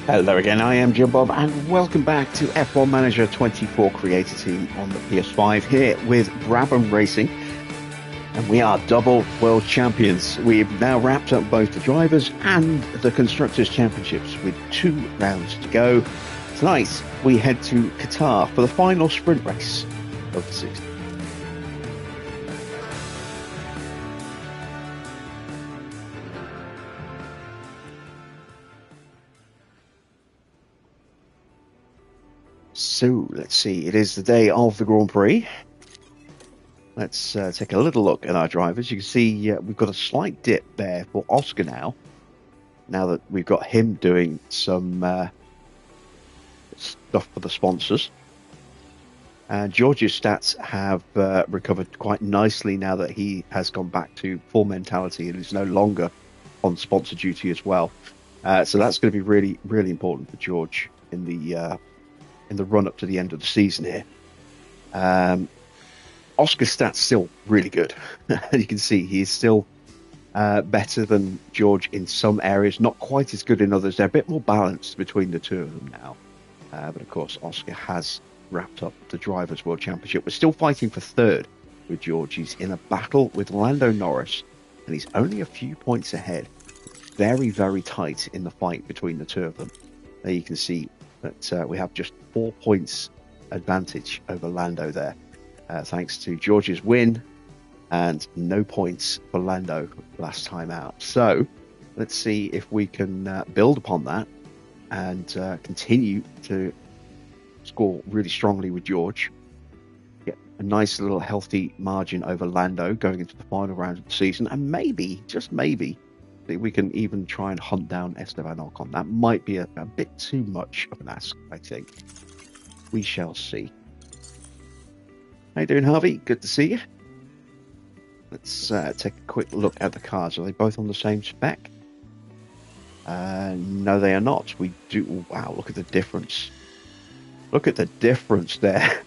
Hello again, I am Jim Bob, and welcome back to F1 Manager 24 Creator Team on the PS5 here with Brabham Racing, and we are double world champions. We've now wrapped up both the drivers and the Constructors' Championships with 2 rounds to go. Tonight, we head to Qatar for the final sprint race of the season. So, let's see, it is the day of the Grand Prix. Let's take a little look at our drivers. You can see we've got a slight dip there for Oscar now that we've got him doing some stuff for the sponsors. George's stats have recovered quite nicely now that he has gone back to full mentality and is no longer on sponsor duty as well. So that's going to be really, really important for George in the run up to the end of the season here. Oscar's stats still really good. You can see he is still better than George in some areas, not quite as good in others. They're a bit more balanced between the two of them now. But of course, Oscar has wrapped up the Drivers' World Championship. We're still fighting for third with George. He's in a battle with Lando Norris, and he's only a few points ahead. Very, very tight in the fight between the two of them. There you can see that we have just 4 points advantage over Lando there, thanks to George's win and no points for Lando last time out. So let's see if we can build upon that and continue to score really strongly with George. Get a nice little healthy margin over Lando going into the final round of the season, and maybe, just maybe, we can even try and hunt down Esteban Ocon. That might be a bit too much of an ask, I think. We shall see. How you doing, Harvey? Good to see you. Let's take a quick look at the cars. Are they both on the same spec? No, they are not. We do. Wow, look at the difference. Look at the difference there.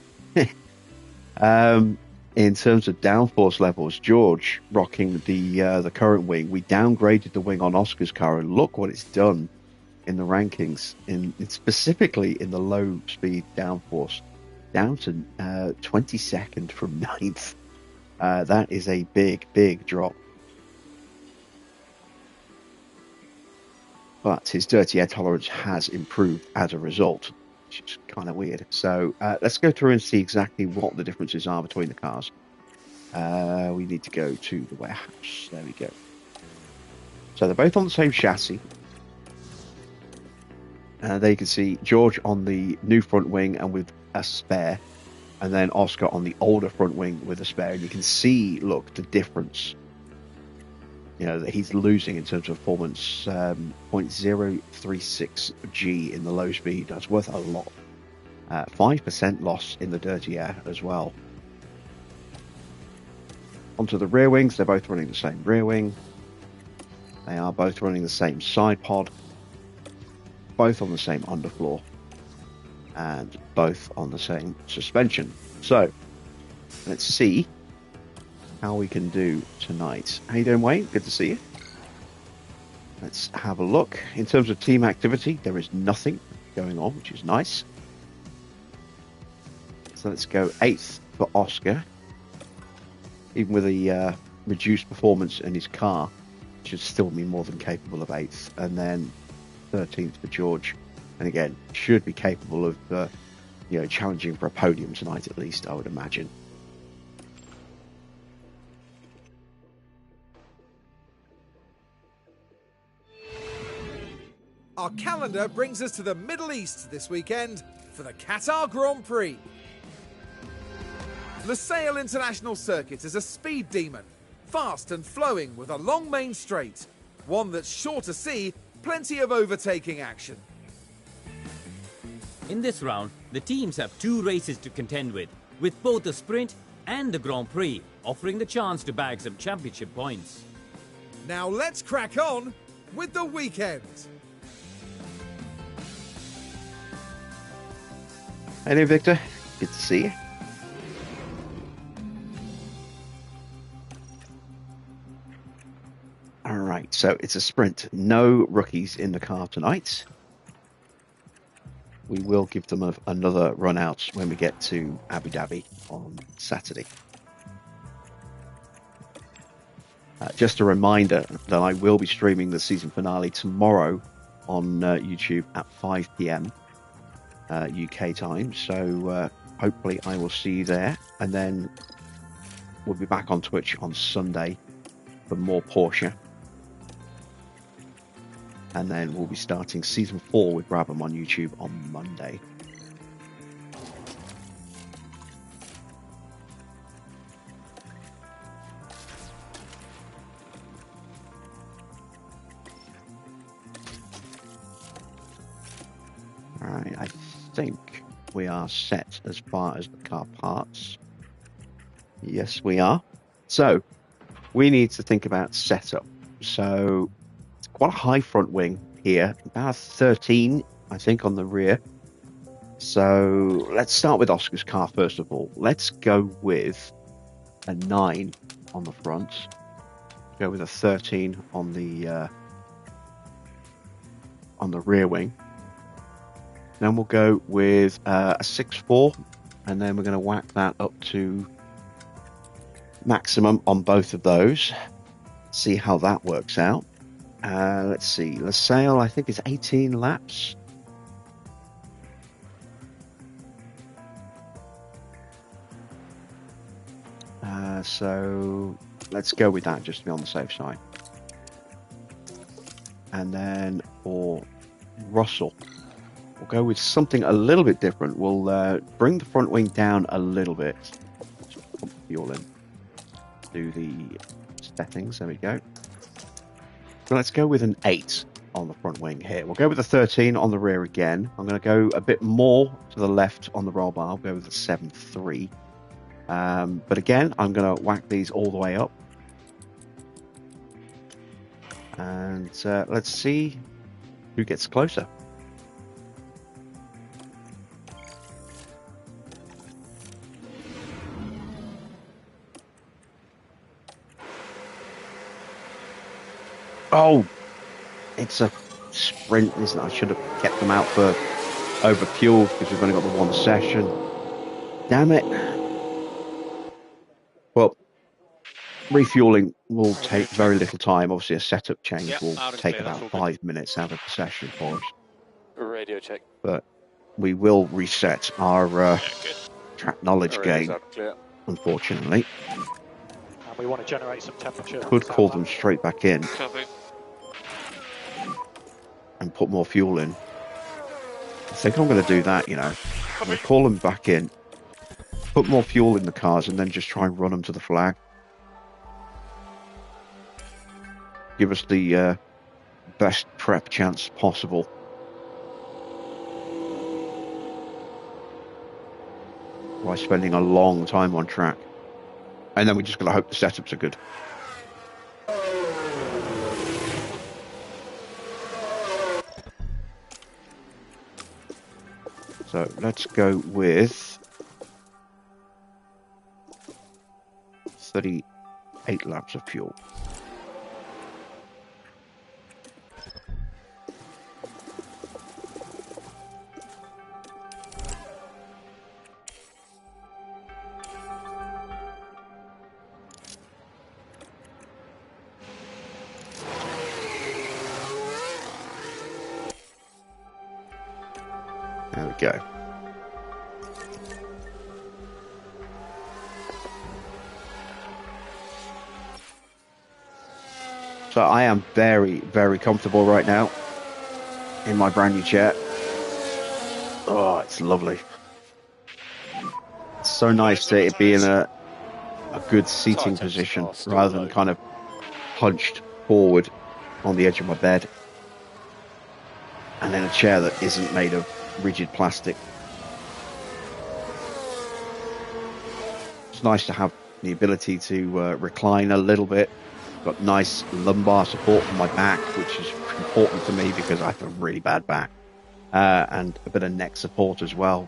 In terms of downforce levels, George rocking the current wing. We downgraded the wing on Oscar's car, and look what it's done in the rankings, specifically in the low speed downforce, down to 22nd from 9th. That is a big drop. But his dirty air tolerance has improved as a result, which is kind of weird. So let's go through and see exactly what the differences are between the cars. We need to go to the warehouse. There we go. So they're both on the same chassis. There you can see George on the new front wing and with a spare, and then Oscar on the older front wing with a spare. And you can see, look, the difference. You know, that he's losing in terms of performance. 0.036 G in the low speed. That's worth a lot. 5% loss in the dirty air as well. Onto the rear wings. They're both running the same rear wing. They are both running the same side pod. Both on the same underfloor. And both on the same suspension. So, let's see how we can do tonight. How you doing, Wayne? Good to see you. Let's have a look. In terms of team activity, there is nothing going on, which is nice. So let's go 8th for Oscar. Even with a reduced performance in his car, should still be more than capable of 8th. And then 13th for George. And again, should be capable of challenging for a podium tonight at least, I would imagine. Our calendar brings us to the Middle East this weekend for the Qatar Grand Prix. Lusail International Circuit is a speed demon, fast and flowing with a long main straight, one that's sure to see plenty of overtaking action. In this round, the teams have 2 races to contend with both the sprint and the Grand Prix offering the chance to bag some championship points. Now let's crack on with the weekend. Hello, Victor. Good to see you. All right, so it's a sprint. No rookies in the car tonight. we will give them another run out when we get to Abu Dhabi on Saturday. Just a reminder that I will be streaming the season finale tomorrow on YouTube at 5 p.m. UK time. So hopefully I will see you there. And then we'll be back on Twitch on Sunday for more Porsche. And then we'll be starting season 4 with Brabham on YouTube on Monday. Alright, I think we are set as far as the car parts. Yes, we are. So, we need to think about setup. So, it's quite a high front wing here, about 13, I think, on the rear. So, let's start with Oscar's car first of all. Let's go with a 9 on the front. Go with a 13 on the rear wing. Then we'll go with a 6.4, and then we're going to whack that up to maximum on both of those. See how that works out. Let's see. Lusail, I think, is 18 laps. So let's go with that just to be on the safe side. And then for Russell, we'll go with something a little bit different. We'll bring the front wing down a little bit. Pump the fuel in. Do the settings. There we go. So let's go with an 8 on the front wing here. We'll go with a 13 on the rear again. I'm going to go a bit more to the left on the roll bar. I'll go with a 7.3. But again, I'm going to whack these all the way up. And let's see who gets closer. Oh, it's a sprint, isn't it? I should have kept them out for over fuel because we've only got the one session. Damn it. Well, refueling will take very little time. Obviously, a setup change will take about 5 minutes out of the session for us. Radio check. But we will reset our track knowledge gain, unfortunately. And we want to generate some temperature. Could call them straight back in. Copy. And put more fuel in. I think I'm going to do that, you know. I'm going to call them back in, put more fuel in the cars, and then just try and run them to the flag. Give us the best prep chance possible. By spending a long time on track. And then we're just going to hope the setups are good. So let's go with 38 laps of fuel. There we go. So I am very, very comfortable right now in my brand new chair. Oh, it's lovely. It's so nice to it be in a good seating position rather than kind of hunched forward on the edge of my bed. And in a chair that isn't made of rigid plastic. It's nice to have the ability to recline a little bit. Got nice lumbar support for my back, which is important to me because I have a really bad back. And a bit of neck support as well.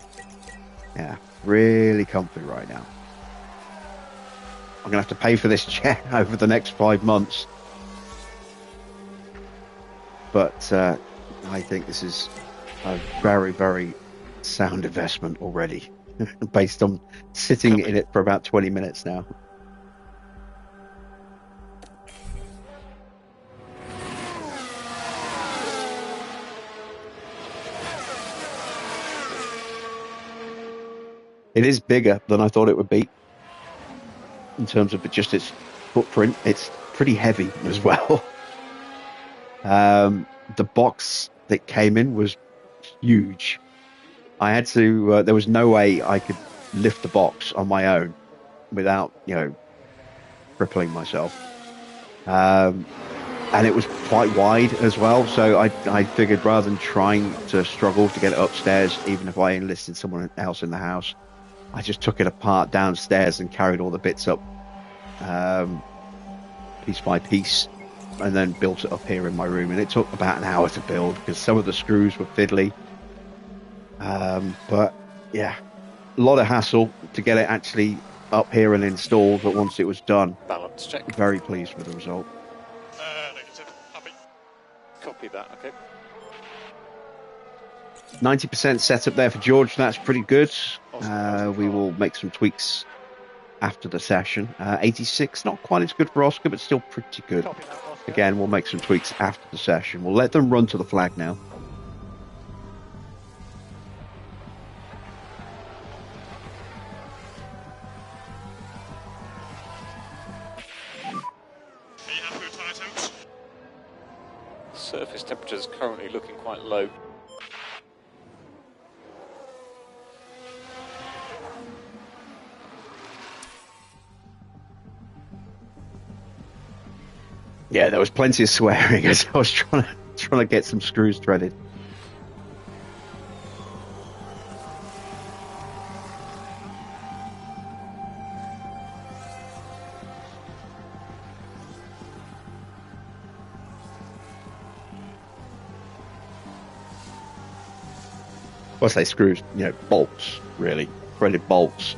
Yeah, really comfy right now. I'm going to have to pay for this chair over the next 5 months. But I think this is a very, very sound investment already, based on sitting in it for about 20 minutes now. It is bigger than I thought it would be in terms of just its footprint. It's pretty heavy as well. The box that came in was huge. I had to, there was no way I could lift the box on my own without, crippling myself. And it was quite wide as well. So I figured rather than trying to struggle to get it upstairs, even if I enlisted someone else in the house, I just took it apart downstairs and carried all the bits up piece by piece, and then built it up here in my room. And it took about an hour to build because some of the screws were fiddly. But yeah, a lot of hassle to get it actually up here and installed. But once it was done, Balance check. very pleased with the result. Negative. Happy. Copy that. Okay. 90% setup there for George. That's pretty good. We will make some tweaks after the session. 86, not quite as good for Oscar, but still pretty good. Copy that, Oscar. Again, we'll make some tweaks after the session. We'll let them run to the flag now. Are you happy with tyre temps? Surface temperature is currently looking quite low. Yeah, there was plenty of swearing as I was trying to get some screws threaded. Well, I say screws, bolts, really. Threaded bolts.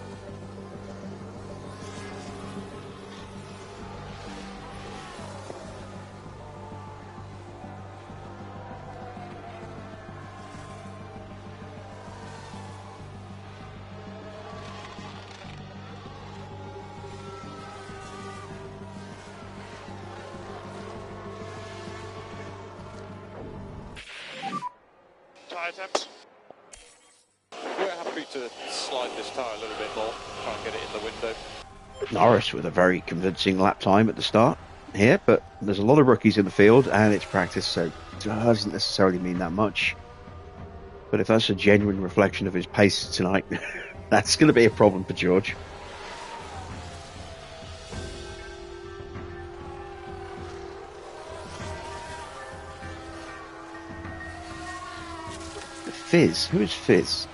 Tyre temps? We're happy to slide this tyre a little bit more, try and get it in the window. Norris with a very convincing lap time at the start here, but there's a lot of rookies in the field and it's practice, so it doesn't necessarily mean that much. But if that's a genuine reflection of his pace tonight, that's going to be a problem for George. Fizz? Who is Fizz?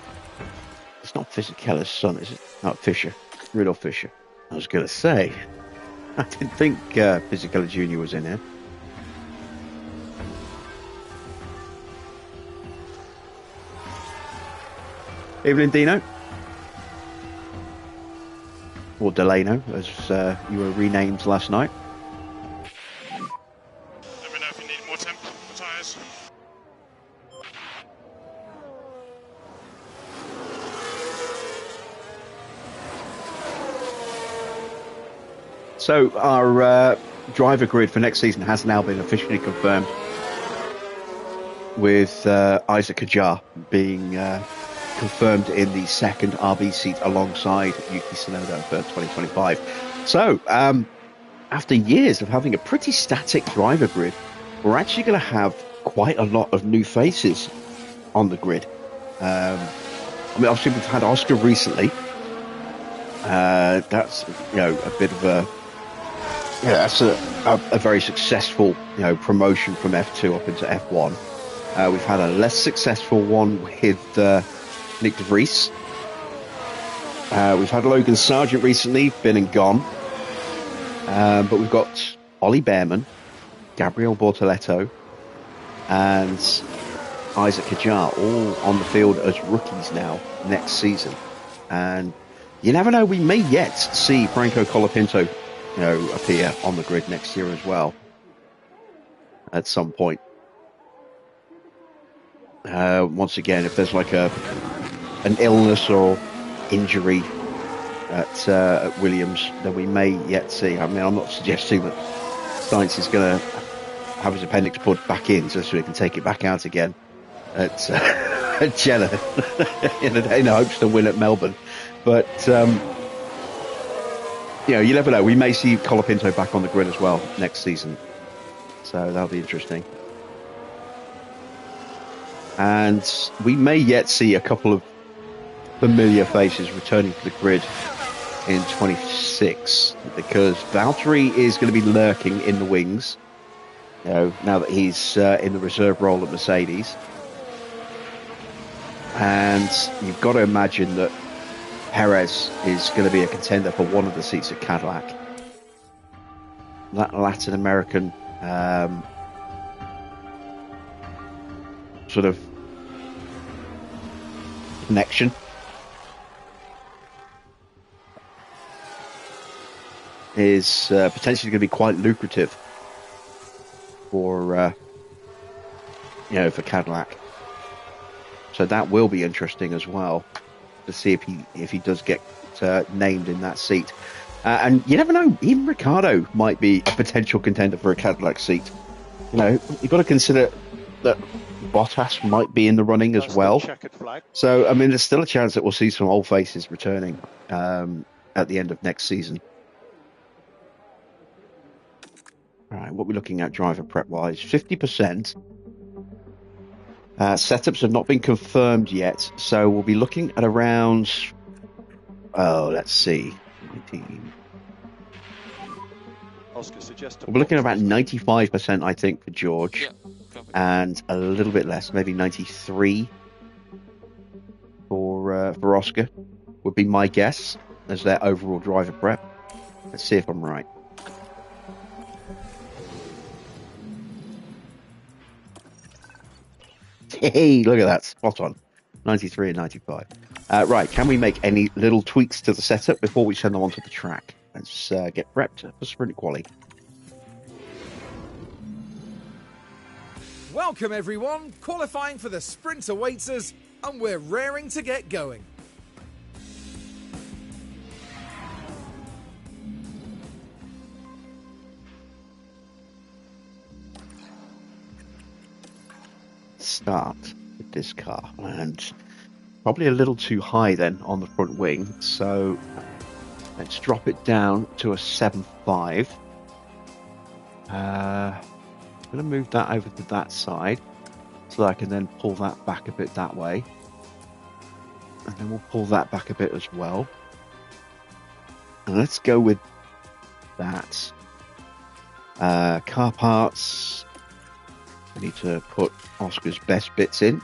It's not Fisichella's son, is it? Not Fisher. Rudolph Fisher. I was going to say. I didn't think Fisichella Jr. was in here. Evening, Dino. Or Delano, as you were renamed last night. Let me know if you need more temp for tyres. So our driver grid for next season has now been officially confirmed, with Isaac Kajar being confirmed in the second RB seat alongside Yuki Tsunoda for 2025. So after years of having a pretty static driver grid, we're actually going to have quite a lot of new faces on the grid. Obviously we've had Oscar recently. That's a bit of a that's a very successful promotion from F2 up into F1. We've had a less successful one with Nick de Vries. We've had Logan Sargent recently, been and gone. But we've got Ollie Behrman, Gabriel Bortoletto, and Isaac Kajar all on the field as rookies now next season. And you never know, we may yet see Franco Colapinto appear on the grid next year as well at some point. Once again, if there's like a an illness or injury at Williams, then we may yet see. I mean, I'm not suggesting that Sainz is going to have his appendix put back in so he can take it back out again at, at Jeddah in hopes to win at Melbourne. But, you never know. We may see Colapinto back on the grid as well next season. So that'll be interesting. And we may yet see a couple of familiar faces returning to the grid in 26, because Valtteri is going to be lurking in the wings, now that he's in the reserve role at Mercedes. And you've got to imagine that Perez is going to be a contender for one of the seats at Cadillac. That Latin American sort of connection is potentially going to be quite lucrative for for Cadillac. So that will be interesting as well to see if he does get named in that seat. And you never know, even Ricciardo might be a potential contender for a Cadillac seat. You've got to consider that Bottas might be in the running as well. So, I mean, there's still a chance that we'll see some old faces returning at the end of next season. All right, what we're looking at driver prep-wise, 50%. Setups have not been confirmed yet, so we'll be looking at around, let's see, 19. We're looking at about 95%, I think, for George, and a little bit less, maybe 93 for Oscar, would be my guess as their overall driver prep. Let's see if I'm right. Hey, look at that. Spot on. 93 and 95. Right, can we make any little tweaks to the setup before we send them onto the track? Let's get prepped for sprint quali. Welcome, everyone. Qualifying for the sprint awaits us, and we're raring to get going. Start with this car, and probably a little too high then on the front wing, so let's drop it down to a 7.5. I'm going to move that over to that side so that I can then pull that back a bit that way, and then we'll pull that back a bit as well, and let's go with that. Car parts, we need to put Oscar's best bits in.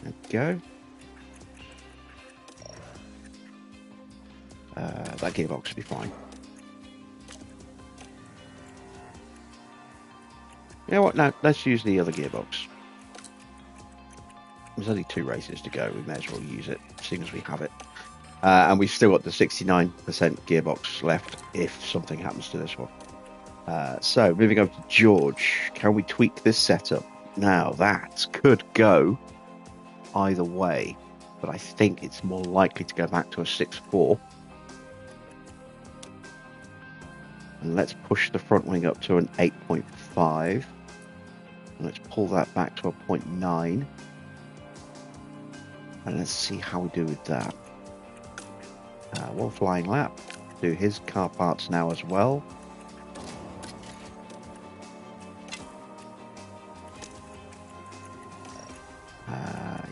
There we go. That gearbox will be fine. You know what? Now let's use the other gearbox. There's only 2 races to go. We may as well use it, seeing as we have it. And we've still got the 69% gearbox left if something happens to this one. So, moving over to George, can we tweak this setup? Now, that could go either way, but I think it's more likely to go back to a 6.4. And let's push the front wing up to an 8.5. And let's pull that back to a 0.9. And let's see how we do with that. One flying lap. Do his car parts now as well.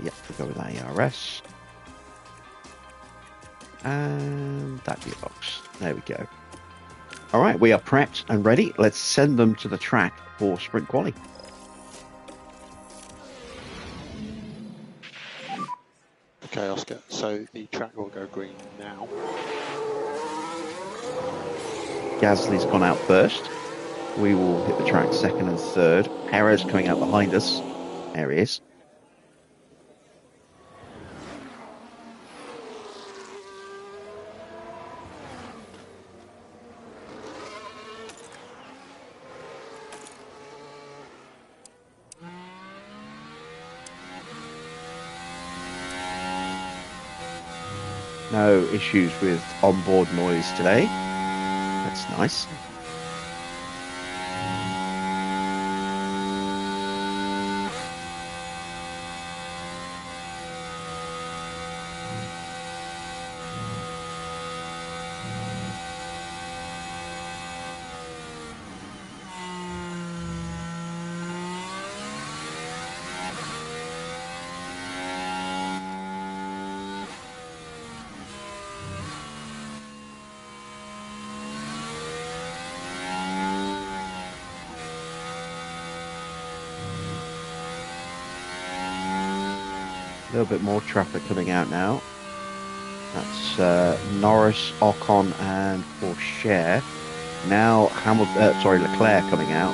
Yep, we'll go with that ERS. And that gearbox. There we go. All right, we are prepped and ready. Let's send them to the track for sprint quali. Okay, Oscar, so the track will go green now. Gasly's gone out first. We will hit the track second and third. Perez coming out behind us. There he is. No issues with onboard noise today. That's nice. A little bit more traffic coming out now. That's Norris, Ocon, and Porsche. Now Leclerc coming out.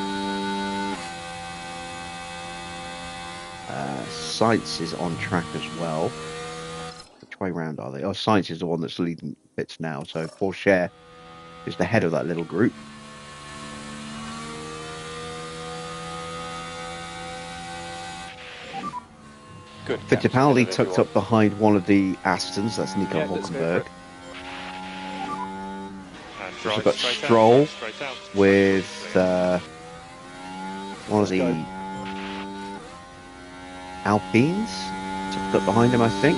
Sainz is on track as well. Which way round are they? Oh, Sainz is the one that's leading pits now. So Porsche is the head of that little group. Good. Fittipaldi tucked up behind one of the Astons. That's Nico Hulkenberg. We've got Stroll with one of the Alpines tucked up behind him, I think.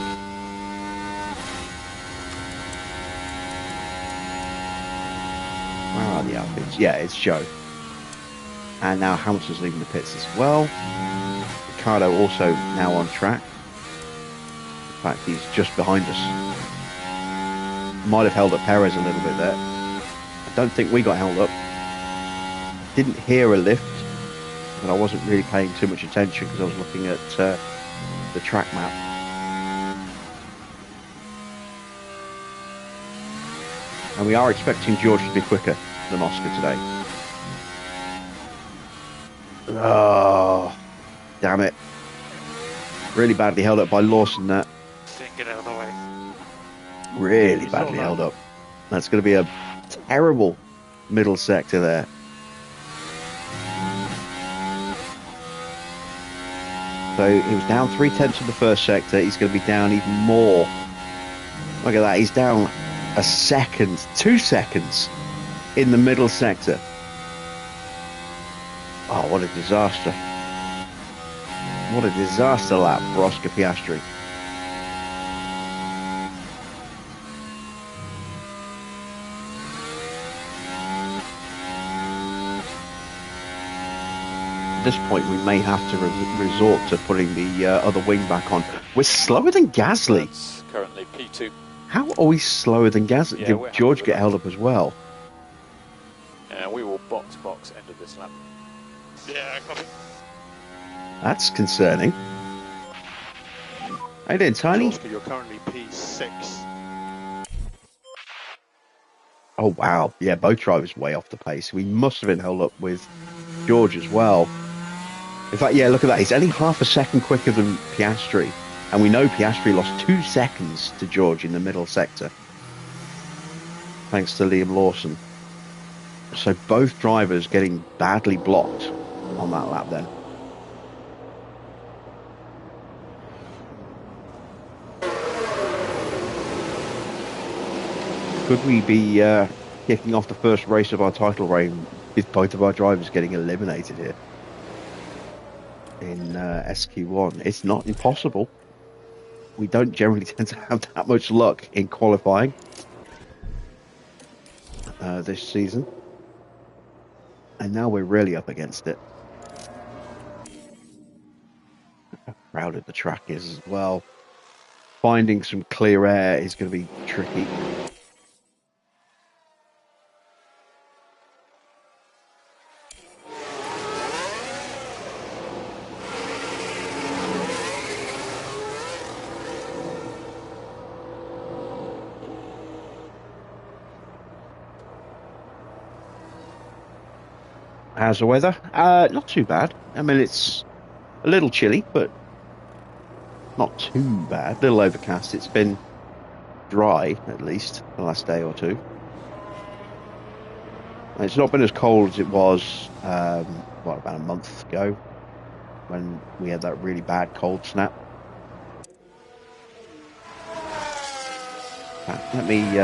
Where are the Alpines? Yeah, it's Joe. And now Hamilton's leaving the pits as well. Ricardo also now on track. In fact, he's just behind us. Might have held up Perez a little bit there. I don't think we got held up. Didn't hear a lift, but I wasn't really paying too much attention because I was looking at the track map. And we are expecting George to be quicker than Oscar today. Oh, damn it. Really badly held up by Lawson there. Didn't get out of the way. Really badly held up. That's going to be a terrible middle sector there. So he was down 3/10 in the first sector. He's going to be down even more. Look at that. He's down a second, 2 seconds in the middle sector. Oh, what a disaster. What a disaster lap for Oscar Piastri. At this point, we may have to resort to putting the other wing back on. We're slower than Gasly. That's currently P2. How are we slower than Gasly? Yeah, Did George get held up as well? And we will box end of this lap. Yeah, copy. That's concerning. How you doing, Tiny? Oscar, you're currently P6. Oh, wow. Yeah, both drivers way off the pace. We must have been held up with George as well. In fact, yeah, look at that. He's only half a second quicker than Piastri. And we know Piastri lost 2 seconds to George in the middle sector. Thanks to Liam Lawson. So both drivers getting badly blocked on that lap then. Could we be kicking off the first race of our title reign with both of our drivers getting eliminated here in SQ1? It's not impossible. We don't generally tend to have that much luck in qualifying this season. And now we're really up against it. How crowded the track is as well. Finding some clear air is going to be tricky. How's the weather? Not too bad. I mean, it's a little chilly, but not too bad. A little overcast. It's been dry, at least, the last day or two. It's not been as cold as it was, about a month ago, when we had that really bad cold snap. Let me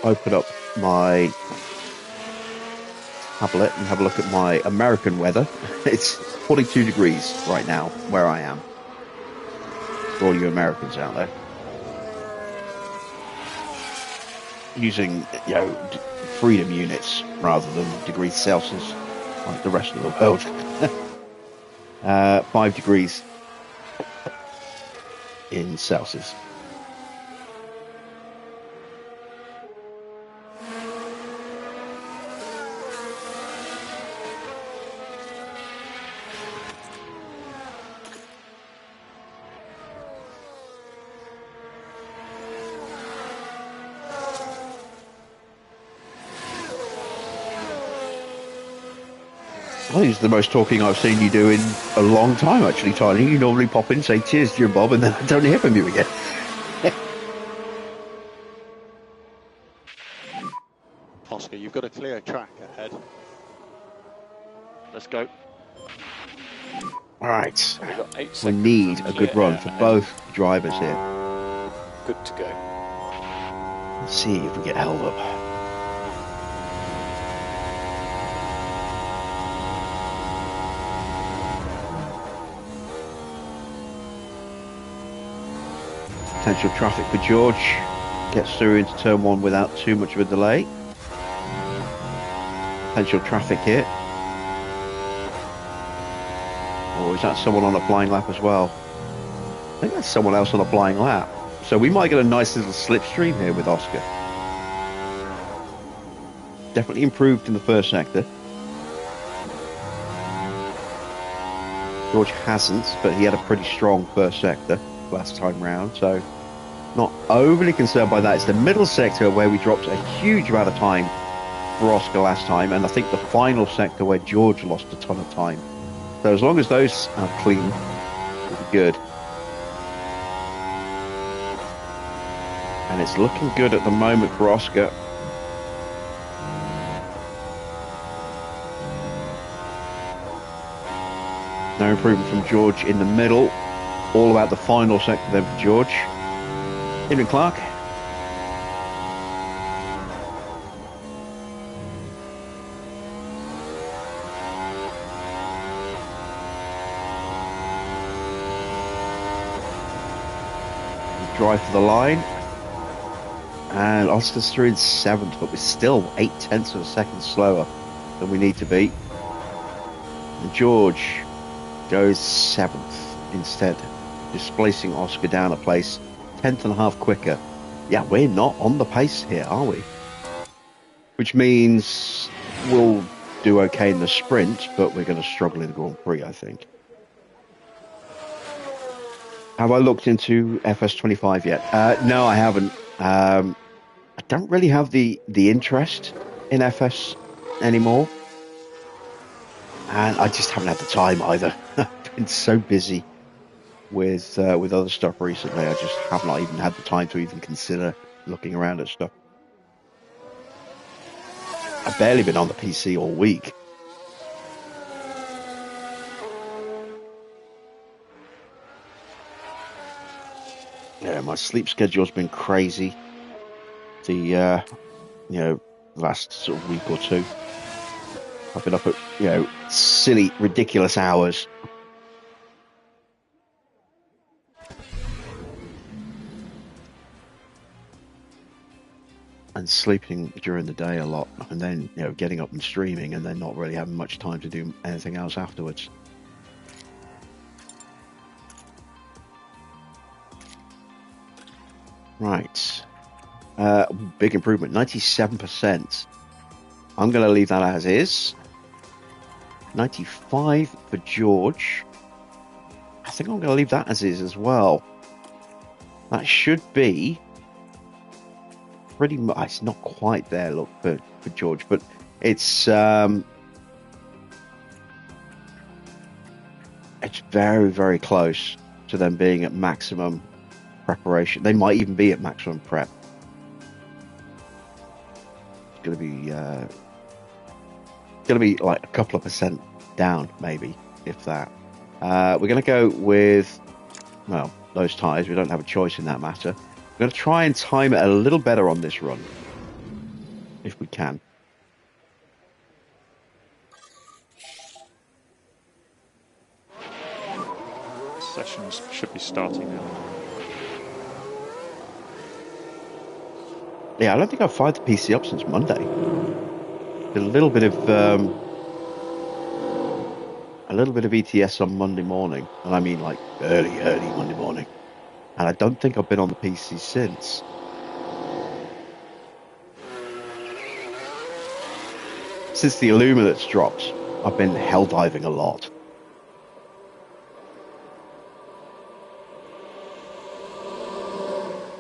open up my tablet and have a look at my American weather. It's 42 degrees right now where I am. For all you Americans out there. Using, freedom units rather than degrees Celsius like the rest of the world. 5 degrees in Celsius. I think it's the most talking I've seen you do in a long time, actually, Tiny. You normally pop in, say cheers, Jim Bob, and then I don't hear from you again. Oscar, you've got a clear track ahead. Let's go. All right. We've got 8 We seconds need of a good clear run air for ahead. both drivers here. Good to go. Let's see if we get held up. Potential traffic for George. Gets through into turn 1 without too much of a delay. Potential traffic here. Or is that someone on a flying lap as well? I think that's someone else on a flying lap. So we might get a nice little slipstream here with Oscar. Definitely improved in the first sector. George hasn't, but he had a pretty strong first sector last time round, so not overly concerned by that. It's the middle sector where we dropped a huge amount of time for Oscar last time, and I think the final sector where George lost a ton of time. So as long as those are clean, it'll be good. And it's looking good at the moment for Oscar. No improvement from George in the middle. All about the final sector then for George. Adrian Clark. Drive for the line. And Oscar's through in 7th, but we're still 0.8 of a second slower than we need to be. And George goes 7th instead, displacing Oscar down a place, 10th and a half quicker. Yeah, we're not on the pace here, are we? Which means we'll do okay in the sprint, but we're going to struggle in the Grand Prix, I think. Have I looked into FS25 yet? No, I haven't. I don't really have the interest in FS anymore. And I just haven't had the time either. I've been so busy with other stuff recently. I just have not even had the time to even consider looking around at stuff. I've barely been on the PC all week. Yeah, my sleep schedule's been crazy. The last sort of week or two. I've been up at silly, ridiculous hours. And sleeping during the day a lot, and then getting up and streaming, and then not really having much time to do anything else afterwards. Right, big improvement, 97%. I'm going to leave that as is. 95 for George. I think I'm going to leave that as is as well. That should be pretty much. It's not quite there, look, for George, but it's very, very close to them being at maximum preparation. They might even be at maximum prep. It's going to be like a couple of percent down, maybe, if that. We're going to go with, well, those tyres. We don't have a choice in that matter. We're going to try and time it a little better on this run, if we can. Sessions should be starting now. Yeah, I don't think I've fired the PC up since Monday. Did a little bit of ETS on Monday morning, and I mean like early Monday morning. And I don't think I've been on the PC since. Since the Illuminates dropped, I've been hell diving a lot.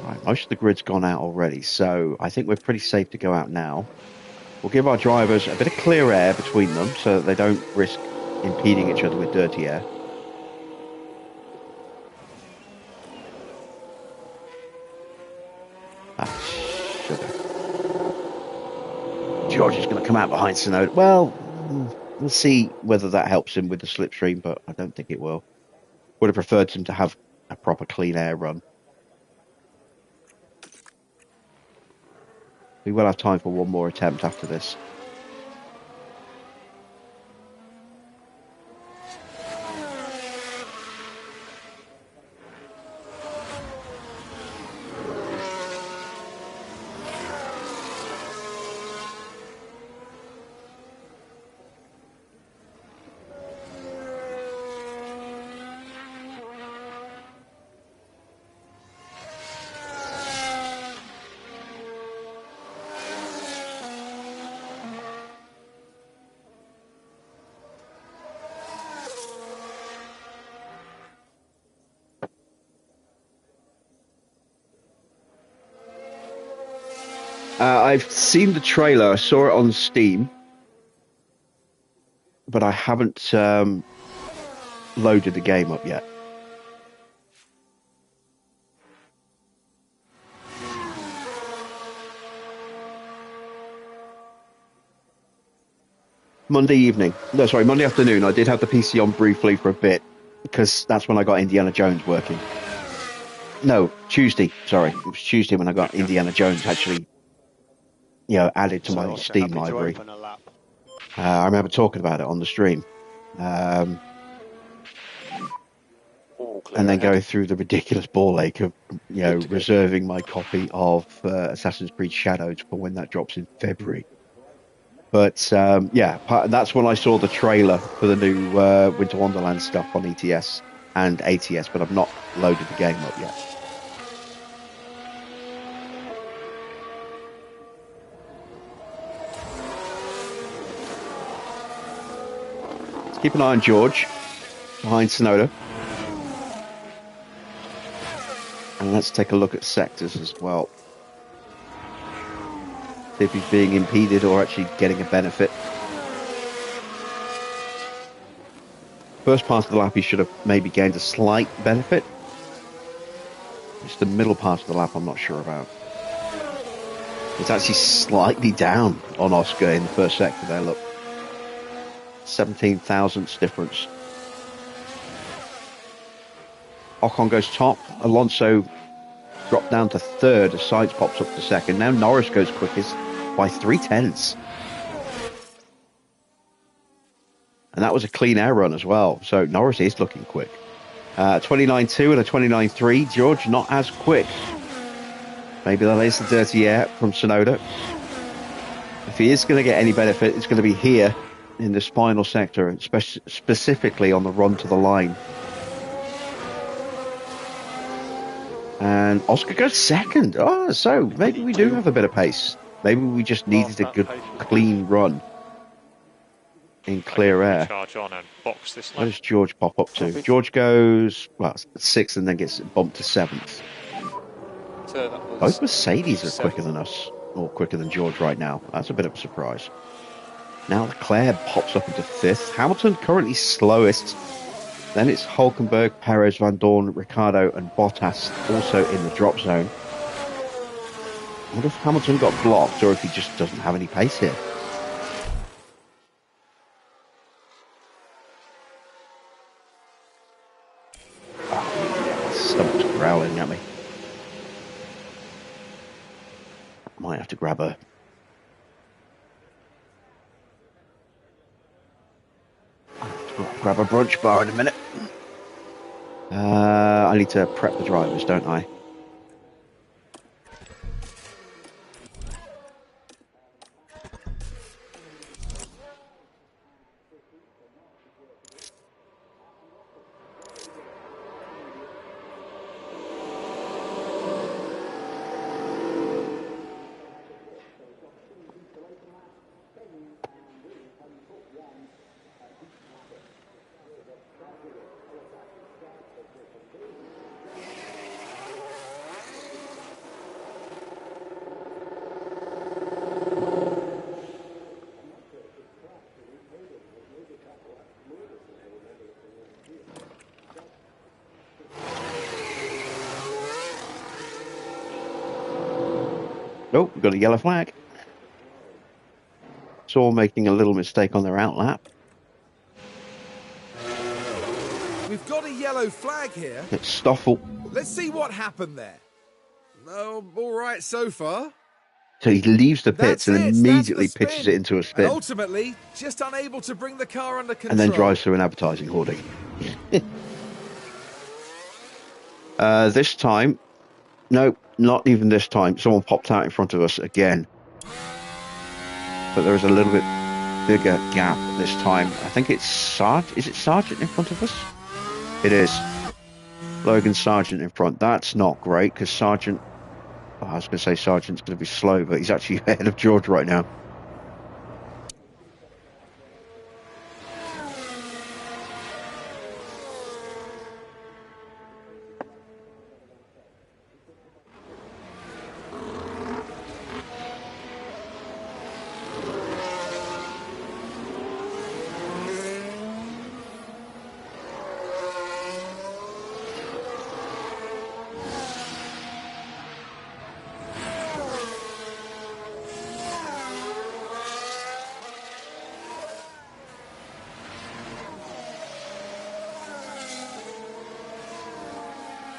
Right, most of the grid's gone out already, so I think we're pretty safe to go out now. We'll give our drivers a bit of clear air between them so that they don't risk impeding each other with dirty air. Sugar. George is going to come out behind Sonoda. Well, we'll see whether that helps him with the slipstream, but I don't think it will. Would have preferred him to have a proper clean air run. We will have time for one more attempt after this. I've seen the trailer. I saw it on Steam, but I haven't loaded the game up yet. Monday afternoon. I did have the PC on briefly for a bit because that's when I got Indiana Jones working. No, Tuesday. Sorry, it was Tuesday when I got Indiana Jones actually, added to my Steam library. I remember talking about it on the stream, and then going through the ridiculous ball ache of reserving my copy of Assassin's Creed Shadows for when that drops in February. But that's when I saw the trailer for the new Winter Wonderland stuff on ETS and ATS, but I've not loaded the game up yet. Keep an eye on George behind Sonoda. And let's take a look at sectors as well. See if he's being impeded or actually getting a benefit. First part of the lap he should have maybe gained a slight benefit. It's the middle part of the lap I'm not sure about. It's actually slightly down on Oscar in the first sector there, look. 17 thousandths difference. Ocon goes top. Alonso dropped down to third as Sainz pops up to second. Now Norris goes quickest by 3/10. And that was a clean air run as well. So Norris is looking quick. 29.2 and a 29.3. George not as quick. Maybe that is the dirty air from Sonoda. If he is going to get any benefit, it's going to be here in this final sector, specifically on the run to the line. And Oscar goes second. Oh, so maybe we do have a bit of pace. Maybe we just needed a good, clean run in clear air. Where does George pop up to? George goes, sixth and then gets bumped to seventh. Both Mercedes are quicker than us, or quicker than George right now. That's a bit of a surprise. Now Leclerc pops up into fifth. Hamilton currently slowest. Then it's Hulkenberg, Perez, Van Dorn, Ricciardo and Bottas also in the drop zone. I wonder if Hamilton got blocked or if he just doesn't have any pace here. Oh, my stomach's growling at me. Might have to grab a... Grab a brunch bar in a minute. I need to prep the drivers, don't I? Oh, we've got a yellow flag. Saw making a little mistake on their outlap. We've got a yellow flag here. It's Stoffel. Let's see what happened there. Oh, all right so far. So he leaves the pits and immediately That's the pitches spin. it into a spin. And ultimately, just unable to bring the car under control. And then drives through an advertising hoarding. This time, no, not even this time. Someone popped out in front of us again. But there was a little bit bigger gap this time. I think it's Sargent. Is it Sargent in front of us? It is. Logan Sargent in front. That's not great because Sargent... Oh, I was going to say Sargent's going to be slow, but he's actually ahead of George right now.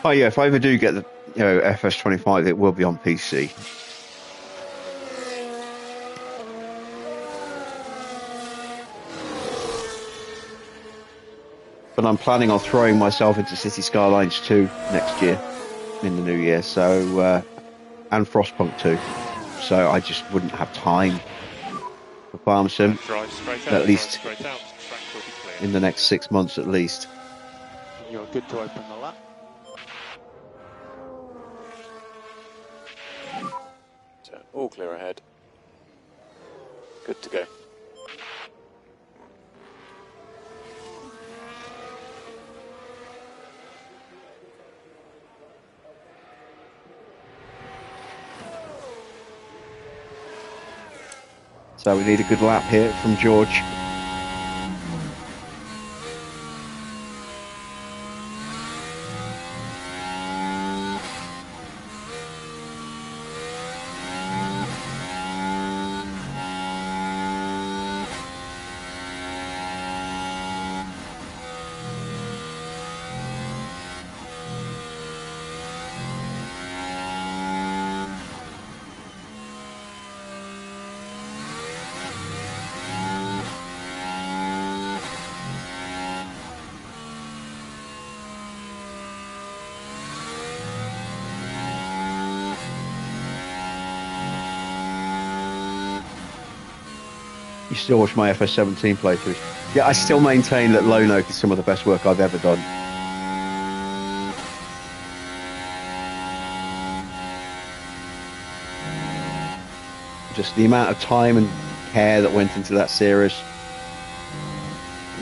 Oh yeah, if I ever do get the FS25, it will be on PC. But I'm planning on throwing myself into City Skylines 2 next year, in the new year. So and Frostpunk 2. So I just wouldn't have time for Farm Sim. At least in the next 6 months, at least. You're good to open the lap. So all clear ahead. Good to go. So we need a good lap here from George. You still watch my FS17 playthroughs. Yeah, I still maintain that Lone Oak is some of the best work I've ever done. Just the amount of time and care that went into that series.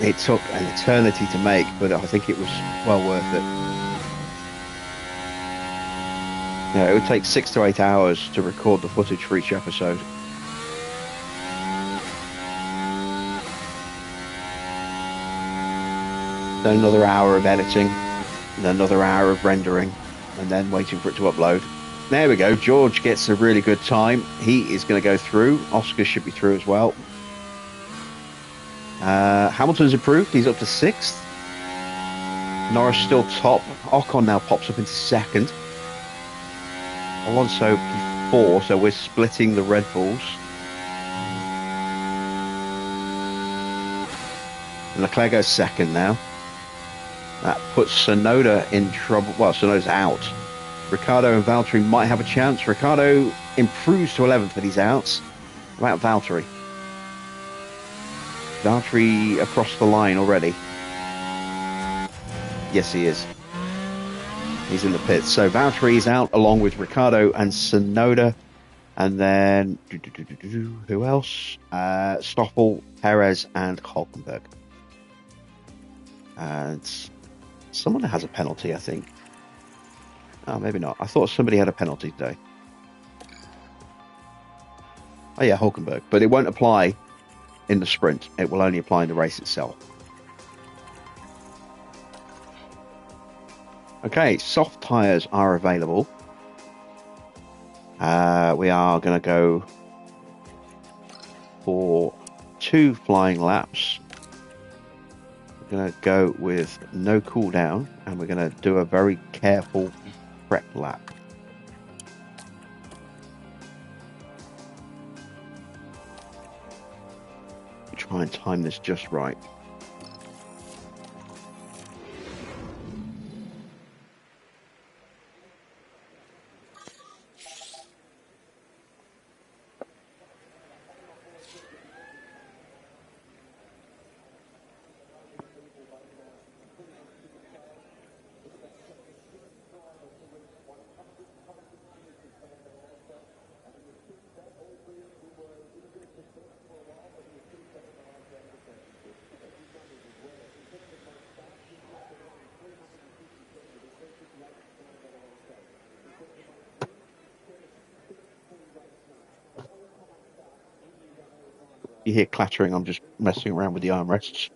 It took an eternity to make, but I think it was well worth it. Yeah, it would take 6 to 8 hours to record the footage for each episode. Then another hour of editing, and another hour of rendering, and then waiting for it to upload. There we go. George gets a really good time. He is going to go through. Oscar should be through as well. Hamilton's improved. He's up to 6th. Norris still top. Ocon now pops up into 2nd. Alonso 4, so we're splitting the Red Bulls. And Leclerc goes second now. That puts Sonoda in trouble. Well, Sonoda's out. Ricciardo and Valtteri might have a chance. Ricciardo improves to 11th, but he's out. About Valtteri. Valtteri across the line already. Yes, he is. He's in the pits. So Valtteri is out along with Ricciardo and Sonoda. And then, who else? Stoffel, Perez, and Hulkenberg. And someone has a penalty, I think. Oh, maybe not. I thought somebody had a penalty today. Oh yeah, Hulkenberg. But it won't apply in the sprint. It will only apply in the race itself. Okay, soft tyres are available. We are going to go for 2 flying laps. We're going to go with no cooldown, and we're going to do a very careful prep lap. Try and time this just right. You hear clattering, I'm just messing around with the armrests.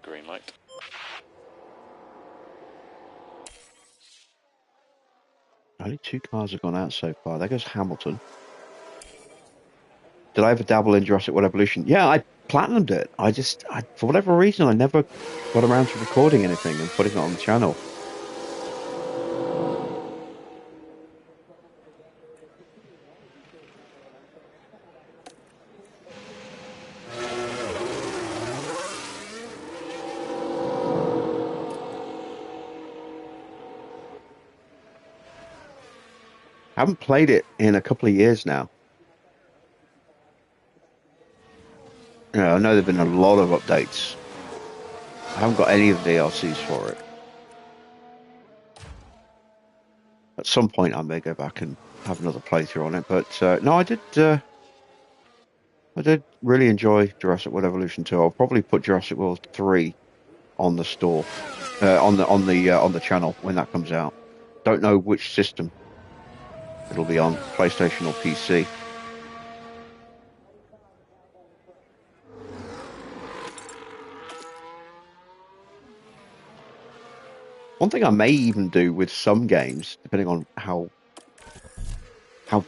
Green light. Only 2 cars have gone out so far. There goes Hamilton. Did I ever dabble in Jurassic World Evolution? Yeah, I platinumed it. For whatever reason, I never got around to recording anything and putting it on the channel. I haven't played it in a couple of years now. I know there have been a lot of updates. I haven't got any of the DLCs for it. At some point, I may go back and have another playthrough on it. But no, I did really enjoy Jurassic World Evolution 2. I'll probably put Jurassic World 3 on the store, on the channel when that comes out. Don't know which system it'll be on, PlayStation or PC. One thing I may even do with some games, depending on how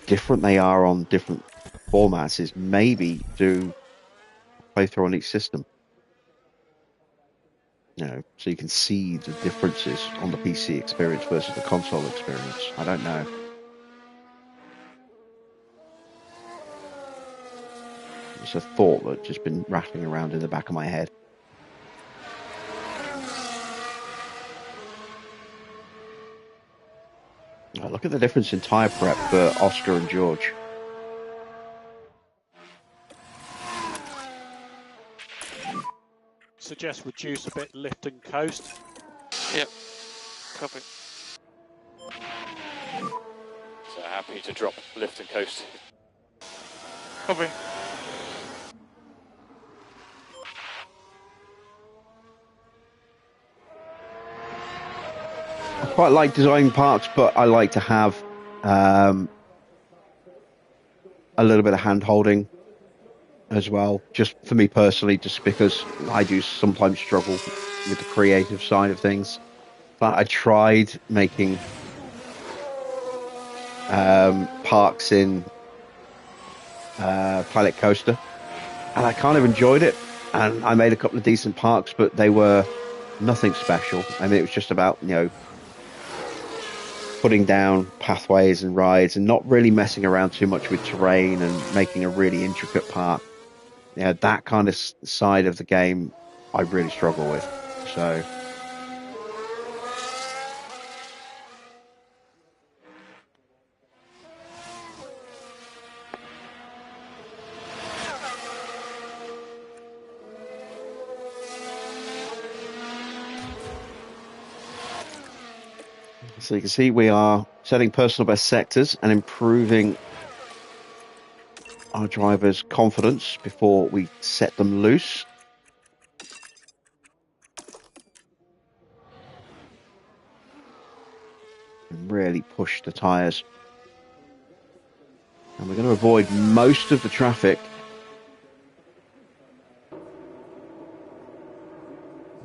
different they are on different formats, is maybe do a playthrough on each system. So you can see the differences on the PC experience versus the console experience. I don't know. It's a thought that's just been rattling around in the back of my head. Look at the difference in tyre prep for Oscar and George. Suggest reduce a bit, lift and coast. Yep, copy. So happy to drop lift and coast. Copy. I quite like designing parts, but I like to have a little bit of hand holding as well, just for me personally, just because I do sometimes struggle with the creative side of things. But I tried making parks in Pilot Coaster, and I kind of enjoyed it, And I made a couple of decent parks, but they were nothing special. I mean, it was just about, putting down pathways and rides and not really messing around too much with terrain and making a really intricate park. That kind of side of the game I really struggle with. So you can see we are setting personal best sectors and improving our drivers' confidence before we set them loose. And really push the tyres. And we're going to avoid most of the traffic. There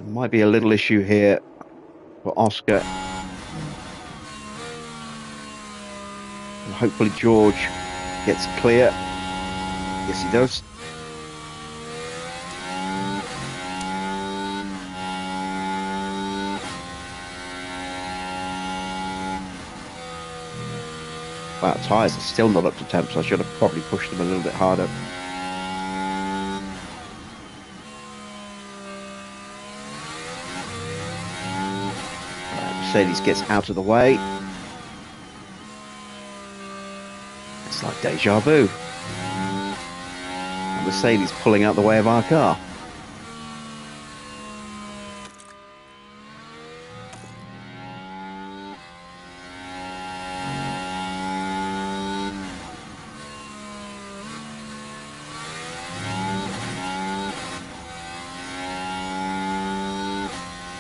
might be a little issue here for Oscar. And hopefully George gets clear. Yes, he does. Wow, tyres are still not up to temp, so I should have probably pushed them a little bit harder. Mercedes gets out of the way. It's like deja vu. Mercedes pulling out the way of our car.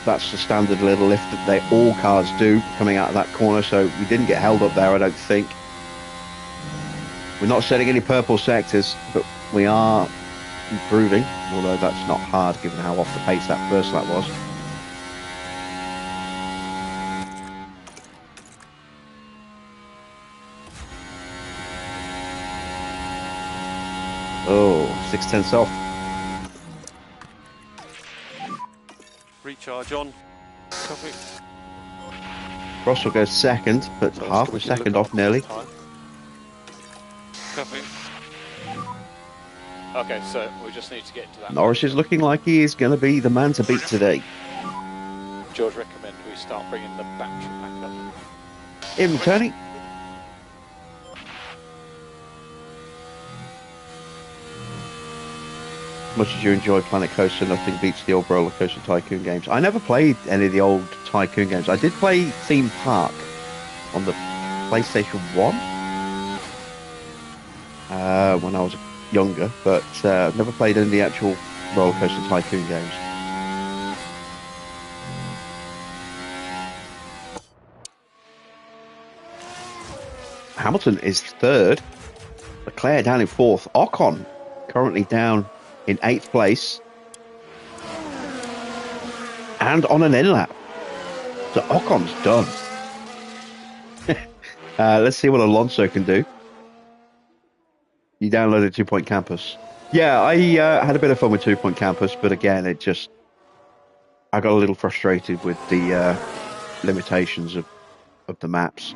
That's the standard little lift that all cars do coming out of that corner, so we didn't get held up there, I don't think. We're not setting any purple sectors, but we are improving, although that's not hard given how off the pace that first lap was. Oh, 6/10 off. Recharge on. Copy. Russell goes second, but half a second off nearly. Copy. Okay, so we just need to get to that. Norris is looking like he is going to be the man to beat today. George, recommend we start bringing the battery back up. Even Tony. Much as you enjoy Planet Coaster, nothing beats the old Roller Coaster Tycoon games. I never played any of the old Tycoon games. I did play Theme Park on the PlayStation 1 when I was younger, but never played any of the actual Roller Coaster Tycoon games. Hamilton is third. Leclerc down in fourth. Ocon currently down in 8th place and on an in-lap. So Ocon's done. Let's see what Alonso can do. You downloaded 2 Point Campus. Yeah, I had a bit of fun with 2 Point Campus, but again, I got a little frustrated with the limitations of the maps.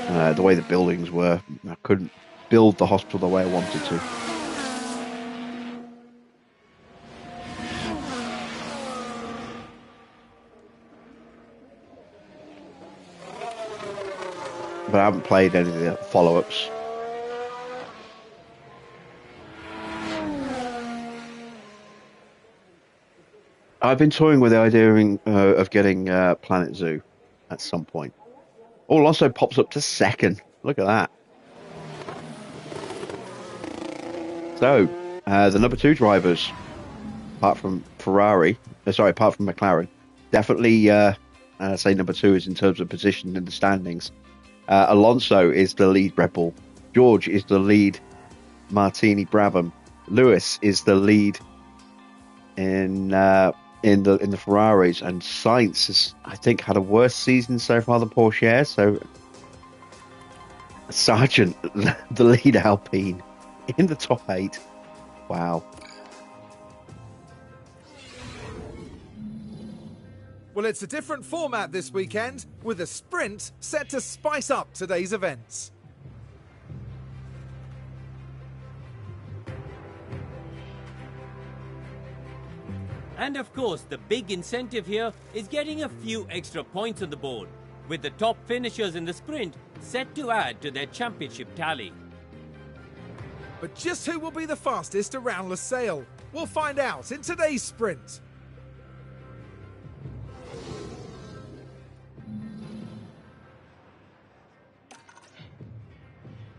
The way the buildings were. I couldn't build the hospital the way I wanted to. But I haven't played any of the follow-ups. I've been toying with the idea of getting Planet Zoo at some point. Oh, Alonso pops up to second. Look at that. So, the number 2 drivers, apart from McLaren, definitely, say number 2 is in terms of position in the standings. Alonso is the lead Red Bull. George is the lead Martini Brabham. Lewis is the lead in the Ferraris, and Sainz has, I think, had a worse season so far than Porsche. So Sargent, the lead Alpine, in the top 8. Wow. Well, it's a different format this weekend, with a sprint set to spice up today's events. And of course, the big incentive here is getting a few extra points on the board, with the top finishers in the sprint set to add to their championship tally. But just who will be the fastest around Lusail? We'll find out in today's sprint.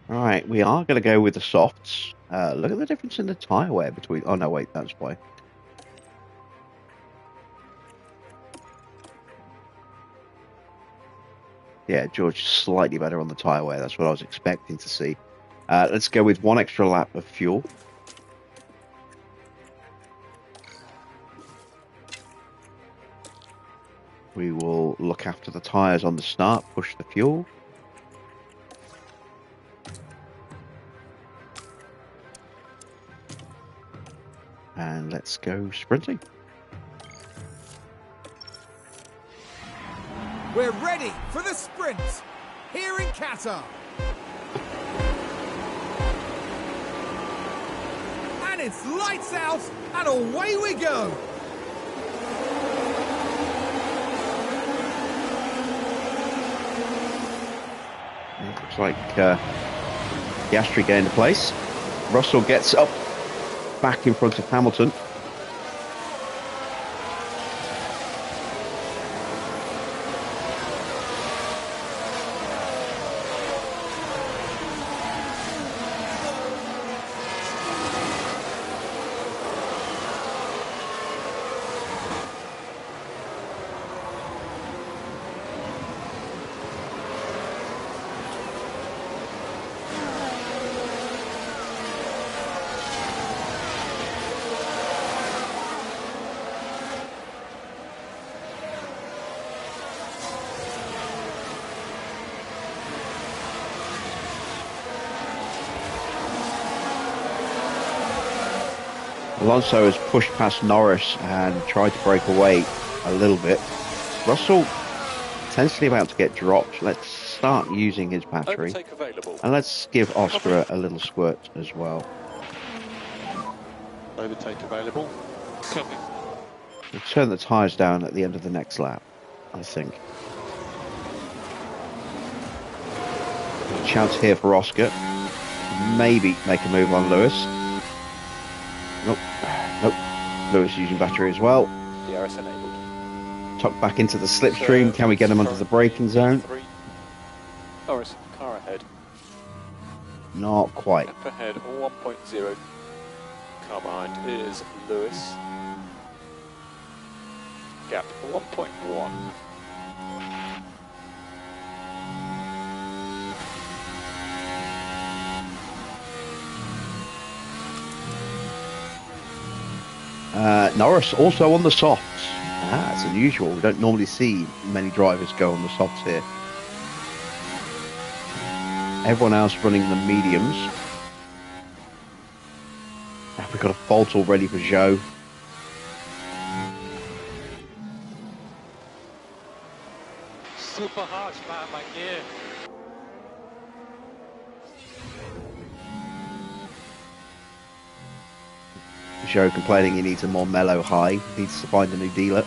Right, we are going to go with the softs. Look at the difference in the tyre wear between... Oh, no, wait, that's why. Yeah, George slightly better on the tyre wear. That's what I was expecting to see. Let's go with 1 extra lap of fuel. We will look after the tyres on the start, push the fuel. And let's go sprinting. We're ready for the sprint here in Qatar. And it's lights out and away we go. It looks like Piastri getting into place. Russell gets up back in front of Hamilton. Alonso has pushed past Norris and tried to break away a little bit. Russell potentially about to get dropped. Let's start using his battery. Overtake available. And let's give Oscar a little squirt as well. Overtake available. Coming. We'll turn the tyres down at the end of the next lap, I think. Chance here for Oscar. Maybe make a move on Lewis. Nope. Nope. Lewis using battery as well. DRS enabled. Tuck back into the slipstream. Can we get him under the braking zone? Norris, car ahead. Not quite. Up ahead, 1.0. Car behind is Lewis. Gap 1.1. Norris also on the softs. It's unusual. We don't normally see many drivers go on the softs here. Everyone else running the mediums. We've got a fault already for Zhou. Super harsh, man, my gear. Zhou complaining he needs a more mellow high. Needs to find a new dealer.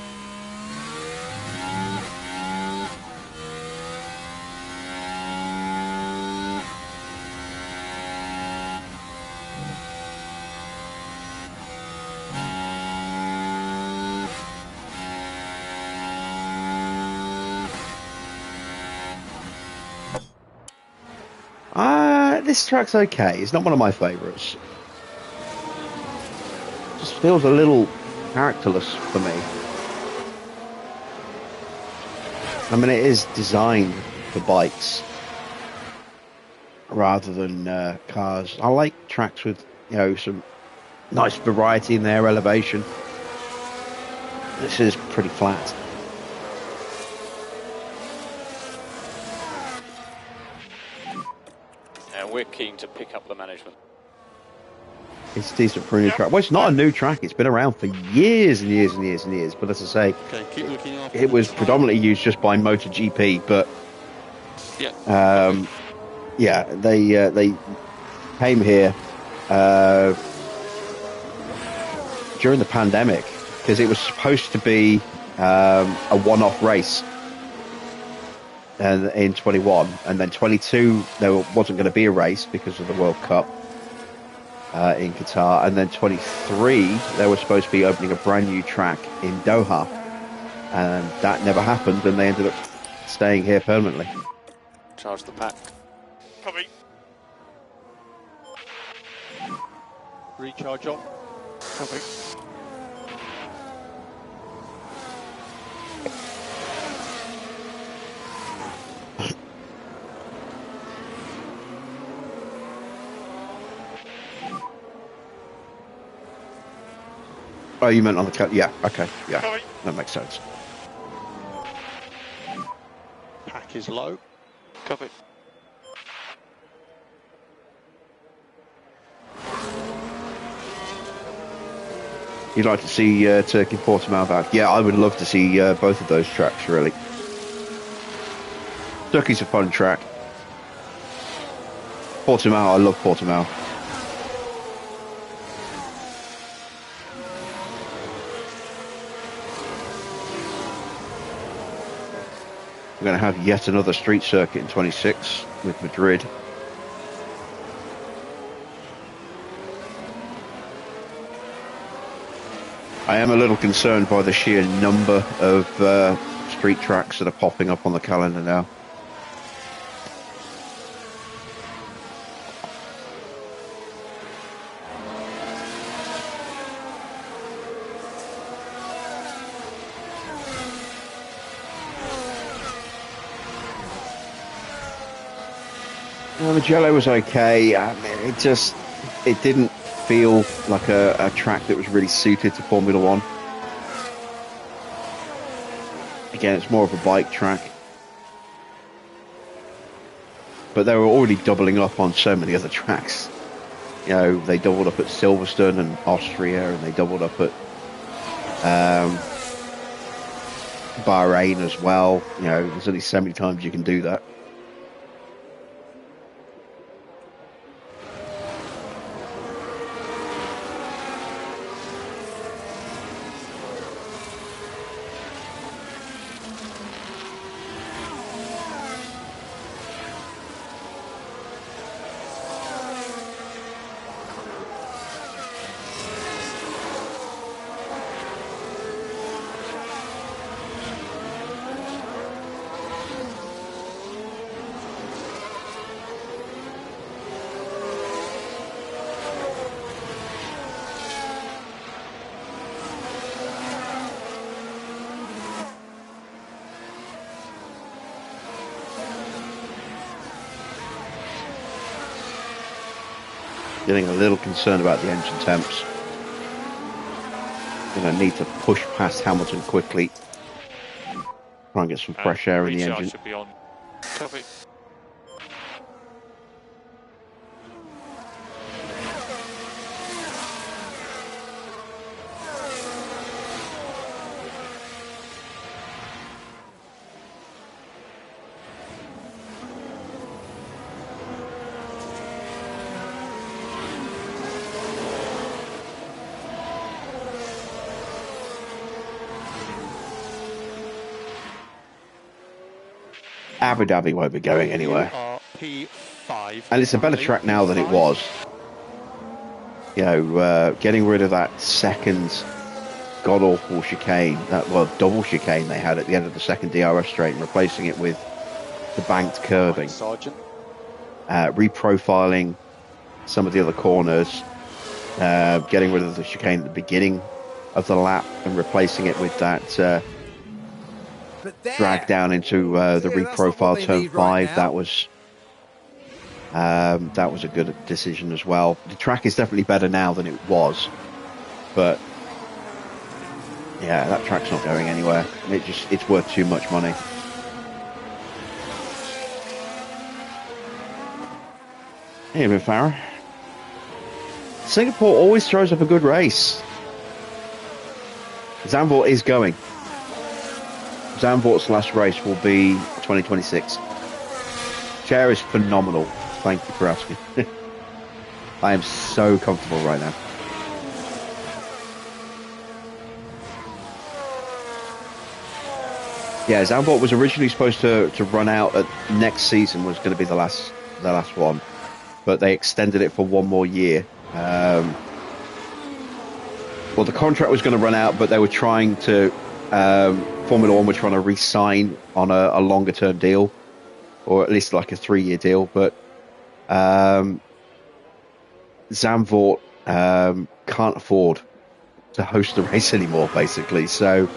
This track's okay. It's not one of my favourites. Just feels a little characterless for me. I mean, it is designed for bikes rather than cars. I like tracks with, you know, some nice variety in their elevation. This is pretty flat. And we're keen to pick up the management. It's decent for a new track. Well, it's not a new track. It's been around for years and years and years and years. But as I say, Okay, keep looking after it was the predominantly used just by MotoGP. But Yeah. yeah, they came here during the pandemic because it was supposed to be a one-off race. And in 21, and then 22, there wasn't going to be a race because of the World Cup in Qatar, and then 23, they were supposed to be opening a brand new track in Doha, and that never happened, and they ended up staying here permanently. Charge the pack. Copy. Recharge on. Copy. Oh, you meant on the cut? Yeah, okay, yeah, Copy. that makes sense. Pack is low. Copy. You'd like to see Turkey Portimao back? Yeah, I would love to see both of those tracks, really. Turkey's a fun track. Portimao, I love Portimao. We're going to have yet another street circuit in 26 with Madrid. I am a little concerned by the sheer number of street tracks that are popping up on the calendar now. Mugello was okay. I mean, it didn't feel like a track that was really suited to Formula One. Again, it's more of a bike track. But they were already doubling up on so many other tracks. You know, they doubled up at Silverstone and Austria, and they doubled up at Bahrain as well. You know, there's only so many times you can do that. Getting a little concerned about the engine temps. Going to need to push past Hamilton quickly. Try and get some fresh air in the Recharge engine. should be on. Copy. Abu Dhabi won't be going anywhere. P5. And it's a better track now than it was. You know, getting rid of that second god-awful chicane, double chicane they had at the end of the second DRS straight, and replacing it with the banked curving. Sergeant. Reprofiling some of the other corners, getting rid of the chicane at the beginning of the lap and replacing it with that drag down into the reprofile turn 5. That was a good decision as well. The track is definitely better now than it was, but yeah, that track's not going anywhere. It's worth too much money. Hey, a bit Farah. Singapore always throws up a good race. Zandvoort is going. Zandvoort's last race will be 2026. Chair is phenomenal. Thank you for asking. I am so comfortable right now. Yeah, Zandvoort was originally supposed to run out at next season, was going to be the last one, but they extended it for one more year. Well, the contract was going to run out, but they were trying to Formula One were trying to re-sign on a longer term deal, or at least like a 3-year deal. But Zandvoort can't afford to host the race anymore, basically. So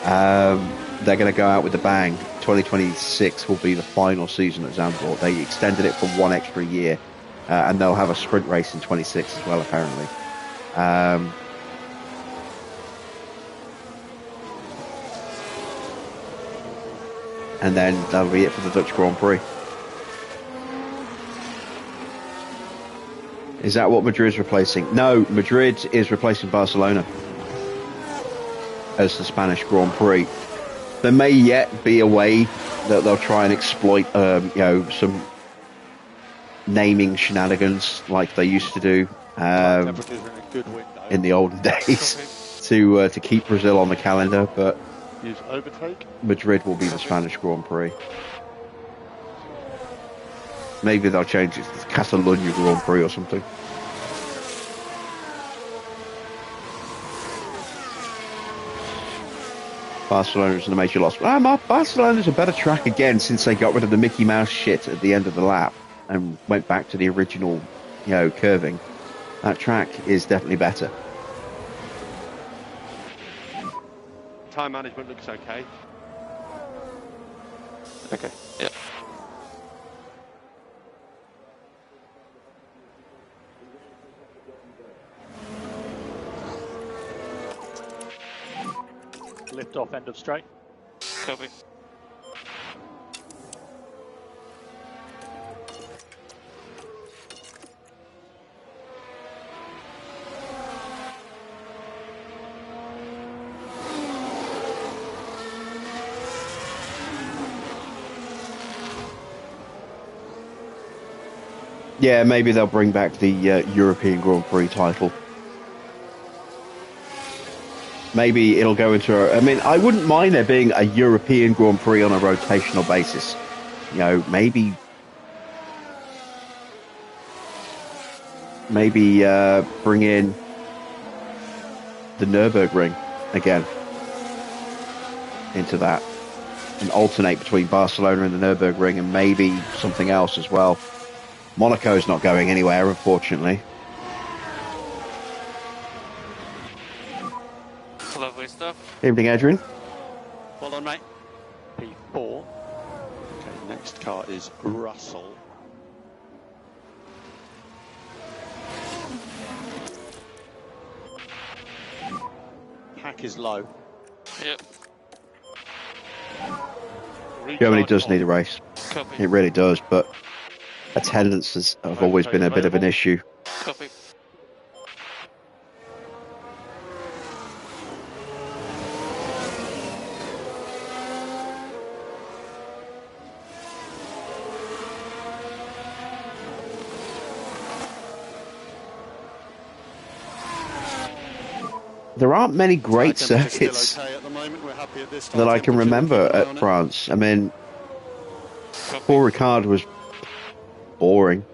they're going to go out with a bang. 2026 will be the final season at Zandvoort. They extended it for 1 extra year, and they'll have a sprint race in 26 as well, apparently. And then that'll be it for the Dutch Grand Prix. Is that what Madrid's replacing? No, Madrid is replacing Barcelona as the Spanish Grand Prix. There may yet be a way that they'll try and exploit, some naming shenanigans like they used to do in the olden days to keep Brazil on the calendar, but use overtake. Madrid will be the Spanish Grand Prix. Maybe they'll change it to the Catalonia Grand Prix or something. Barcelona's a major loss. Barcelona's a better track again since they got rid of the Mickey Mouse shit at the end of the lap and went back to the original, curving. That track is definitely better. Time management looks okay. Okay, yeah. Lift off end of straight. Copy. Yeah, maybe they'll bring back the European Grand Prix title. Maybe it'll go into I wouldn't mind there being a European Grand Prix on a rotational basis. Maybe bring in the Nürburgring again into that and alternate between Barcelona and the Nürburgring and maybe something else as well. Monaco's not going anywhere, unfortunately. Lovely stuff. Evening, Adrian. Well done, mate. P4. Okay, next car is Russell. Pack is low. Yep. Germany does need a race. Copy. It really does, but attendance have always been a bit of an issue. Copy. There aren't many great circuits that I can remember at France. Paul Ricard was boring.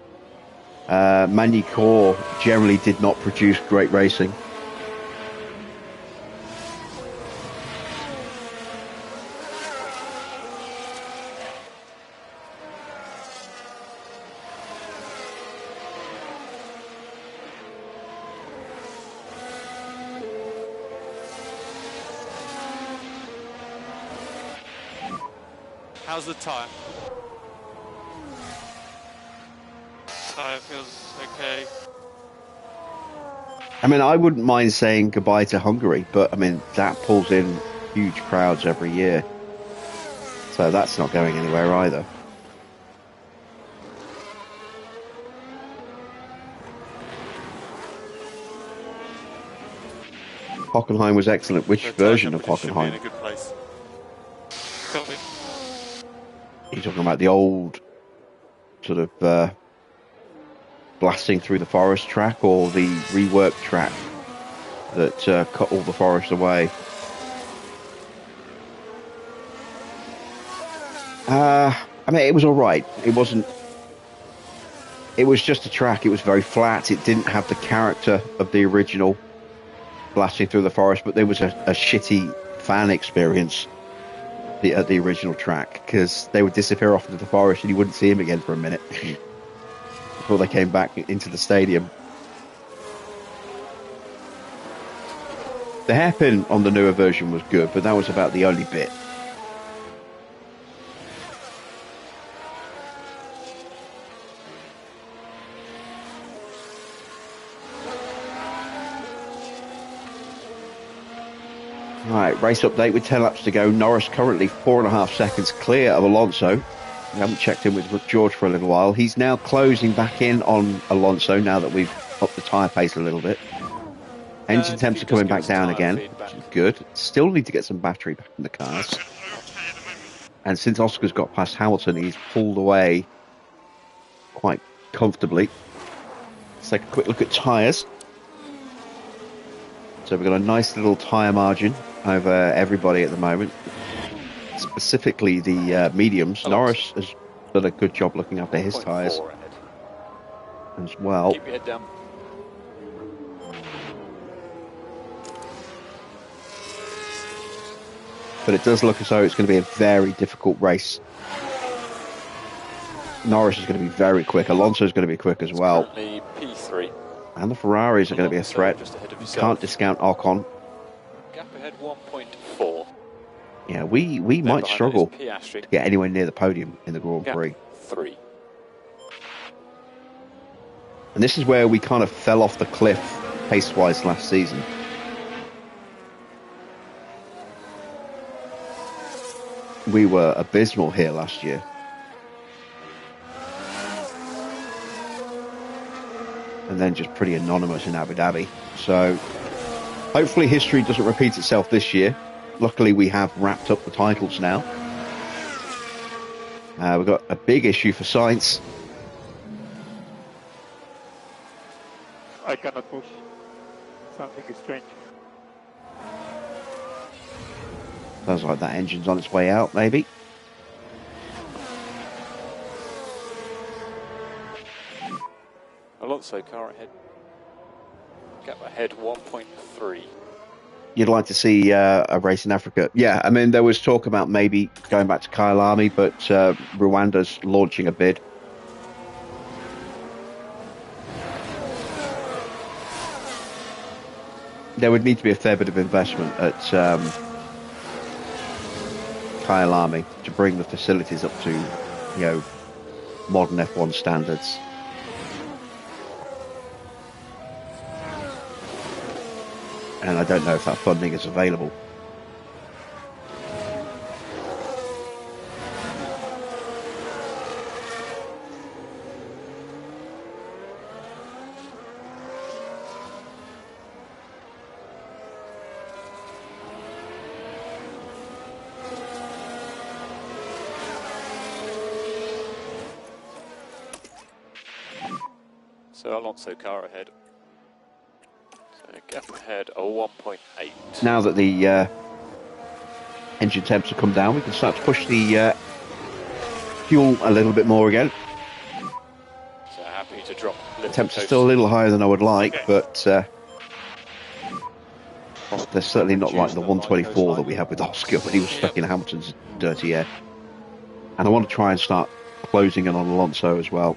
Magny-Cours generally did not produce great racing. How's the tyre? Tyre feels okay. I wouldn't mind saying goodbye to Hungary, but that pulls in huge crowds every year. So that's not going anywhere either. Hockenheim was excellent. Which The version of tyre temperature should be in Hockenheim? a good place. Copy. Are you talking about the old sort of blasting through the forest track, or the reworked track that cut all the forest away? I mean, it was all right. It wasn't. It was just a track. It was very flat. It didn't have the character of the original blasting through the forest, but there was a shitty fan experience at the original track, because they would disappear off into the forest and you wouldn't see him again for a minute before they came back into the stadium. The hairpin on the newer version was good, but that was about the only bit. Right, race update with 10 laps to go. Norris currently 4.5 seconds clear of Alonso. We haven't checked in with George for a little while. He's now closing back in on Alonso now that we've upped the tyre pace a little bit. Engine temps are coming back down again, which is good. Still need to get some battery back in the cars. And since Oscar's got past Hamilton, he's pulled away quite comfortably. Let's take a quick look at tyres. So we've got a nice little tyre margin over everybody at the moment. Specifically the mediums. Norris has done a good job looking after his tyres as well. Keep your head down. But it does look as though it's going to be a very difficult race. Norris is going to be very quick. Alonso is going to be quick as well. Currently P3. And the Ferraris are going to be a Alonso threat. just ahead of yourself. Can't discount Ocon. Gap ahead 1.4. Yeah, we Then might behind struggle that is Piastri. to get anywhere near the podium in the Grand Gap Prix. 3. And this is where we kind of fell off the cliff pace-wise last season. We were abysmal here last year. And then just pretty anonymous in Abu Dhabi. So hopefully history doesn't repeat itself this year. Luckily we have wrapped up the titles now. We've got a big issue for Sainz. I cannot push. Something is strange. Sounds like that engine's on its way out, maybe. Alonso car ahead. Gap ahead 1.3. You'd like to see a race in Africa. Yeah, I mean, there was talk about maybe going back to Kyalami, but Rwanda's launching a bid. There would need to be a fair bit of investment at Kyalami to bring the facilities up to, you know, modern F1 standards. And I don't know if that funding is available. So Alonso car ahead. So gap ahead a 1.8. Now that the engine temps have come down, we can start to push the fuel a little bit more again. So happy to drop little Temps are coast. still a little higher than I would like, but they're certainly not like the 124 that we had with Oscar when he was stuck in Hamilton's dirty air. And I want to try and start closing in on Alonso as well.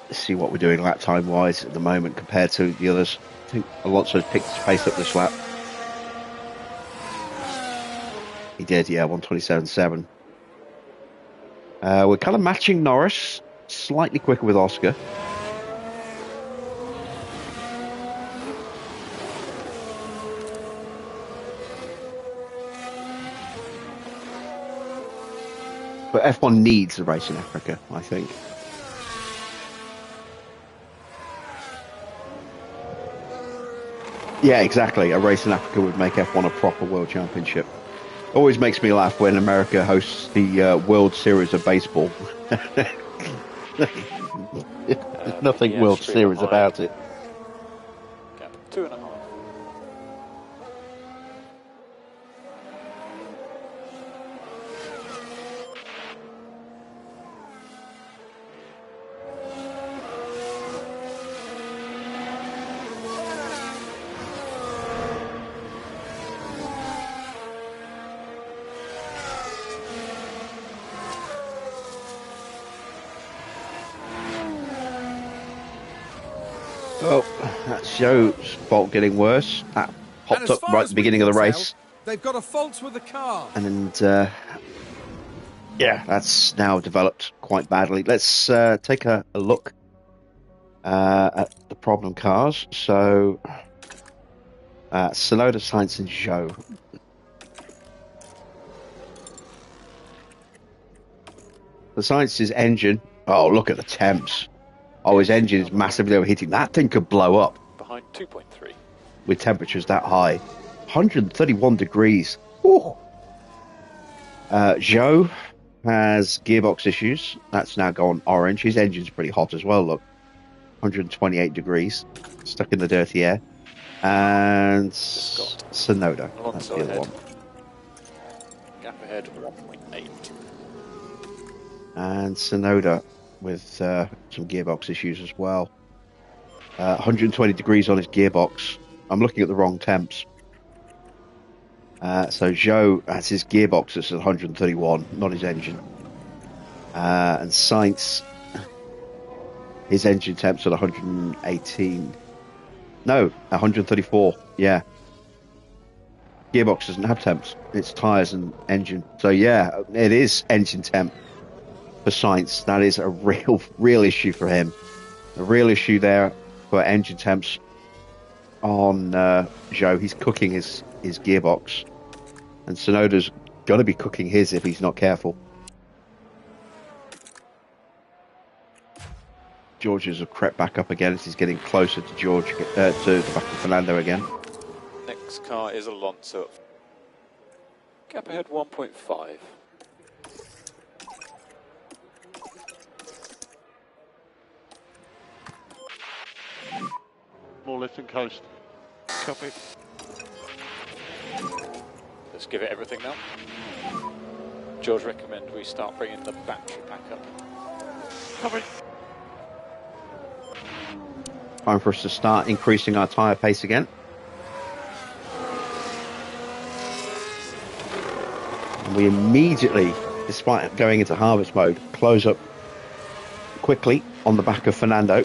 Let's see what we're doing lap time wise at the moment compared to the others. I think Alonso's picked his pace up this lap. He did, yeah, 127.7. We're kind of matching Norris, slightly quicker with Oscar. But F1 needs a race in Africa, I think. Yeah, exactly. A race in Africa would make F1 a proper world championship. Always makes me laugh when America hosts the World Series of baseball. There's nothing World Series about it. Gap 2.5. Oh, that shows fault getting worse. That And popped as up far right at as the we beginning of can the tell, race. they've got a fault with the car. And yeah, that's now developed quite badly. Let's take a look at the problem cars. So, Sonoda, Sainz, and Zhou. The Sainz's engine. Oh, look at the temps. Oh, his engine is massively overheating. That thing could blow up Behind 2.3. with temperatures that high. 131 degrees. Ooh. Zhou has gearbox issues. That's now gone orange. His engine's pretty hot as well, look. 128 degrees. Stuck in the dirty air. And Sonoda. That's the other one. Gap ahead 1.8. And Sonoda with some gearbox issues as well. 120 degrees on his gearbox. I'm looking at the wrong temps. So Zhou has his gearbox that's at 131, not his engine. And Sainz, his engine temps at 118. No, 134. Yeah. Gearbox doesn't have temps. It's tyres and engine. So yeah, it is engine temp for Sainz. That is a real issue for him. A real issue there for engine temps on Zhou. He's cooking his gearbox. And Sonoda's got to be cooking his if he's not careful. George's have crept back up again as he's getting closer to George, to the back of Fernando again. Next car is Alonso. Gap ahead 1.5. More lift and coast. Copy. Let's give it everything now. George, recommend we start bringing the battery back up. Copy. Time for us to start increasing our tyre pace again. And we immediately, despite going into harvest mode, close up quickly on the back of Fernando.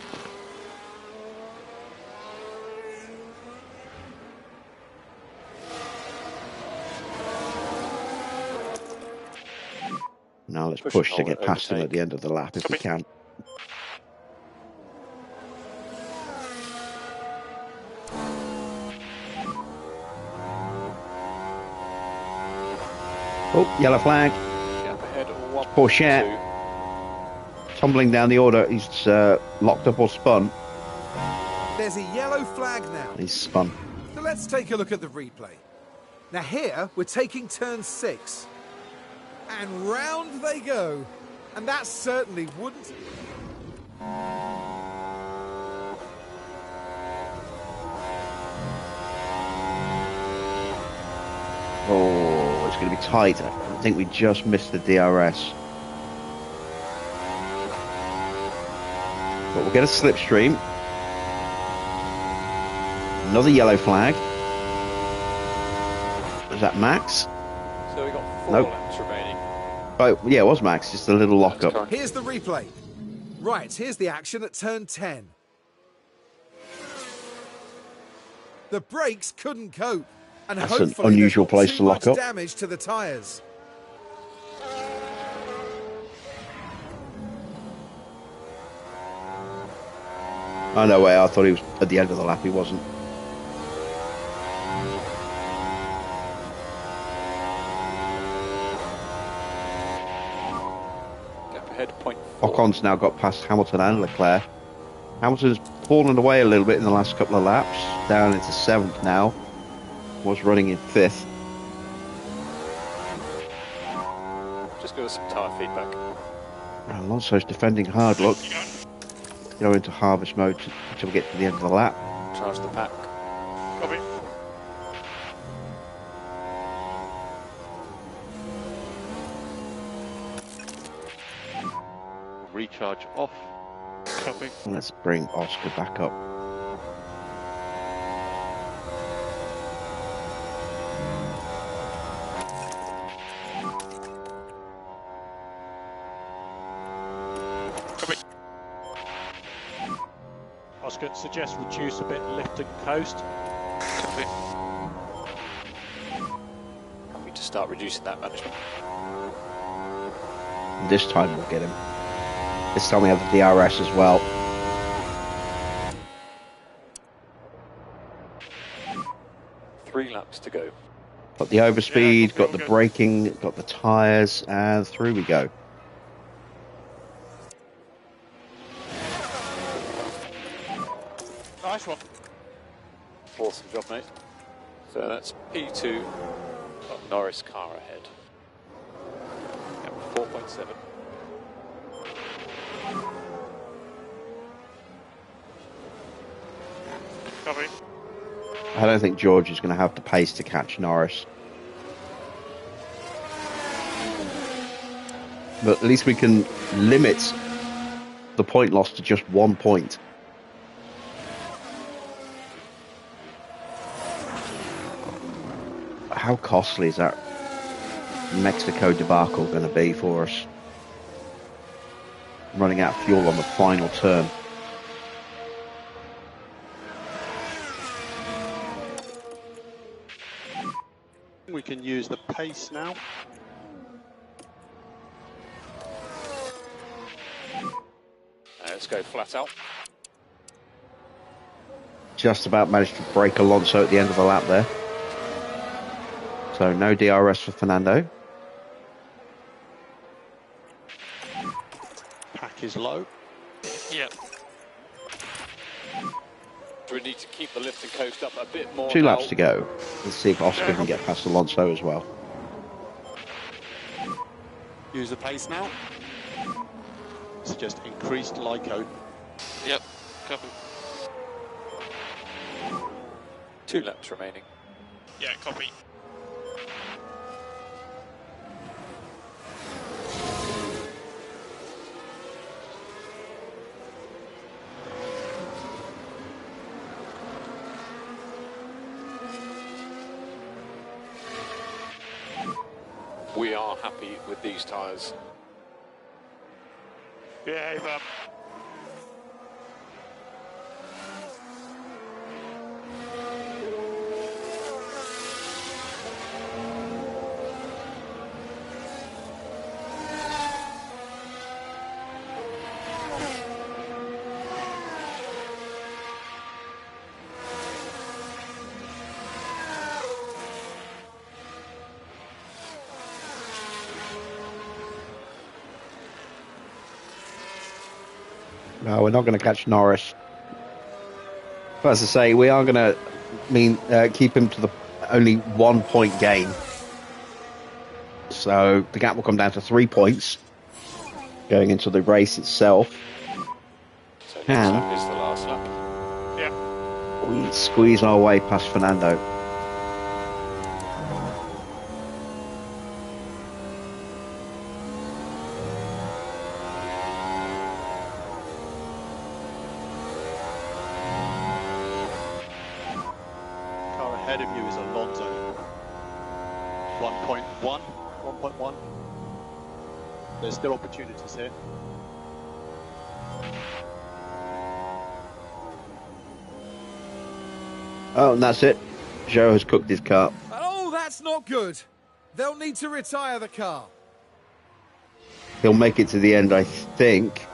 Now let's push to get past him at the end of the lap if we can. Oh, yellow flag. Gap ahead Porsche tumbling down the order. He's locked up or spun. There's a yellow flag now. He's spun. So let's take a look at the replay. Now here, we're taking turn 6. And round they go. And that certainly wouldn't... Oh, it's going to be tight. I think we just missed the DRS. But we'll get a slipstream. Another yellow flag. Was that Max? So we got 4 Nope. laps remaining. Oh, yeah, it was Max. Just a little lockup. Here's the replay. Right, here's the action at turn 10. The brakes couldn't cope. And That's an hopefully unusual there's not place too to lock much up. damage to the tyres. Oh, no way. I thought he was at the end of the lap. He wasn't. Gap ahead 0.4. Ocon's now got past Hamilton and Leclerc. Hamilton's fallen away a little bit in the last couple of laps, down into 7th now. Was running in 5th. Just give us some tyre feedback. Alonso's defending hard, look. Go into harvest mode until we get to the end of the lap. Charge the pack. Copy. Recharge off. Copy. Let's bring Oscar back up. Copy. Oscar, suggest reduce a bit lift and coast. Copy. Happy to start reducing that management. This time we'll get him. This time we have the DRS as well. Three laps to go. Got the overspeed, Yeah, got the good. braking, got the tyres, and through we go. Nice one. Awesome job, mate. So that's P2. Got Norris car ahead. Yep, 4.7. Copy. I don't think George is going to have the pace to catch Norris. But at least we can limit the point loss to just 1 point. How costly is that Mexico debacle going to be for us? Running out of fuel on the final turn. We can use the pace now. Let's go flat out. Just about managed to break Alonso at the end of the lap there. So no DRS for Fernando. Pack is low. Yeah. Do we need to keep the lift and coast up a bit more? 2 laps now? to go. Let's see if Oscar can get past Alonso as well. Use the pace now. Suggest increased LICO. Yep. Copy. 2 laps remaining. Yeah, copy. We are happy with these tyres. Behave up. No, we're not going to catch Norris. But as I say, we are going to keep him to the only 1 point gain. So the gap will come down to 3 points going into the race itself. So next And- lap is the last lap. Yeah. We squeeze our way past Fernando. Car ahead of you is Alonso. 1.1. 1.1. There's still opportunities here. Oh, and that's it. Joe has cooked his car. Oh, that's not good. They'll need to retire the car. He'll make it to the end, I think.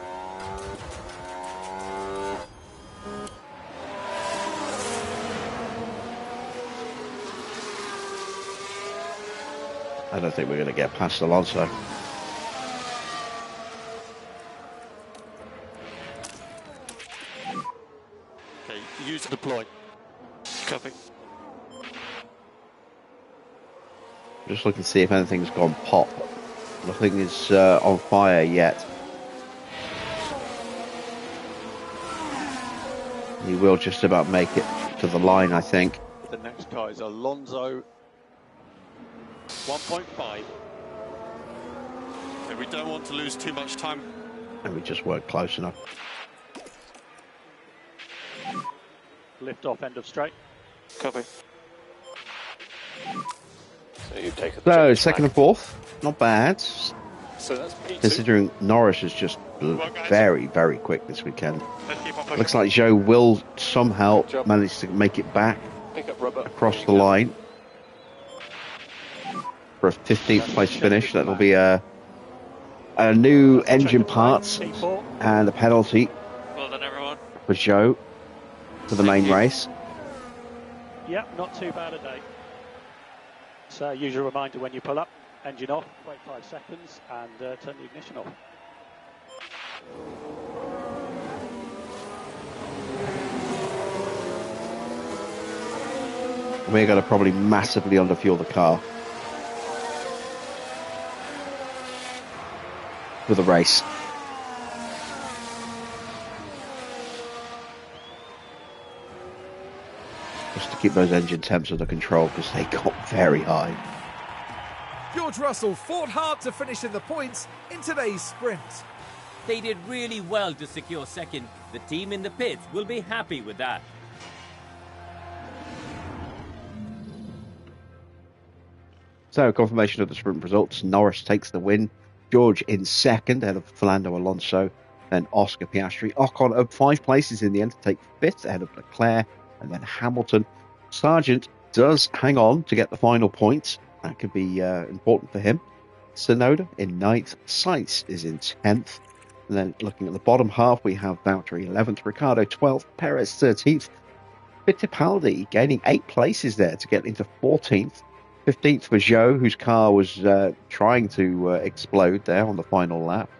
I don't think we're going to get past Alonso. Use deploy. Copy. Just looking to see if anything's gone pop. Nothing is on fire yet. He will just about make it to the line, I think. The next car is Alonso 1.5. And we don't want to lose too much time. And we just weren't close enough. Lift off end of straight. Copy. So you take a So, second and fourth. Not bad. So that's P2. Considering Norris is just very, very quick this weekend. Let's keep on pushing. Looks like Joe will somehow manage to make it back Pick up rubber. across the line for a 15th place finish. That'll be a new engine parts and a penalty Well done, everyone. for Joe for the main race. Yep, not too bad a day. So use a reminder when you pull up, engine off, wait 5 seconds and turn the ignition off. We're going to probably massively underfuel the car for the race. Just to keep those engine temps under control because they got very high. George Russell fought hard to finish in the points in today's sprint. They did really well to secure second. The team in the pits will be happy with that. So, confirmation of the sprint results. Norris takes the win. George in second, ahead of Fernando Alonso. Then Oscar Piastri. Ocon up 5 places in the end to take fifth, ahead of Leclerc. And then Hamilton. Sargent does hang on to get the final points. That could be important for him. Tsunoda in 9th. Sainz is in 10th. And then looking at the bottom half, we have Valtteri 11th, Ricciardo 12th, Perez 13th. Fittipaldi gaining 8 places there to get into 14th. 15th for Zhou, whose car was trying to explode there on the final lap.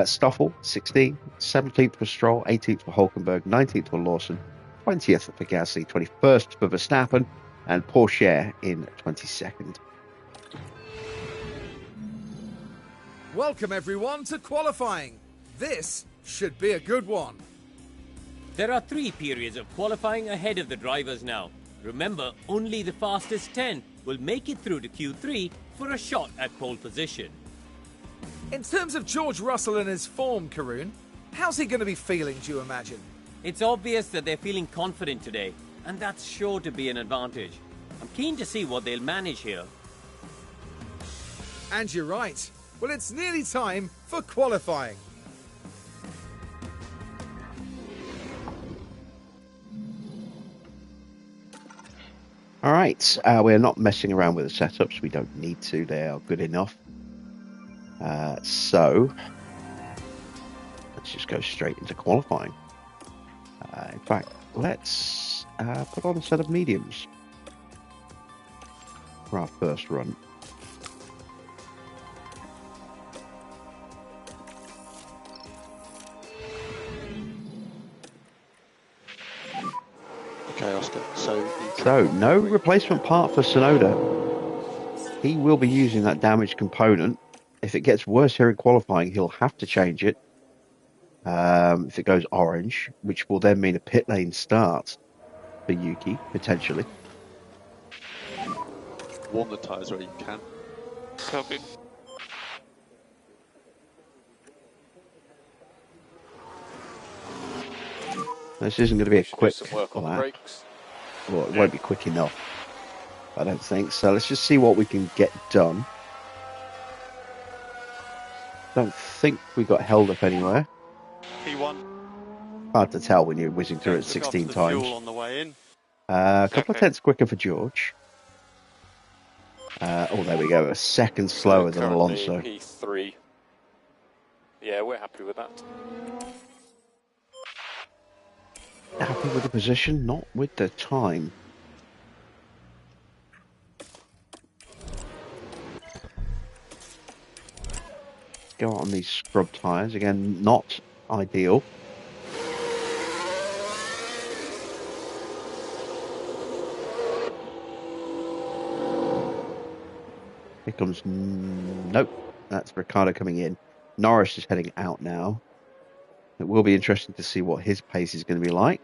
Stoffel, 16th. 17th for Stroll, 18th for Hulkenberg, 19th for Lawson, 20th for Gasly, 21st for Verstappen, and Pourchaire in 22nd. Welcome everyone to qualifying. This should be a good one. There are 3 periods of qualifying ahead of the drivers now. Remember, only the fastest 10 will make it through to Q3 for a shot at pole position. In terms of George Russell and his form, Karun, how's he going to be feeling, do you imagine? It's obvious that they're feeling confident today, and that's sure to be an advantage. I'm keen to see what they'll manage here. And you're right. Well, it's nearly time for qualifying. All right, we're not messing around with the setups. We don't need to. They are good enough. So let's just go straight into qualifying. In fact, let's put on a set of mediums for our first run. Okay, Oscar. So no replacement part for Tsunoda. He will be using that damaged component. If it gets worse here in qualifying, he'll have to change it. If it goes orange, which will then mean a pit lane start for Yuki, potentially. Warm the tyres where you can. Copy. This isn't going to be a quick some work on the lap. brakes. Well, it won't be quick enough, I don't think. So let's just see what we can get done. Don't think we got held up anywhere. P1. Hard to tell when you're whizzing through it 16 times. Fuel on the way in. A couple of tenths quicker for George. Oh, there we go. A second slower than Currently Alonso. P3. Yeah, we're happy with that. Happy with the position, not with the time. Go on these scrub tyres. Again, not ideal. Here comes... Nope, that's Ricciardo coming in. Norris is heading out now. It will be interesting to see what his pace is going to be like.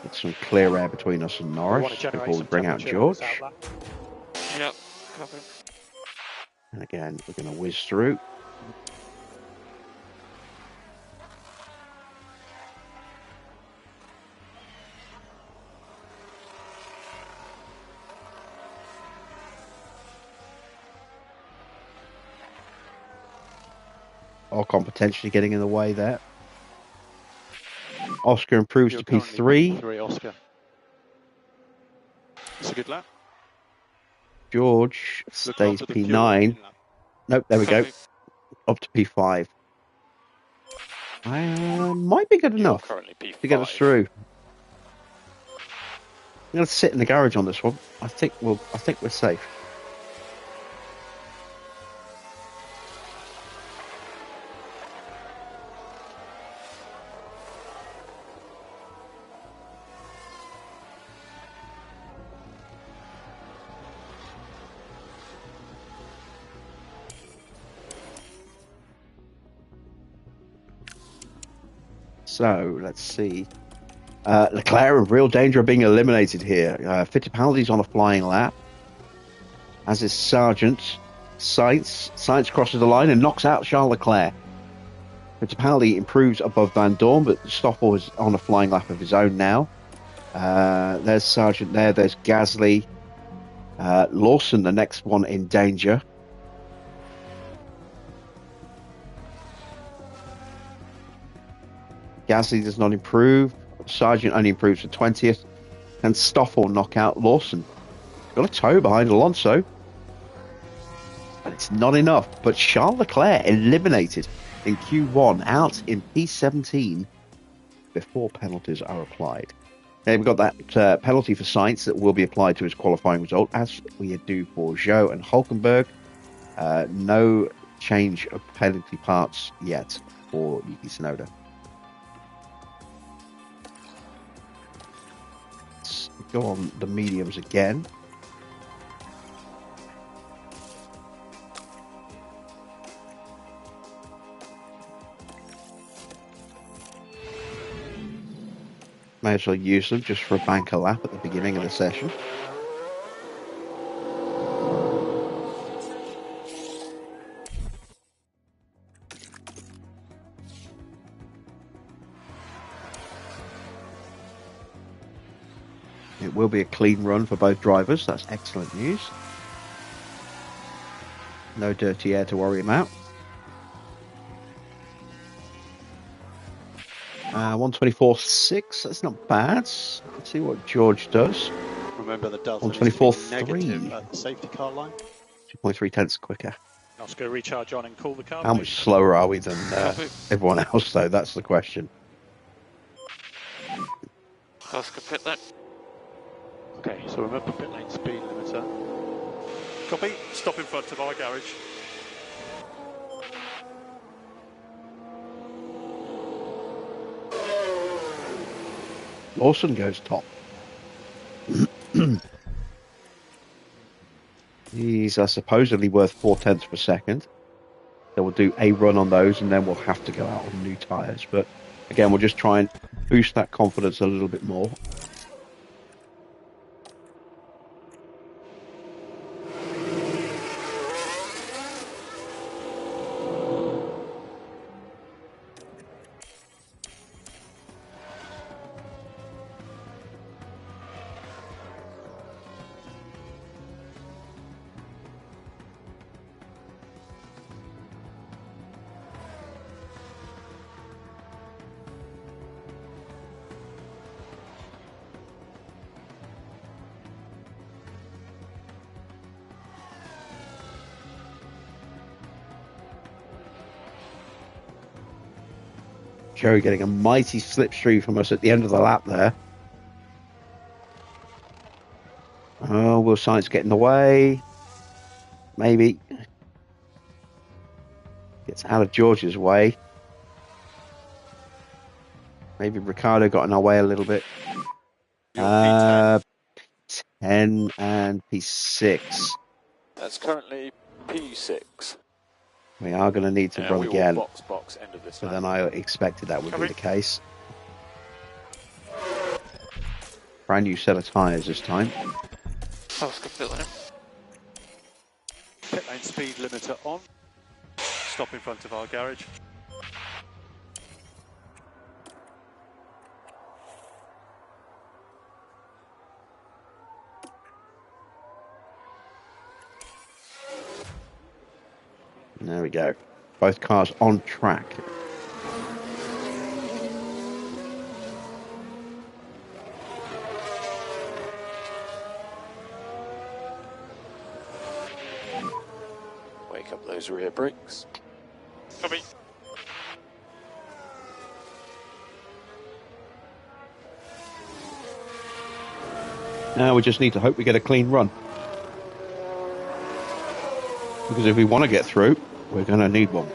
Get some clear air between us and Norris before we bring out George. Yep, copy. And again, we're going to whiz through. Ocon potentially getting in the way there. Oscar improves You're to P3. P3, Oscar. It's a good lap. George Look stays after the P9. fuel. Nope, there we go. Copy. Up to P5. Might be good You're enough currently P5. to get us through. I'm going to sit in the garage on this one. I think we're safe. So let's see. Leclerc in real danger of being eliminated here. Fittipaldi's on a flying lap, as is Sargent. Sainz crosses the line and knocks out Charles Leclerc. Fittipaldi improves above Van Dorn, but Stoffel is on a flying lap of his own now. There's Sargent there. There's Gasly. Lawson, the next one in danger. Gasly does not improve. Sargent only improves to 20th. And Stoffel knock out Lawson. Got a toe behind Alonso. But it's not enough. But Charles Leclerc eliminated in Q1, out in P17 before penalties are applied. Then we've got that penalty for Sainz that will be applied to his qualifying result, as we do for Zhou and Hulkenberg. No change of penalty parts yet for Yuki Tsunoda. Let's go on the mediums again. May as well use them just for a banker lap at the beginning of the session. It will be a clean run for both drivers. That's excellent news. No dirty air to worry about. 124.6, that's not bad. Let's see what George does. Remember the Delta 124.3 at the safety car line. 2.3 tenths quicker. Oscar, recharge on and cool the car. How much slower are we than everyone else, though? That's the question. Oscar, pit that. Okay, so remember pit lane speed limiter. Copy. Stop in front of our garage. Lawson goes top. He's supposedly worth 4 tenths per second. So we'll do a run on those and then we'll have to go out on new tyres. But again, we'll just try and boost that confidence a little bit more. Joe getting a mighty slipstream from us at the end of the lap there. Oh, will Sainz get in the way? Maybe. Gets out of George's way. Maybe Ricciardo got in our way a little bit. 10 and P6. That's currently P6. We are going to need to run We again, will box end of this but lap. then I expected that would be Copy. the case. Brand new set of tyres this time. Oh, it's got pit lane. Pit lane speed limiter on. Stop in front of our garage. There we go. Both cars on track. Wake up those rear brakes. Copy. Now we just need to hope we get a clean run. Because if we want to get through, we're going to need one.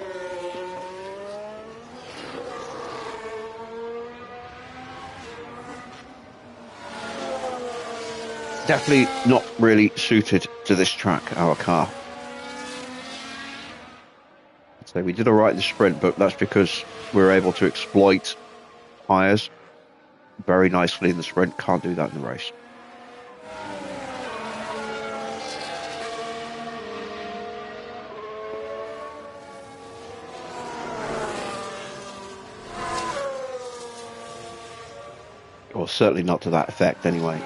Definitely not really suited to this track, our car. So we did all right in the sprint, but that's because we were able to exploit tyres very nicely in the sprint. Can't do that in the race. Or certainly not to that effect anyway.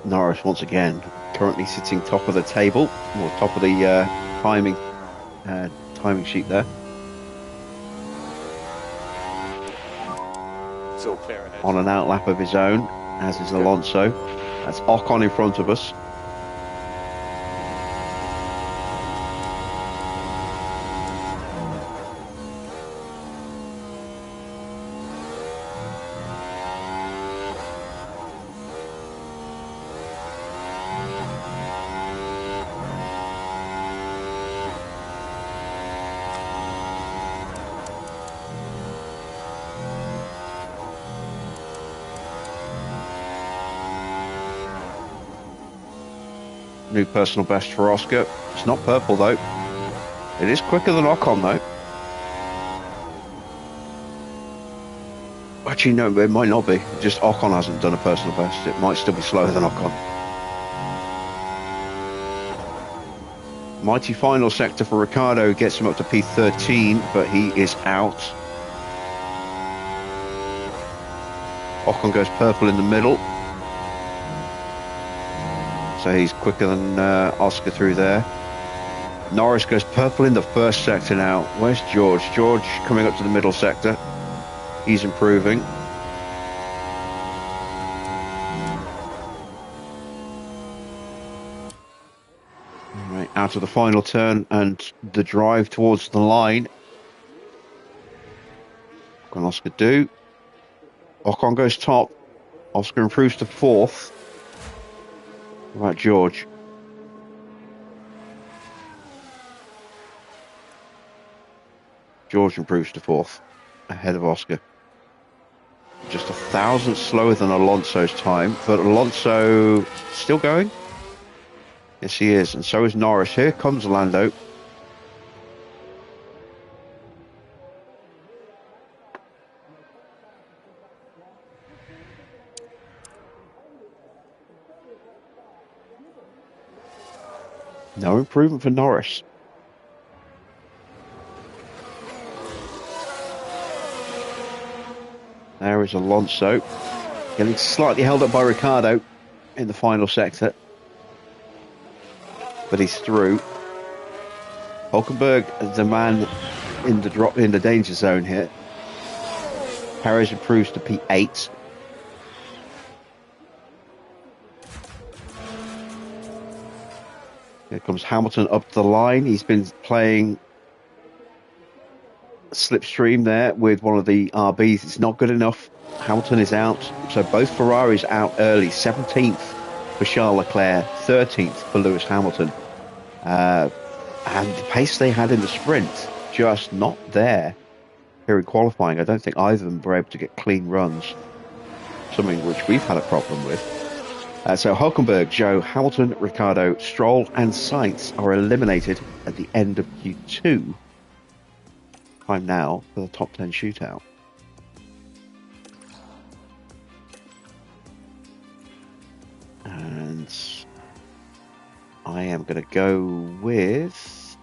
Norris once again currently sitting top of the table, or top of the timing sheet there. It's all clear ahead. On an outlap of his own, as is Alonso. That's Ocon in front of us. New personal best for Oscar. It's not purple though. It is quicker than Ocon though. Actually, no, it might not be. Just Ocon hasn't done a personal best. It might still be slower than Ocon. Mighty final sector for Ricciardo gets him up to P13, but he is out. Ocon goes purple in the middle. So he's quicker than Oscar through there. Norris goes purple in the first sector now. Where's George? George coming up to the middle sector. He's improving. All right, out of the final turn and the drive towards the line. What can Oscar do? Ocon goes top. Oscar improves to fourth. What about George? George improves to fourth, ahead of Oscar. Just 1,000 slower than Alonso's time, but Alonso still going? Yes, he is, and so is Norris. Here comes Lando. No improvement for Norris. There is Alonso, getting slightly held up by Ricciardo in the final sector, but he's through. Hulkenberg, the man in the danger zone here. Perez improves to P8. Here comes Hamilton up the line. He's been playing slipstream there with one of the RBs. It's not good enough. Hamilton is out. So both Ferraris out early. 17th for Charles Leclerc, 13th for Lewis Hamilton. And the pace they had in the sprint, just not there here in qualifying. I don't think either of them were able to get clean runs, something which we've had a problem with. So Hulkenberg, Joe, Hamilton, Ricciardo, Stroll and Sainz are eliminated at the end of Q2. Time now for the top 10 shootout. And I am going to go with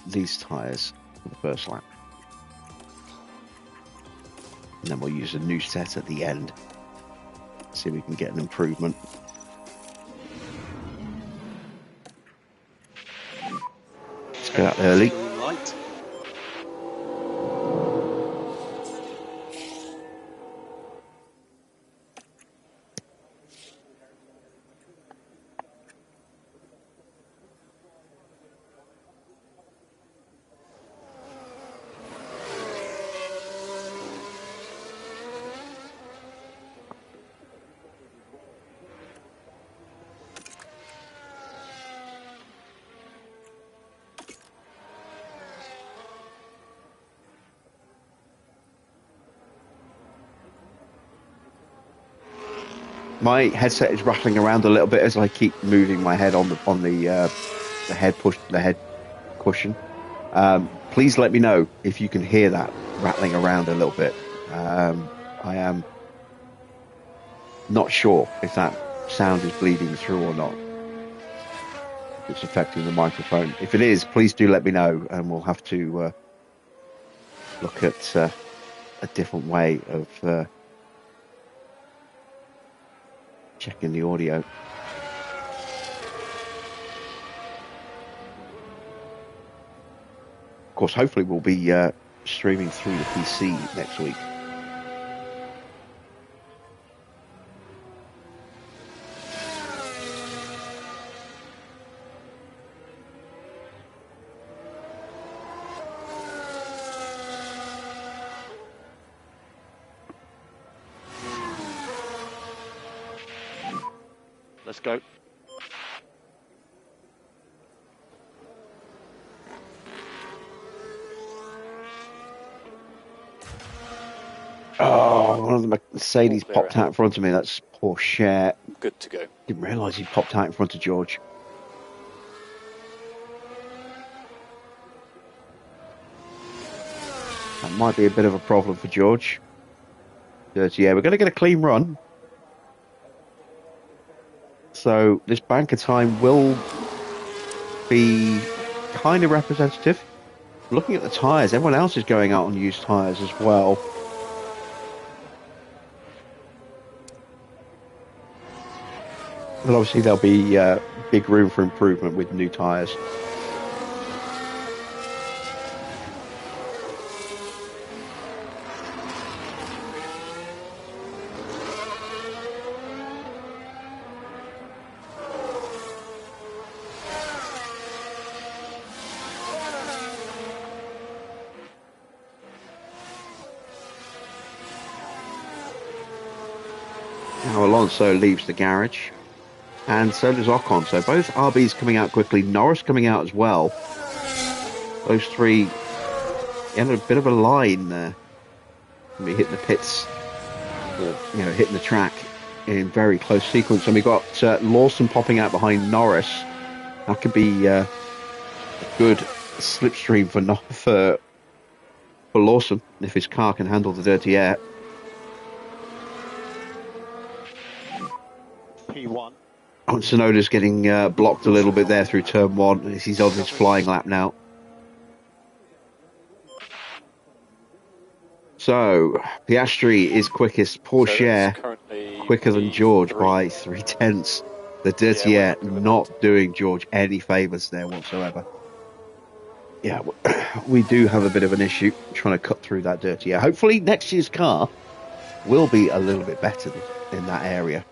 these tyres for the first lap. And then we'll use a new set at the end. See if we can get an improvement. Let's go out early. Light. My headset is rattling around a little bit as I keep moving my head on the head cushion. Please let me know if you can hear that rattling around a little bit. I am not sure if that sound is bleeding through or not. It's affecting the microphone. If it is, please do let me know, and we'll have to look at a different way of checking the audio. Of course, hopefully we'll be streaming through the PC next week. Let's go. Oh, one of the Mercedes popped out in front of me. That's poor Cher. Good to go. Didn't realise he popped out in front of George. That might be a bit of a problem for George. Yeah, we're going to get a clean run. So this banker time will be kind of representative. Looking at the tyres, everyone else is going out on used tyres as well. But obviously there'll be big room for improvement with new tyres. Now Alonso leaves the garage, and so does Ocon. So both RBs coming out quickly. Norris coming out as well. Those three in a bit of a line there. Be hitting the pits, or hitting the track in very close sequence. And we've got Lawson popping out behind Norris. That could be a good slipstream for Lawson if his car can handle the dirty air. P1. Tsunoda's getting blocked a little bit there through turn one. He's on his flying lap now. So Piastri is quickest. Cher quicker than George by 3/10. The dirty air not doing George any favours there whatsoever. Yeah, we do have a bit of an issue trying to cut through that dirty air. Hopefully next year's car will be a little bit better in that area.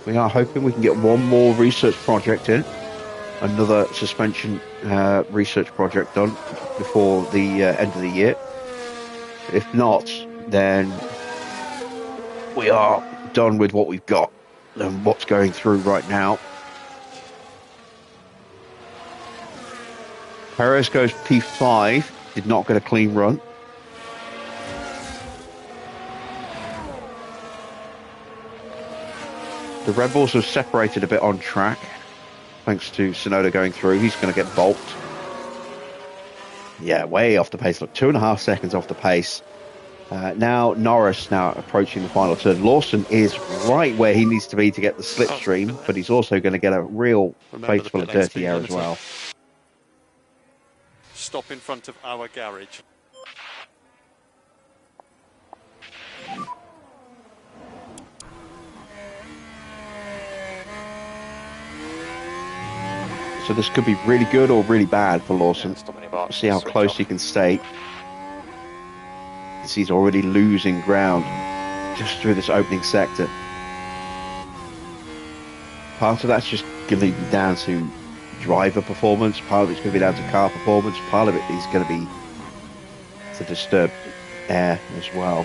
We are hoping we can get one more research project in, another suspension research project done before the end of the year. If not, then we are done with what we've got and what's going through right now. Perez goes P5, did not get a clean run. The Red Bulls have separated a bit on track, thanks to Tsunoda going through. He's going to get bulked. Yeah, way off the pace. Look, 2.5 seconds off the pace. Now Norris now approaching the final turn. Lawson is right where he needs to be to get the slipstream, but he's also going to get a real fateful and dirty air as well. Stop in front of our garage. So this could be really good or really bad for Lawson. See how close he can stay. He's already losing ground just through this opening sector. Part of that's just going to be down to driver performance. Part of it's going to be down to car performance. Part of it is going to be to disturb air as well.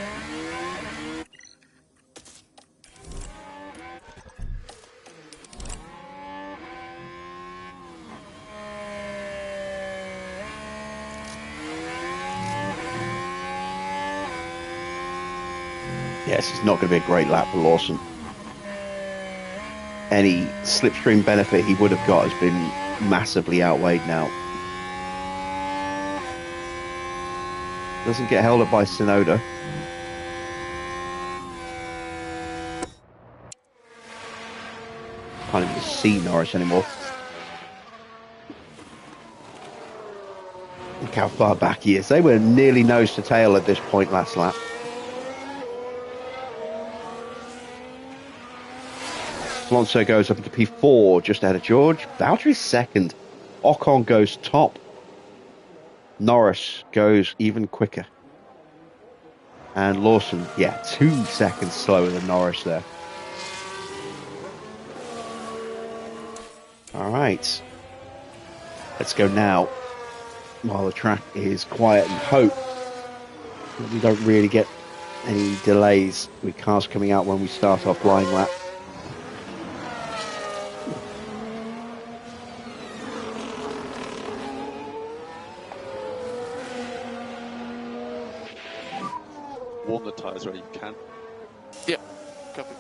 Yes, it's not going to be a great lap for Lawson. Any slipstream benefit he would have got has been massively outweighed now. Doesn't get held up by Tsunoda. Can't even see Norris anymore. Look how far back he is. They were nearly nose to tail at this point last lap. Alonso goes up into P4 just ahead of George. Valtteri's second. Ocon goes top. Norris goes even quicker. And Lawson, 2 seconds slower than Norris there. All right. Let's go now while the track is quiet and hope that we don't really get any delays with cars coming out when we start our flying lap. Warm the tyres where you can. Yeah, copy.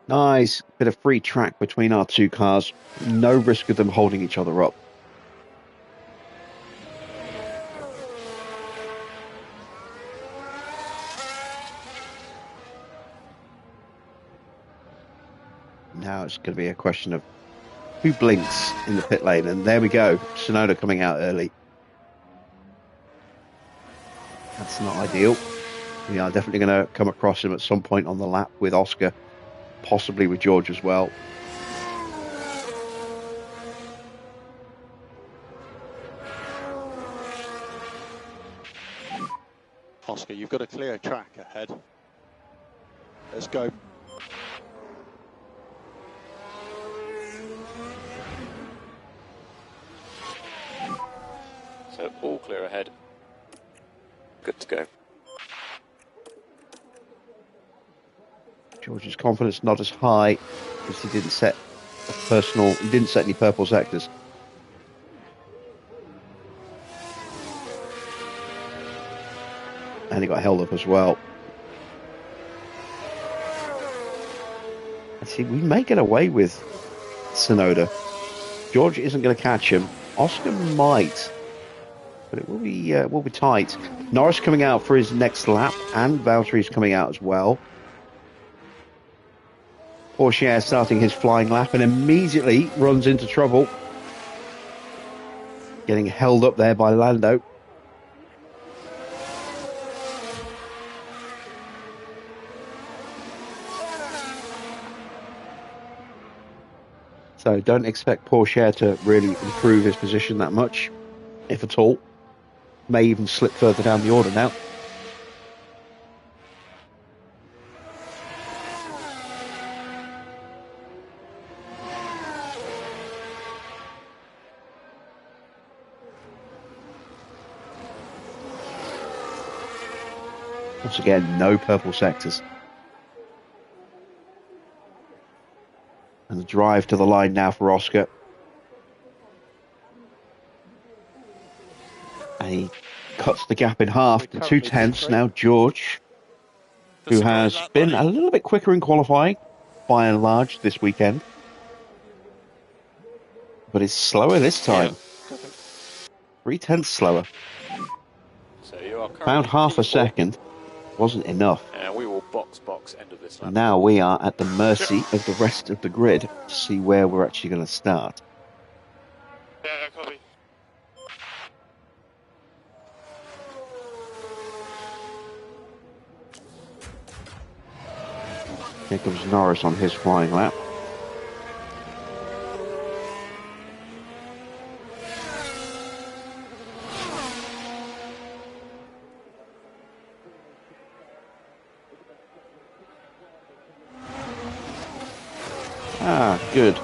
Nice bit of free track between our two cars. No risk of them holding each other up. Now it's going to be a question of who blinks in the pit lane. And there we go. Tsunoda coming out early. That's not ideal. We are definitely going to come across him at some point on the lap with Oscar. Possibly with George as well. Oscar, you've got a clear track ahead. Let's go. So all clear ahead. Good to go. George's confidence not as high because he didn't set any purple sectors. And he got held up as well. And see, we may get away with Tsunoda. George isn't going to catch him. Oscar might. but it will be tight. Norris coming out for his next lap, and Valtteri's coming out as well. Pourchaire starting his flying lap and immediately runs into trouble, getting held up there by Lando. So don't expect Pourchaire to really improve his position that much, if at all. May even slip further down the order now. Once again, no purple sectors. And the drive to the line now for Oscar. And he cuts the gap in half to 2/10. Now George, who has been a little bit quicker in qualifying, by and large, this weekend. But is slower this time. 3/10 slower. So you are Found half a second. Wasn't enough. And we will box end of this lap. Now we are at the mercy of the rest of the grid to see where we're actually going to start. Yeah, copy. Here comes Norris on his flying lap. Ah, good.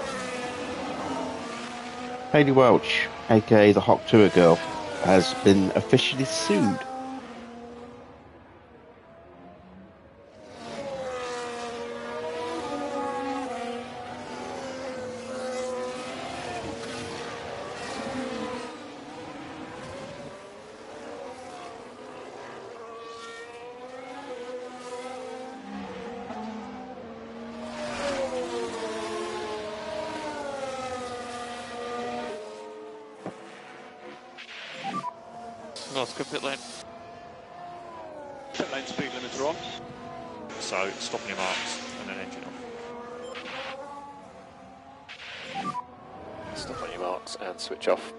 Hayley Welch, aka the Hot Tour Girl, has been officially sued. North, good pit lane. Pit lane speed limiter on. So, stopping your marks and then engine off. Stop on your marks and switch off.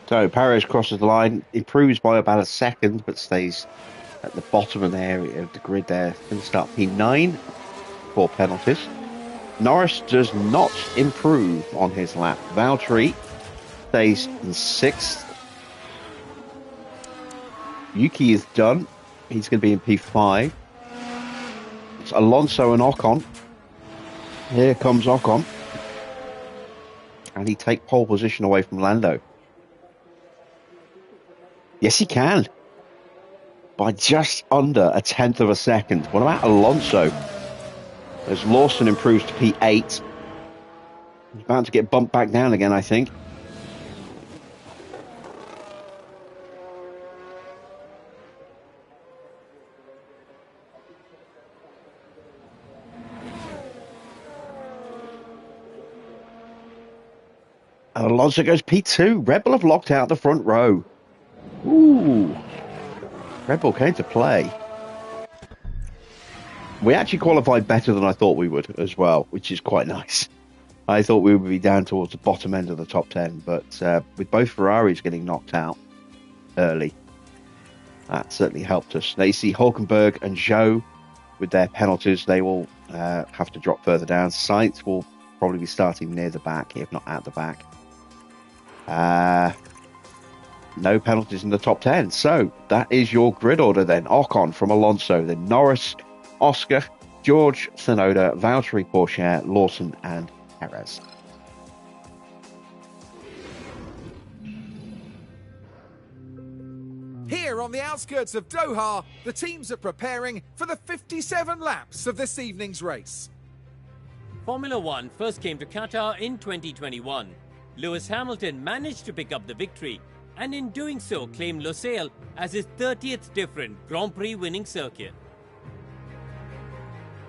So Perez crosses the line, improves by about a second, but stays at the bottom of the area of the grid there. Going to start P9 for penalties. Norris does not improve on his lap. Valtteri stays in 6th. Yuki is done. He's going to be in P5. It's Alonso and Ocon. Here comes Ocon. And he takes pole position away from Lando. Yes, he can. By just under 1/10 of a second. What about Alonso? As Lawson improves to P8. He's about to get bumped back down again, I think. And Alonso goes P2. Red Bull have locked out the front row. Ooh. Red Bull came to play. We actually qualified better than I thought we would as well, which is quite nice. I thought we would be down towards the bottom end of the top 10, but with both Ferraris getting knocked out early, that certainly helped us. Now you see Hulkenberg and Zhou with their penalties. They will have to drop further down. Sainz will probably be starting near the back, if not at the back. No penalties in the top 10. So that is your grid order then. Ocon from Alonso, then Norris, Oscar, George, Tsunoda, Valtteri, Pourchaire, Lawson and Perez. Here on the outskirts of Doha, the teams are preparing for the 57 laps of this evening's race. Formula One first came to Qatar in 2021. Lewis Hamilton managed to pick up the victory, and in doing so claimed Lusail as his 30th different Grand Prix winning circuit.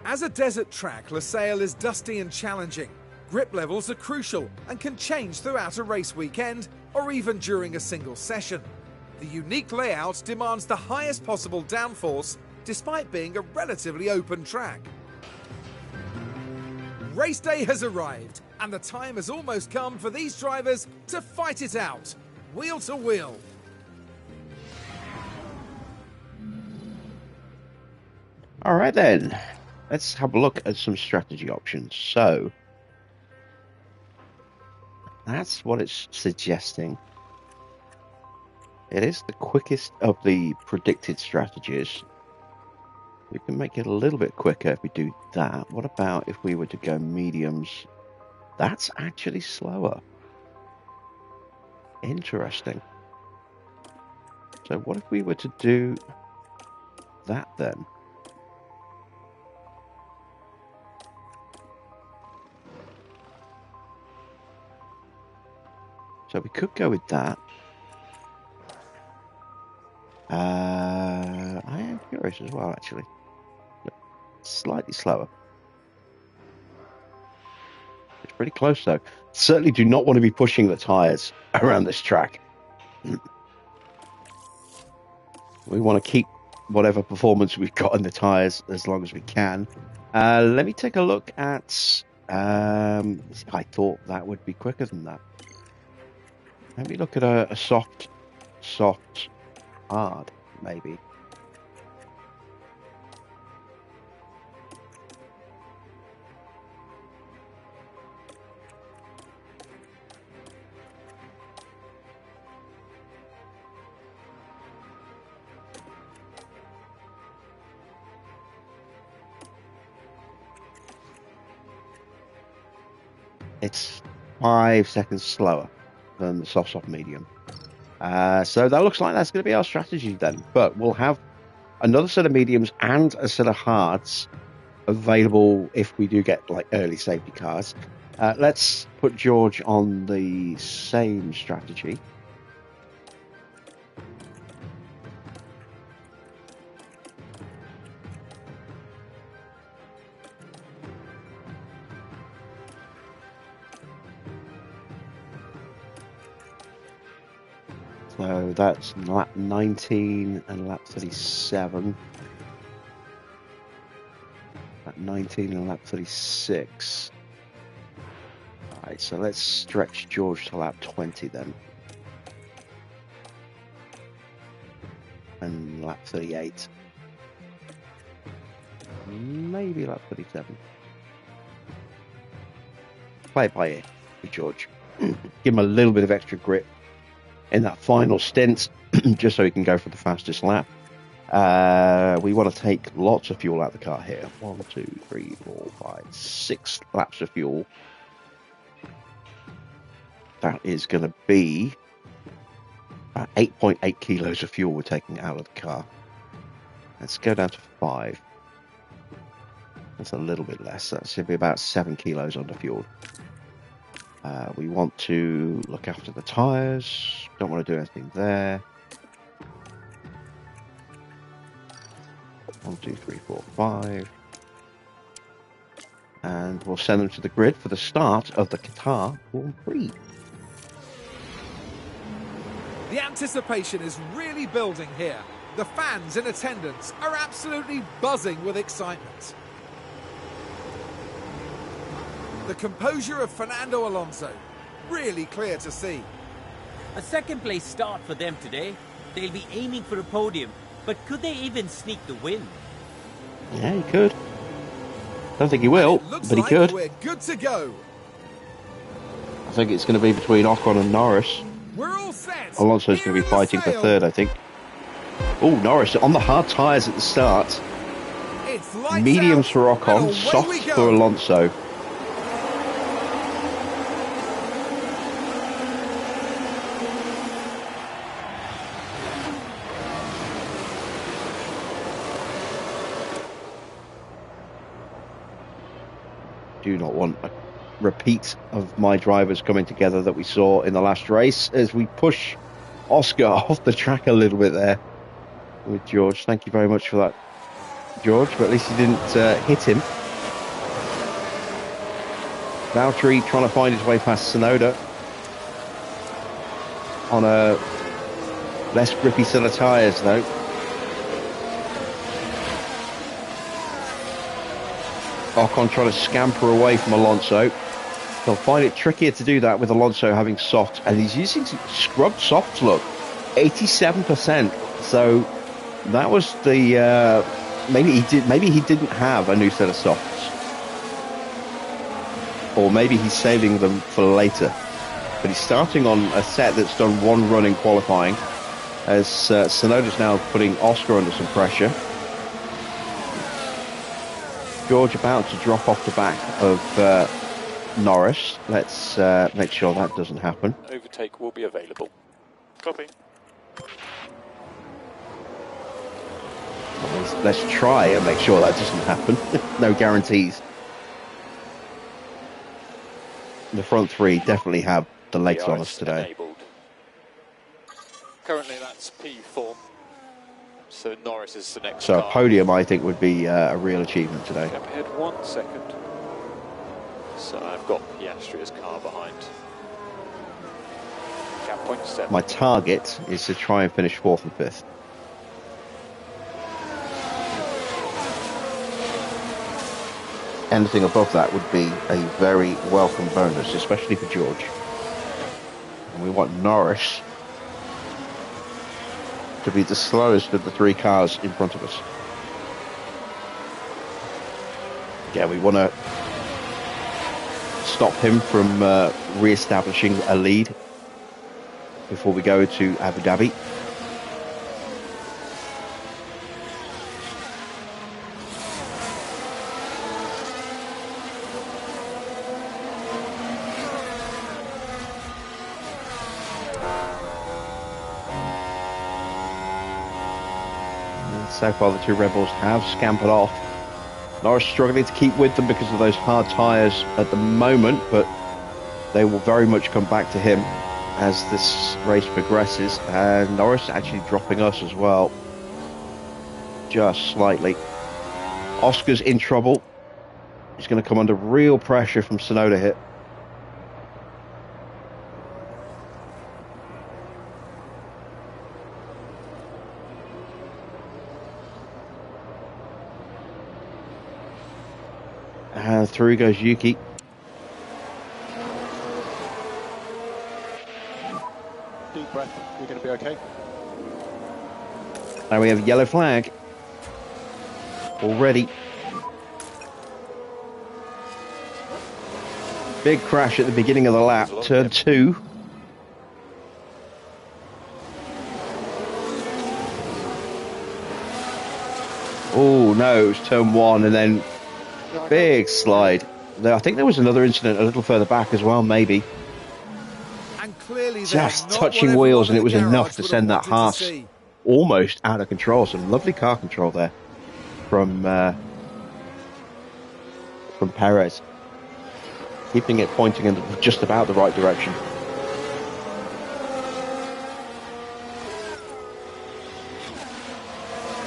As a desert track, Lusail is dusty and challenging. Grip levels are crucial and can change throughout a race weekend or even during a single session. The unique layout demands the highest possible downforce despite being a relatively open track. Race day has arrived and the time has almost come for these drivers to fight it out, wheel to wheel. All right then, let's have a look at some strategy options. So that's what it's suggesting. It is the quickest of the predicted strategies. We can make it a little bit quicker if we do that. What about if we were to go mediums? That's actually slower. Interesting. So what if we were to do that then? So we could go with that. I am curious as well, actually. Slightly slower. It's pretty close, though. Certainly do not want to be pushing the tyres around this track. We want to keep whatever performance we've got in the tyres as long as we can. Let me take a look at... I thought that would be quicker than that. Let me look at a soft, hard, maybe. It's 5 seconds slower than the soft medium. So that looks like that's going to be our strategy then. But we'll have another set of mediums and a set of hards available if we do get like early safety cars. Let's put George on the same strategy. So that's lap 19 and lap 37. Lap 19 and lap 36. Alright, so let's stretch George to lap 20 then. And lap 38. Maybe lap 37. Play it by ear with George. Give him a little bit of extra grip in that final stint, just so he can go for the fastest lap. We want to take lots of fuel out of the car here. 1, 2, 3, 4, 5, 6 laps of fuel. That is going to be 8.8 kilos of fuel we're taking out of the car. Let's go down to 5. That's a little bit less. That's going to be about 7 kilos under fuel. We want to look after the tyres. Don't want to do anything there. 1, 2, 3, 4, 5. And we'll send them to the grid for the start of the Qatar Grand Prix. The anticipation is really building here. The fans in attendance are absolutely buzzing with excitement. The composure of Fernando Alonso, really clear to see. A second place start for them today. They'll be aiming for a podium, but could they even sneak the win? Yeah, he could. Don't think he will, but he could. We're good to go. I think it's going to be between Ocon and Norris. We're all set. Alonso's going to be fighting for third, I think. Oh, Norris on the hard tyres at the start. Mediums for Ocon, softs for Alonso. do not want a repeat of my drivers coming together that we saw in the last race as we push Oscar off the track a little bit there with George. Thank you very much for that, George, but at least he didn't hit him. Valtteri trying to find his way past Tsunoda on a less grippy set of tyres though. Ocon trying to scamper away from Alonso. He'll find it trickier to do that with Alonso having soft, and he's using scrubbed softs, look, 87%. So that was the maybe he didn't have a new set of softs, or maybe he's saving them for later. But he's starting on a set that's done one run in qualifying, as Tsunoda's now putting Oscar under some pressure. George about to drop off the back of Norris. Let's make sure that doesn't happen. Overtake will be available. Copy. Let's try and make sure that doesn't happen. No guarantees. The front three definitely have the legs on us today. Enabled. Currently that's P4. So Norris is the next So car. a podium, I think, would be a real achievement today. Jump ahead 1 second. So I've got Piastri's car behind. Gap point 7. My target is to try and finish 4th and 5th. Anything above that would be a very welcome bonus, especially for George. And we want Norris to be the slowest of the 3 cars in front of us. Yeah, we want to stop him from re-establishing a lead before we go to Abu Dhabi. So far the 2 Rebels have scampered off. Norris struggling to keep with them because of those hard tyres at the moment, but they will very much come back to him as this race progresses. And Norris actually dropping us as well, just slightly. Oscar's in trouble. He's going to come under real pressure from Tsunoda here. And through goes Yuki. Deep breath. You're going to be okay. Now we have a yellow flag already. Big crash at the beginning of the lap, turn 2. Oh no, it was turn 1 and then big slide. I think there was another incident a little further back as well, maybe. And clearly Just not touching what wheels, and it everyone was in the enough garage to would send have that wanted to Haas see. almost out of control. Some lovely car control there from Perez, keeping it pointing in just about the right direction.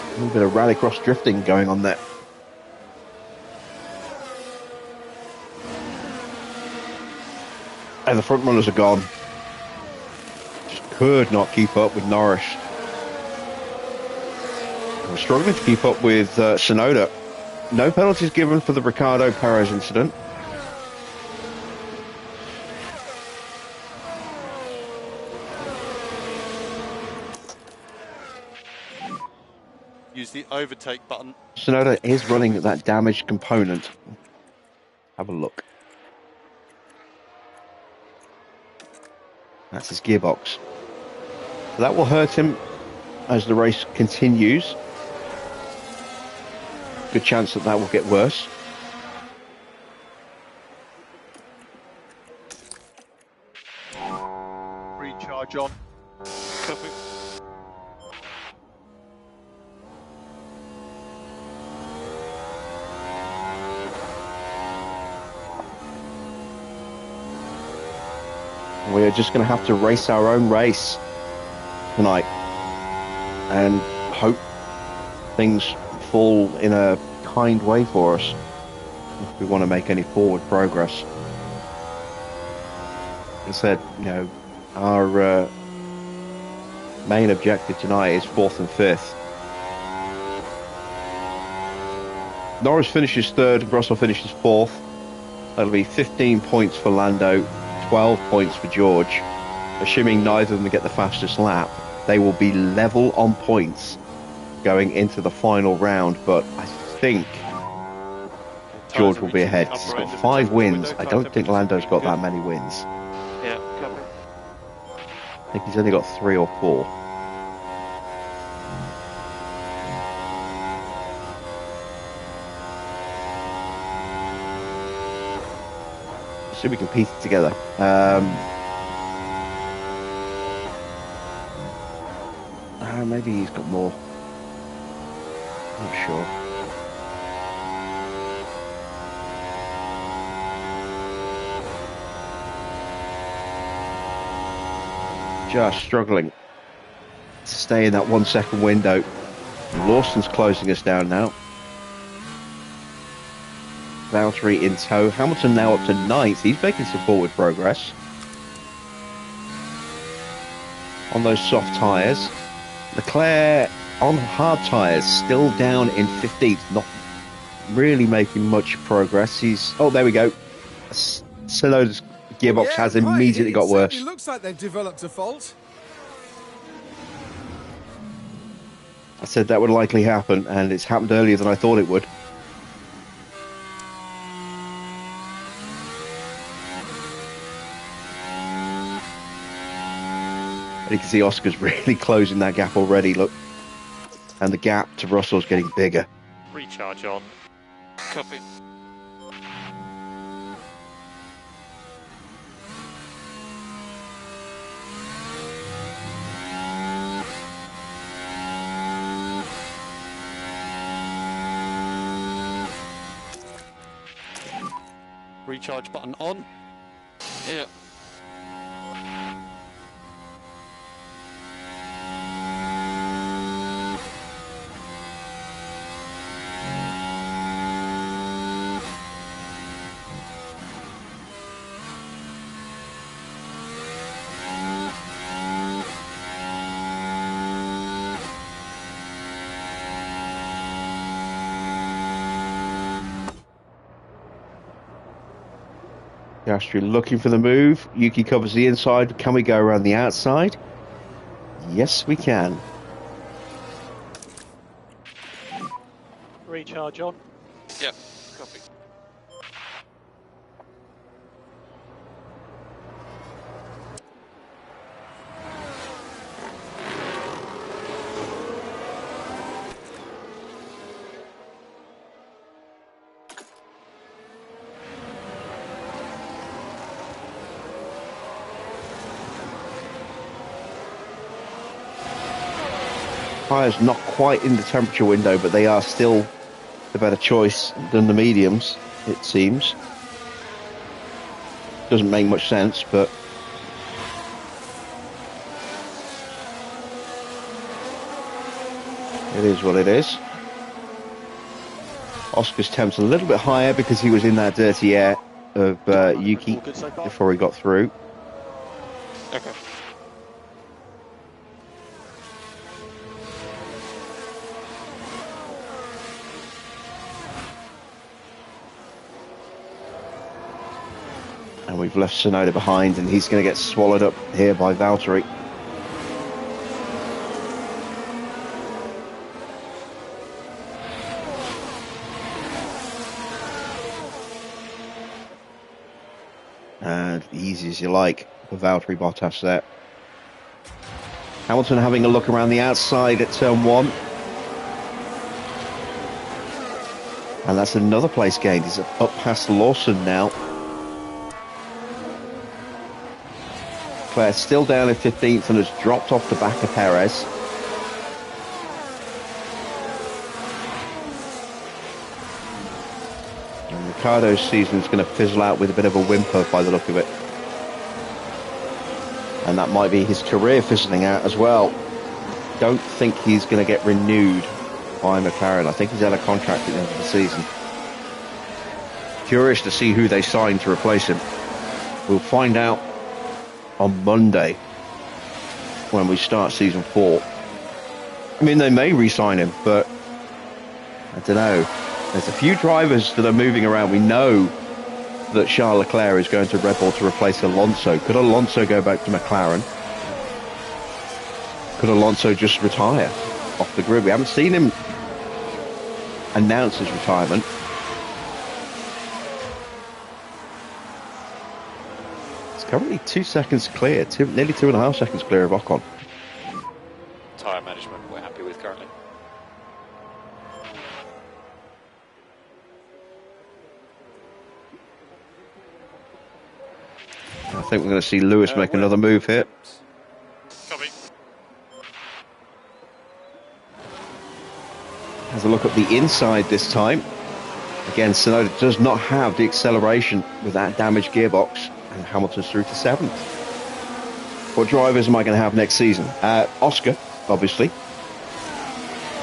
A little bit of rallycross drifting going on there. And the front runners are gone. Just could not keep up with Norris. We're struggling to keep up with Tsunoda. No penalties given for the Ricardo Perez incident. Use the overtake button. Tsunoda is running that damaged component. Have a look. That's his gearbox. So that will hurt him as the race continues. Good chance that will get worse. Recharge on. We are just going to have to race our own race tonight and hope things fall in a kind way for us if we want to make any forward progress. As I said, you know, our main objective tonight is 4th and 5th. Norris finishes 3rd, Russell finishes 4th. That'll be 15 points for Lando, 12 points for George. Assuming neither of them get the fastest lap, they will be level on points going into the final round, but I think George will be ahead. He's got 5 wins. I don't think Lando's got that many wins. Yeah, copy. I think he's only got 3 or 4. Should be competing together. Maybe he's got more. Not sure. Just struggling to stay in that 1 second window. Lawson's closing us down now. Valtteri in tow. Hamilton now up to 9th. He's making some forward progress on those soft tyres. Leclerc on hard tyres, still down in 15th. Not really making much progress. He's... Oh, there we go. Tsunoda's gearbox has immediately got worse. It looks like they've developed a fault. I said that would likely happen, and it's happened earlier than I thought it would. And you can see Oscar's really closing that gap already, look. And the gap to Russell's getting bigger. Recharge on. Copy. Recharge button on. Yeah. Piastri looking for the move. Yuki covers the inside. Can we go around the outside? Yes, we can. Recharge on. Yeah, copy. Tyres not quite in the temperature window, but they are still the better choice than the mediums, it seems. Doesn't make much sense, but it is what it is. Oscar's temp's a little bit higher because he was in that dirty air of Yuki before he got through. Okay. And we've left Tsunoda behind, and he's going to get swallowed up here by Valtteri. And easy as you like for Valtteri Bottas there. Hamilton having a look around the outside at turn 1. And that's another place gained. He's up past Lawson now. Leclerc still down in 15th and has dropped off the back of Perez. And Ricciardo's season is going to fizzle out with a bit of a whimper by the look of it. and that might be his career fizzling out as well. Don't think he's going to get renewed by McLaren. I think he's out of contract at the end of the season. Curious to see who they sign to replace him. We'll find out on Monday when we start season 4. I mean, they may re-sign him, but I don't know. There's a few drivers that are moving around. We know that Charles Leclerc is going to Red Bull to replace Alonso. Could Alonso go back to McLaren? Could Alonso just retire off the grid? We haven't seen him announce his retirement. It's currently 2 seconds clear, nearly 2.5 seconds clear of Ocon. Tyre management we're happy with currently. I think we're going to see Lewis make another move here. Copy. Has a look at the inside this time. Again, Tsunoda does not have the acceleration with that damaged gearbox, and Hamilton's through to 7th. What drivers am I going to have next season? Oscar, obviously.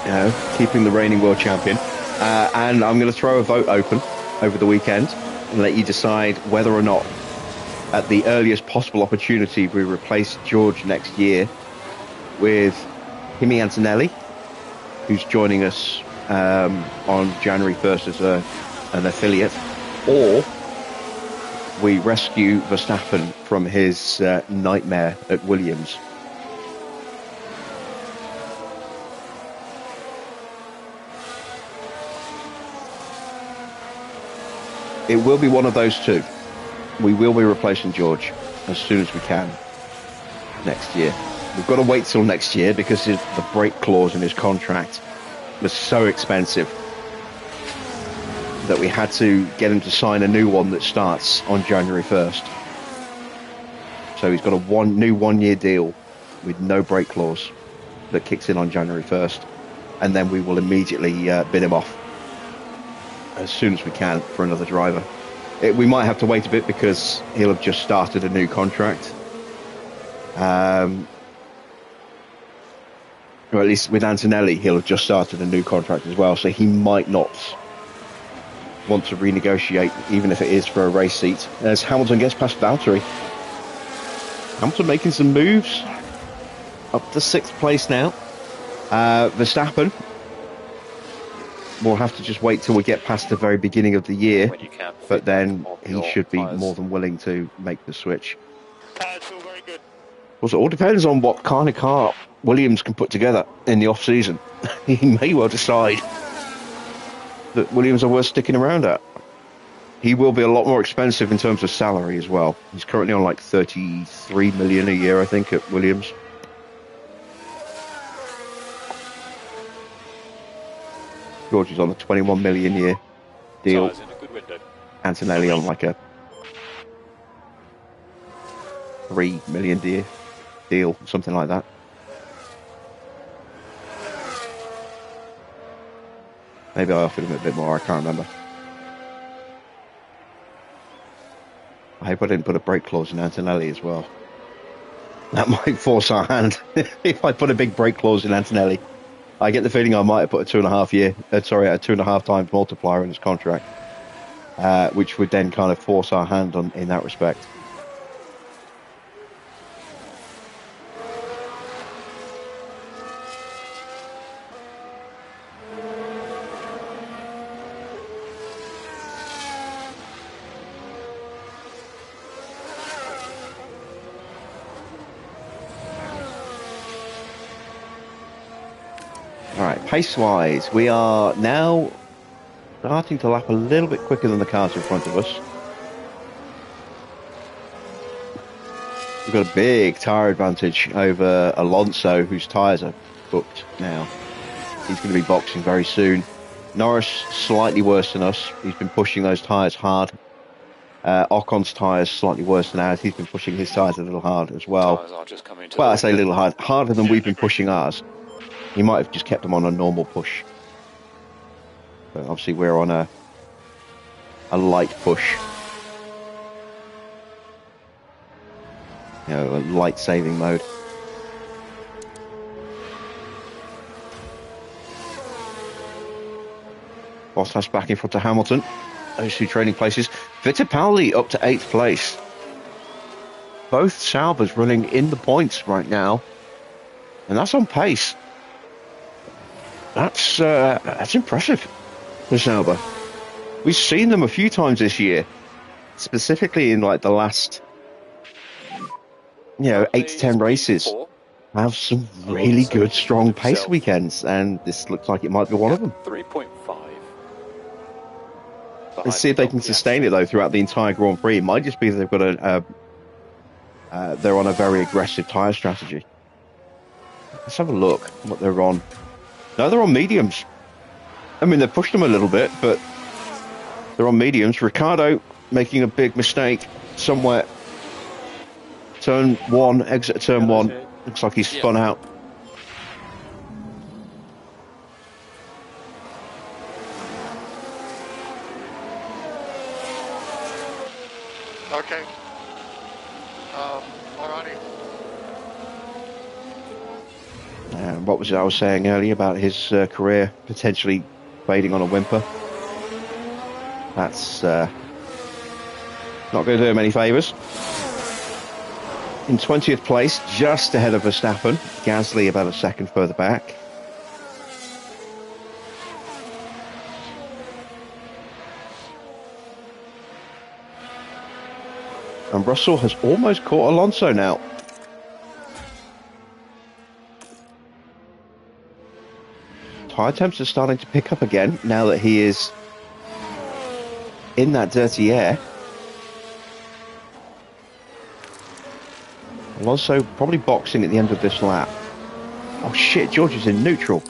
You know, keeping the reigning world champion. And I'm going to throw a vote open over the weekend and let you decide whether or not, at the earliest possible opportunity, we replace George next year with Kimi Antonelli, who's joining us on January 1st as an affiliate, or we rescue Verstappen from his nightmare at Williams. It will be one of those two. We will be replacing George as soon as we can next year. We've got to wait till next year because the break clause in his contract was so expensive that we had to get him to sign a new one that starts on January 1st. So he's got a new one-year deal with no break clause that kicks in on January 1st. And then we will immediately bid him off as soon as we can for another driver. We might have to wait a bit because he'll have just started a new contract. Or at least with Antonelli, he'll have just started a new contract as well. So he might not want to renegotiate, even if it is for a race seat. As Hamilton gets past Valtteri. Hamilton making some moves. Up to 6th place now. Verstappen. We'll have to just wait till we get past the very beginning of the year, but then he should be more than willing to make the switch. Feel very good. Well, it all depends on what kind of car Williams can put together in the off-season. He may well decide that Williams are worth sticking around at. He will be a lot more expensive in terms of salary as well. He's currently on like 33 million a year, I think, at Williams. George is on a 21 million a year deal. Tyres in a good window. Antonelli on like a 3 million deal, something like that. Maybe I offered him a bit more, I can't remember. I hope I didn't put a break clause in Antonelli as well. That might force our hand. If I put a big break clause in Antonelli, I get the feeling I might have put a 2.5 times multiplier in his contract, which would then kind of force our hand in that respect. Pace-wise, we are now starting to lap a little bit quicker than the cars in front of us. We've got a big tyre advantage over Alonso, whose tyres are booked now. He's going to be boxing very soon. Norris, slightly worse than us. He's been pushing those tyres hard. Ocon's tyres slightly worse than ours. He's been pushing his tyres a little hard as well. Tyres are just coming to Well, I say a little hard. Harder than we've been pushing ours. He might have just kept them on a normal push. But obviously we're on a light push. you know, a light saving mode. Bottas back in front of Hamilton. Those two training places. Fittipaldi up to 8th place. Both Saubers running in the points right now. And that's on pace. That's impressive for Sauber. We've seen them a few times this year. Specifically in like the last, 8 to 10 races. Have some really good, strong pace weekends. And this looks like it might be one of them. 3.5. Let's see if they can sustain it though throughout the entire Grand Prix. It might just be that they've got they're on a very aggressive tyre strategy. Let's have a look what they're on. No, they're on mediums. I mean, they've pushed them a little bit, but they're on mediums. Ricciardo making a big mistake somewhere. Turn 1, exit turn 1. Looks like he's spun out. Okay. Alrighty. What was it I was saying earlier about his career potentially fading on a whimper? That's not going to do him any favours. In 20th place, just ahead of Verstappen. Gasly about a second further back. And Russell has almost caught Alonso now. Tyre temps are starting to pick up again now that he is in that dirty air. Alonso probably boxing at the end of this lap. Oh shit, George is in neutral.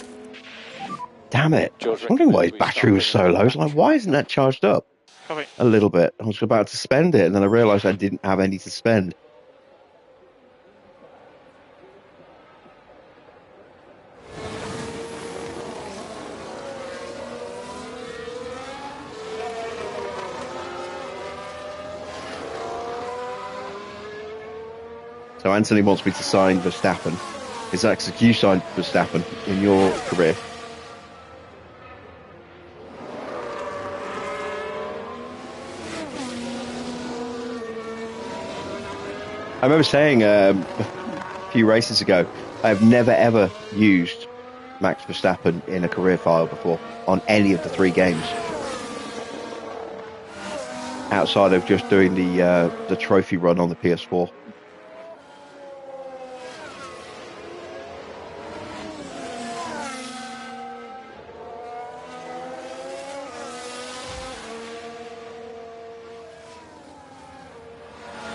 Damn it. I was wondering why his battery was so low. I was like, why isn't that charged up? A little bit. I was about to spend it and then I realised I didn't have any to spend. So Anthony wants me to sign Verstappen. Is that because you signed Verstappen in your career? I remember saying a few races ago, I've never ever used Max Verstappen in a career file before on any of the 3 games. Outside of just doing the trophy run on the PS4.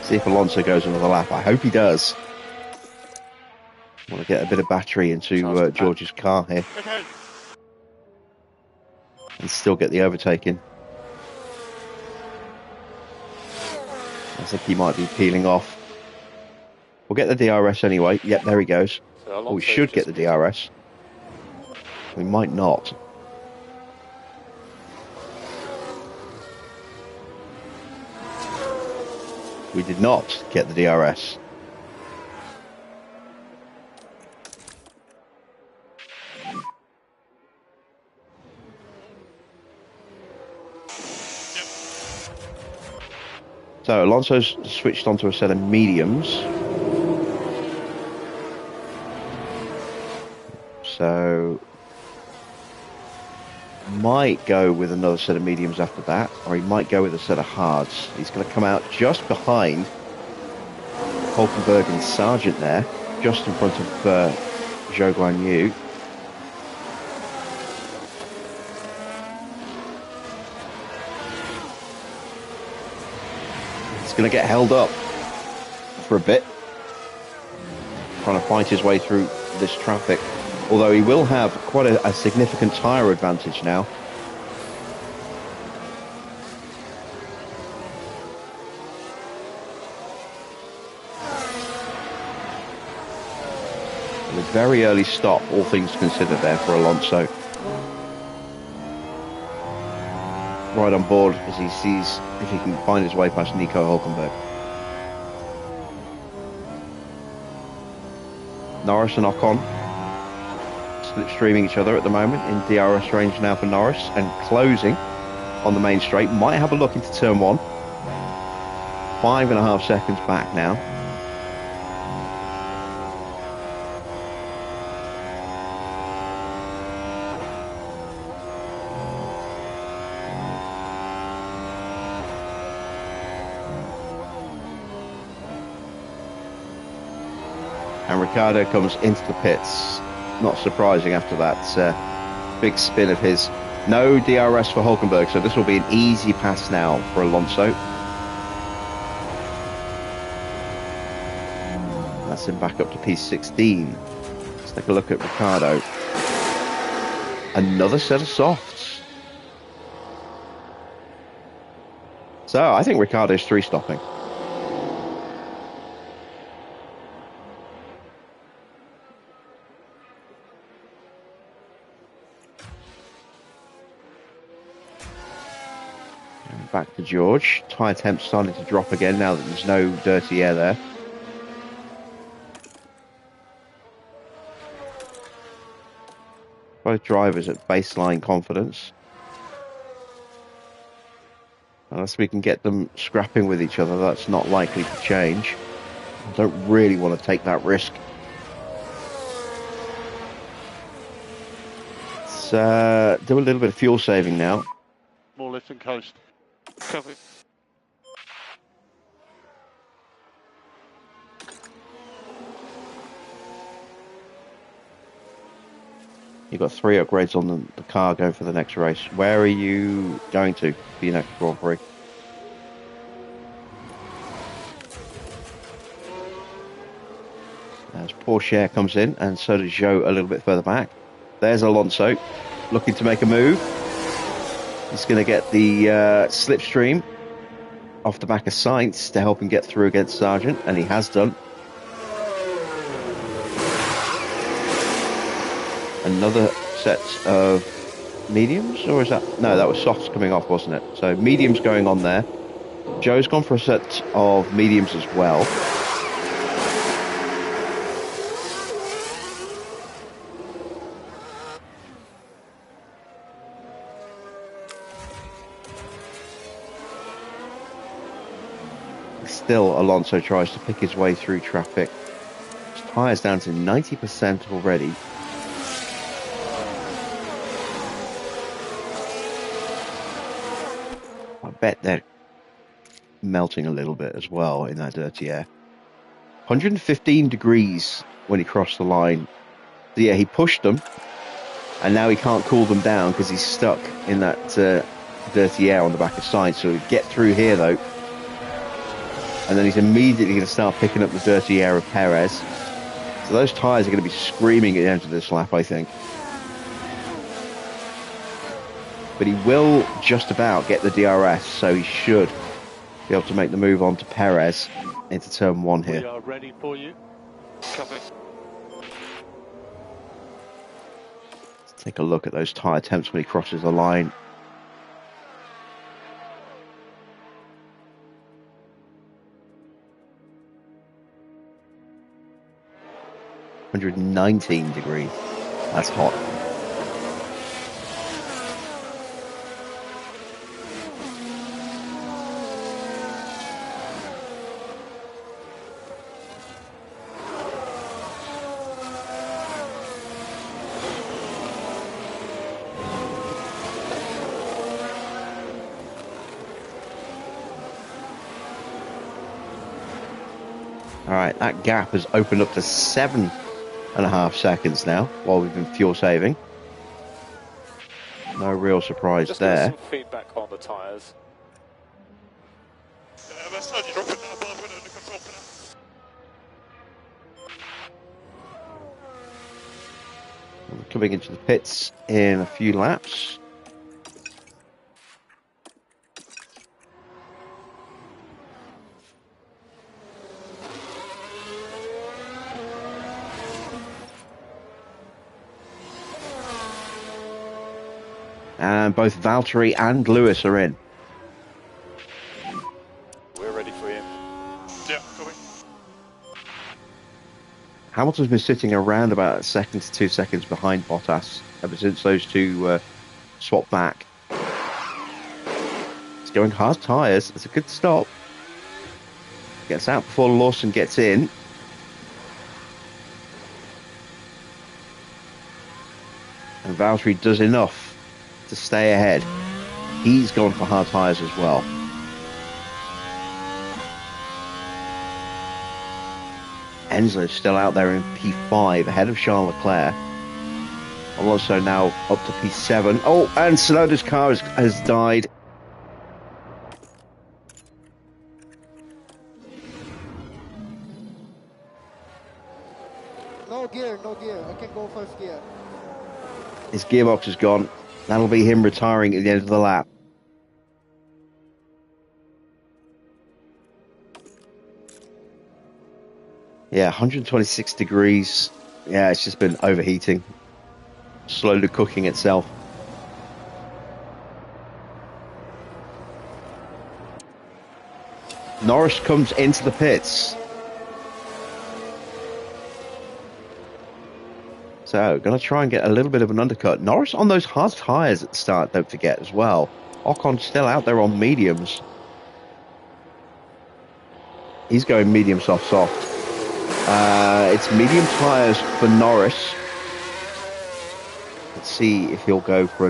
See if Alonso goes another lap. I hope he does. I want to get a bit of battery into George's car here. And still get the overtaking. I think he might be peeling off. We'll get the DRS anyway. Yep, there he goes. Oh, we should get the DRS. We might not. We did not get the DRS. So Alonso's switched onto a set of mediums. So might go with another set of mediums after that, or he might go with a set of hards. He's going to come out just behind Hulkenberg and Sargent there, just in front of Zhou Guan Yu. He's going to get held up for a bit, trying to fight his way through this traffic. Although he will have quite a significant tyre advantage now. And a very early stop, all things considered there for Alonso. Right on board as he sees if he can find his way past Nico Hulkenberg. Norris and Ocon slipstreaming each other at the moment in DRS range now for Norris, and closing on the main straight. Might have a look into turn 1. 5.5 seconds back now. And Ricciardo comes into the pits. Not surprising after that big spin of his. No DRS for Hulkenberg, so this will be an easy pass now for Alonso. That's him back up to P16. Let's take a look at Ricciardo. Another set of softs. So I think Ricciardo's 3-stopping. Back to George. Tyre temp starting to drop again now that there's no dirty air there. Both drivers at baseline confidence. Unless we can get them scrapping with each other, that's not likely to change. I don't really want to take that risk. Let's do a little bit of fuel saving now. More lift and coast. Copy. You've got 3 upgrades on the car going for the next race. Where are you going to for your next Grand Prix? As Porsche comes in, and so does Zhou a little bit further back. There's Alonso looking to make a move. He's going to get the slipstream off the back of Sainz to help him get through against Sargent, and he has done. Another set of mediums, or is that... No, that was softs coming off, wasn't it? So mediums going on there. Joe's gone for a set of mediums as well. Still, Alonso tries to pick his way through traffic. His tyre's down to 90% already. I bet they're melting a little bit as well in that dirty air. 115 degrees when he crossed the line. So yeah, he pushed them, and now he can't cool them down because he's stuck in that dirty air on the back of Sainz. So he'll get through here though. And then he's immediately going to start picking up the dirty air of Perez. So those tyres are going to be screaming at the end of this lap, I think. But he will just about get the DRS, so he should be able to make the move on to Perez into turn 1 here. We are ready for you. Copy. Let's take a look at those tyre temps when he crosses the line. ...119 degrees. That's hot. Alright, that gap has opened up to 7.5 seconds now while we've been fuel saving. No real surprise Just there. Just some feedback on the tyres. We're coming into the pits in a few laps. And both Valtteri and Lewis are in. We're ready for you. Yeah, going. Hamilton's been sitting around about a second to 2 seconds behind Bottas ever since those two swapped back. It's going hard tyres. It's a good stop. Gets out before Lawson gets in. And Valtteri does enough to stay ahead. He's gone for hard tyres as well. Enzo's still out there in P5 ahead of Charles Leclerc. Alonso now up to P7. Oh, and Tsunoda's car has died. No gear, no gear. I can go first gear. His gearbox is gone. That'll be him retiring at the end of the lap. Yeah, 126 degrees. Yeah, it's just been overheating. Slowly cooking itself. Norris comes into the pits. So, going to try and get a little bit of an undercut. Norris on those hard tyres at the start, don't forget, as well. Ocon's still out there on mediums. He's going medium, soft, soft. It's medium tyres for Norris. Let's see if he'll go for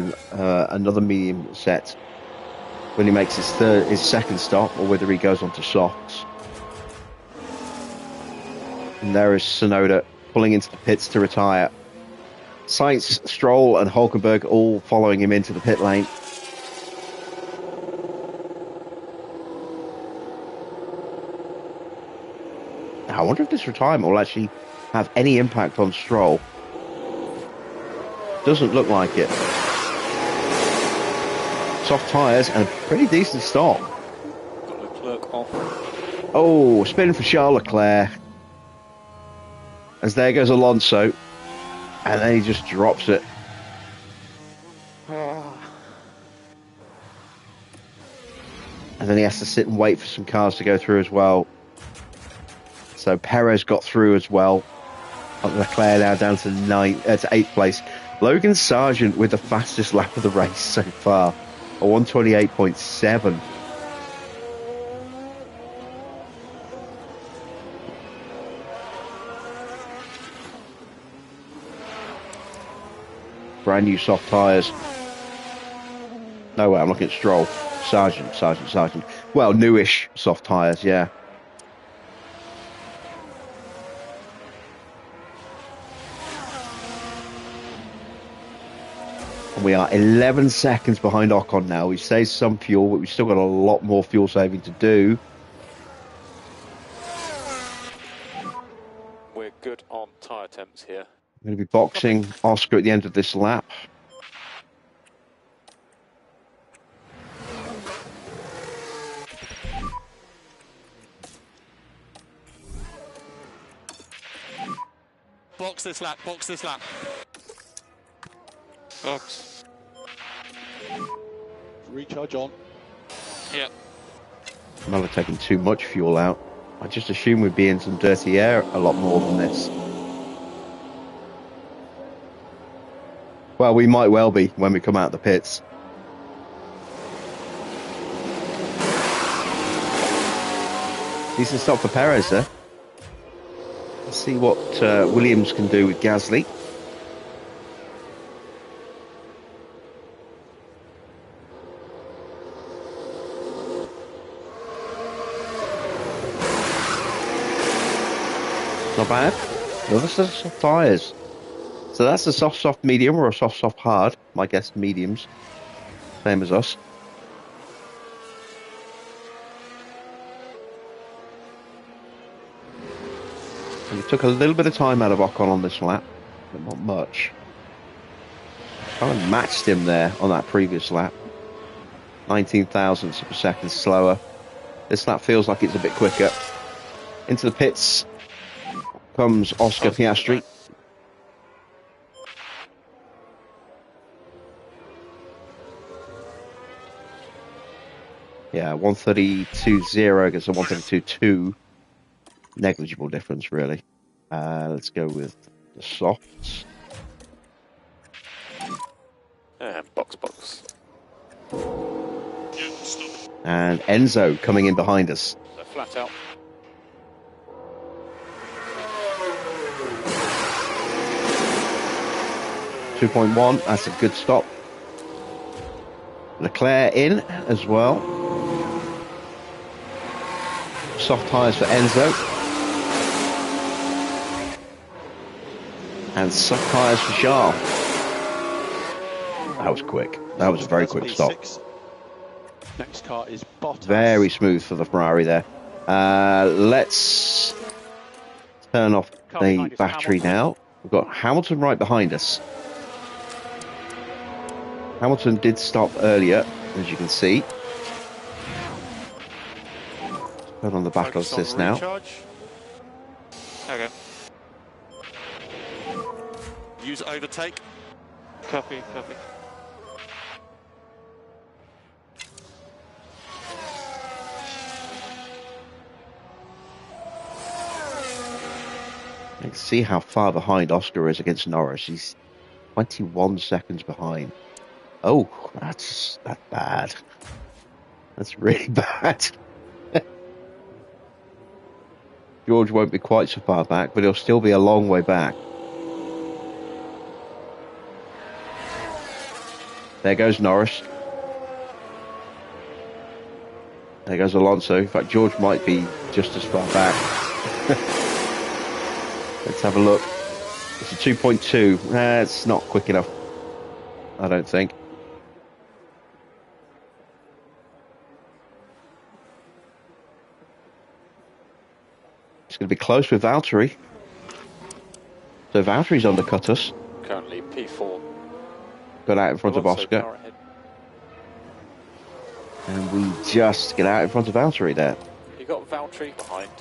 another medium set when he makes his second stop, or whether he goes on to softs. And there is Tsunoda pulling into the pits to retire. Sainz, Stroll and Hulkenberg all following him into the pit lane. I wonder if this retirement will actually have any impact on Stroll. Doesn't look like it. Soft tyres and a pretty decent stop. Got Leclerc off. Oh, spin for Charles Leclerc. As there goes Alonso. And then he just drops it. And then he has to sit and wait for some cars to go through as well. So Perez got through as well. Leclerc now down to 8th place. Logan Sargent with the fastest lap of the race so far. A 128.7. Brand new soft tyres. No way, I'm looking at Stroll. Sargent. Well, newish soft tyres, yeah. And we are 11 seconds behind Ocon now. We saved some fuel, but we've still got a lot more fuel saving to do. We're good on tyre temps here. I'm going to be boxing Oscar at the end of this lap. Box this lap, box this lap. Box. Recharge on. Yeah. I'm not taking too much fuel out. I just assume we'd be in some dirty air a lot more than this. Well, we might well be when we come out of the pits. Decent stop for Perez there. Let's see what Williams can do with Gasly. Not bad. Another set of soft tyres. So that's a soft medium or a soft hard. My guess mediums. Same as us. And we took a little bit of time out of Ocon on this lap, but not much. Kind of matched him there on that previous lap. 19 thousandths of a second slower. This lap feels like it's a bit quicker. Into the pits comes Oscar Piastri. Yeah, 132.0 against a 132.2. Negligible difference, really. Let's go with the softs. And box. Yeah, stop. And Enzo coming in behind us. So flat out. .1, that's a good stop. Leclerc in as well. Soft tyres for Enzo. And soft tyres for Charles. That was quick. That was a very quick stop. Next car is Bottas. Very smooth for the Ferrari there. Let's turn off the battery now. We've got Hamilton right behind us. Hamilton did stop earlier, as you can see. Turn on the battle assist now. Okay. Use overtake. Copy. Let's see how far behind Oscar is against Norris. He's 21 seconds behind. Oh, that's bad. That's really bad. George won't be quite so far back, but he'll still be a long way back. There goes Norris. There goes Alonso. In fact, George might be just as far back. Let's have a look. It's a 2.2. It's not quick enough, I don't think. It's going to be close with Valtteri. So Valtteri's undercut us. Currently P4. Got out in front of Oscar. And we just get out in front of Valtteri there. You got Valtteri behind.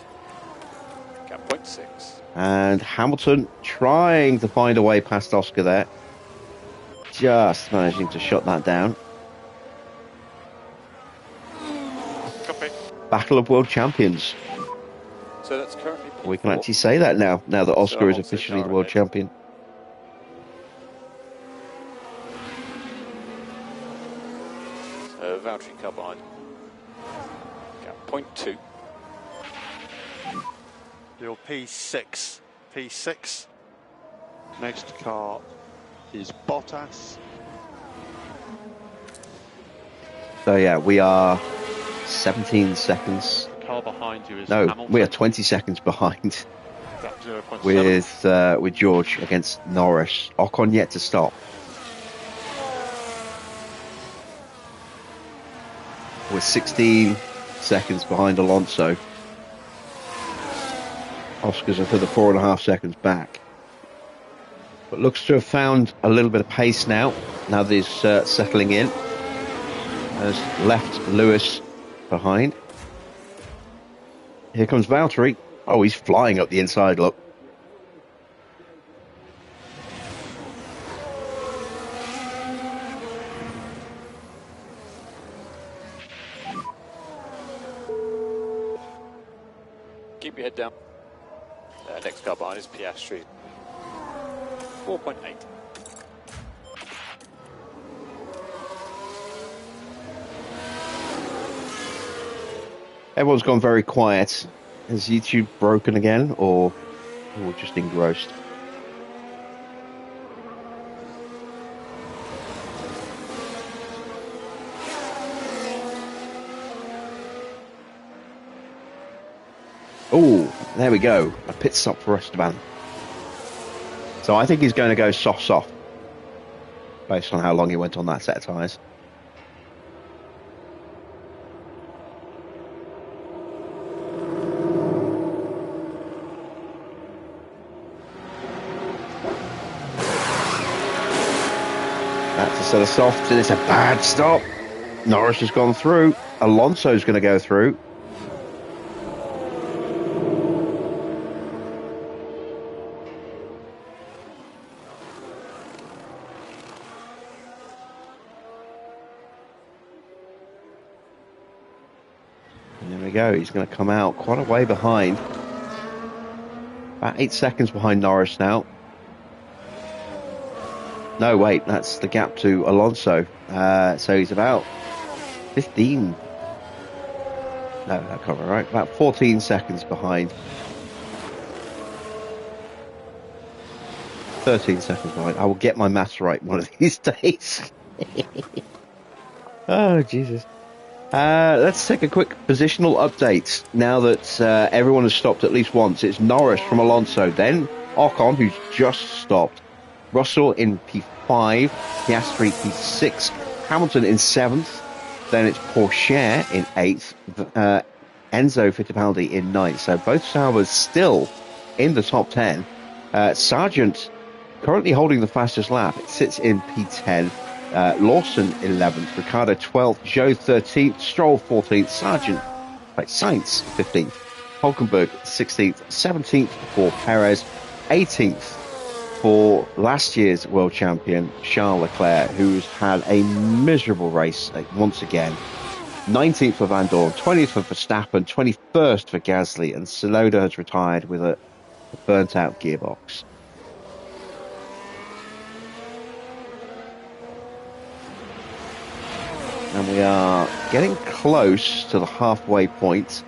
Gap 0.6. And Hamilton trying to find a way past Oscar there. Just managing to shut that down. Copy. Battle of World Champions. So that's currently P4. We can actually say that now that Oscar is officially the world champion. So Valtteri car behind. Gap 0.2. Your P6. Next car is Bottas. So yeah, we are 17 seconds. Car behind you is No, Hamilton. we are 20 seconds behind Gap 0.7. with George against Norris. Ocon yet to stop. We're 16 seconds behind Alonso. Oscar's are for the 4.5 seconds back. But looks to have found a little bit of pace now that he's settling in. Has left Lewis behind. Here comes Valtteri. Oh, he's flying up the inside, look. Keep your head down. Next car behind is Piastri. 4.8. Everyone's gone very quiet. Is YouTube broken again, or just engrossed? Oh, there we go. A pit stop for Esteban. So I think he's going to go soft, based on how long he went on that set of tyres. That's a set of softs, and it's a bad stop. Norris has gone through. Alonso's going to go through. And there we go. He's going to come out quite a way behind. About 8 seconds behind Norris now. No, wait, that's the gap to Alonso. So he's about 15. No, that can't be right. About 14 seconds behind. 13 seconds behind. I will get my maths right one of these days. Oh, Jesus. Let's take a quick positional update now that everyone has stopped at least once. It's Norris from Alonso, then Ocon, who's just stopped, Russell in P5, Piastri P6, Hamilton in 7th, then it's Pourchaire in 8th, Enzo Fittipaldi in 9th. So both Saubers still in the top 10. Sargent currently holding the fastest lap. It sits in P10. Lawson 11th, Ricardo 12th, Joe 13th, Stroll 14th, Sargent, Sainz 15th, Hulkenberg 16th, 17th for Perez, 18th for last year's world champion Charles Leclerc, who's had a miserable race once again. 19th for Van Dorn, 20th for Verstappen, 21st for Gasly, and Tsunoda has retired with a burnt-out gearbox. And we are getting close to the halfway point.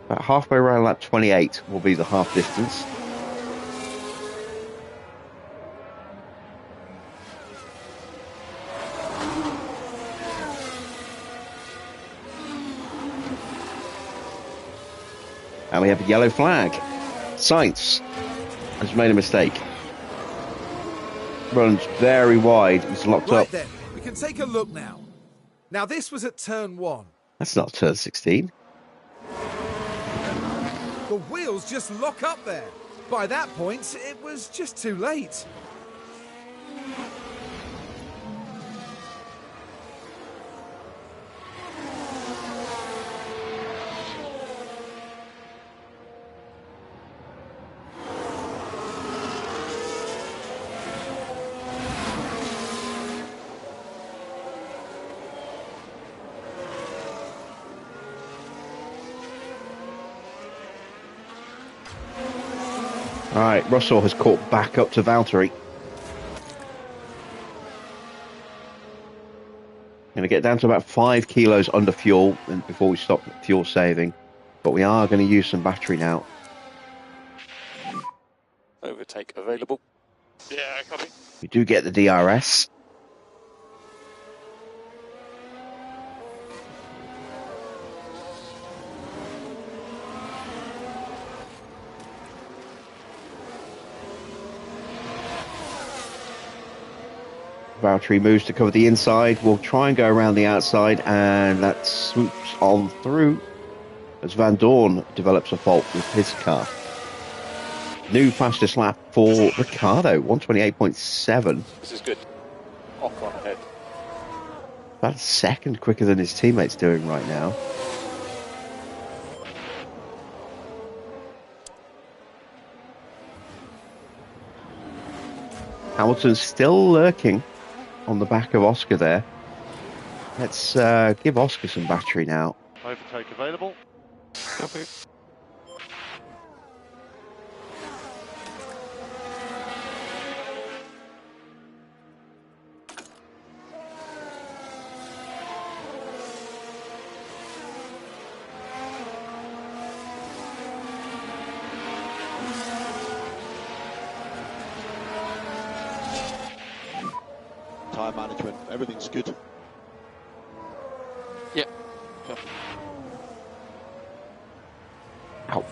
About halfway around lap 28 will be the half distance. And we have a yellow flag. Sainz has made a mistake. Runs very wide. He's locked right up. Then, we can take a look now. Now this was at turn 1. That's not turn 16. The wheels just lock up there. By that point, it was just too late. All right, Russell has caught back up to Valtteri. Going to get down to about 5 kilos under fuel before we stop fuel saving. But we are going to use some battery now. Overtake available. Yeah, copy. We do get the DRS. Valtteri moves to cover the inside. We'll try and go around the outside, and that swoops on through as Van Dorn develops a fault with his car. New fastest lap for Ricardo, 128.7. This is good. Ocon ahead. About a second quicker than his teammates doing right now. Hamilton's still lurking on the back of Oscar there. Let's give Oscar some battery now. Overtake available. Copy. Tyre management, everything's good. Yeah. Ow.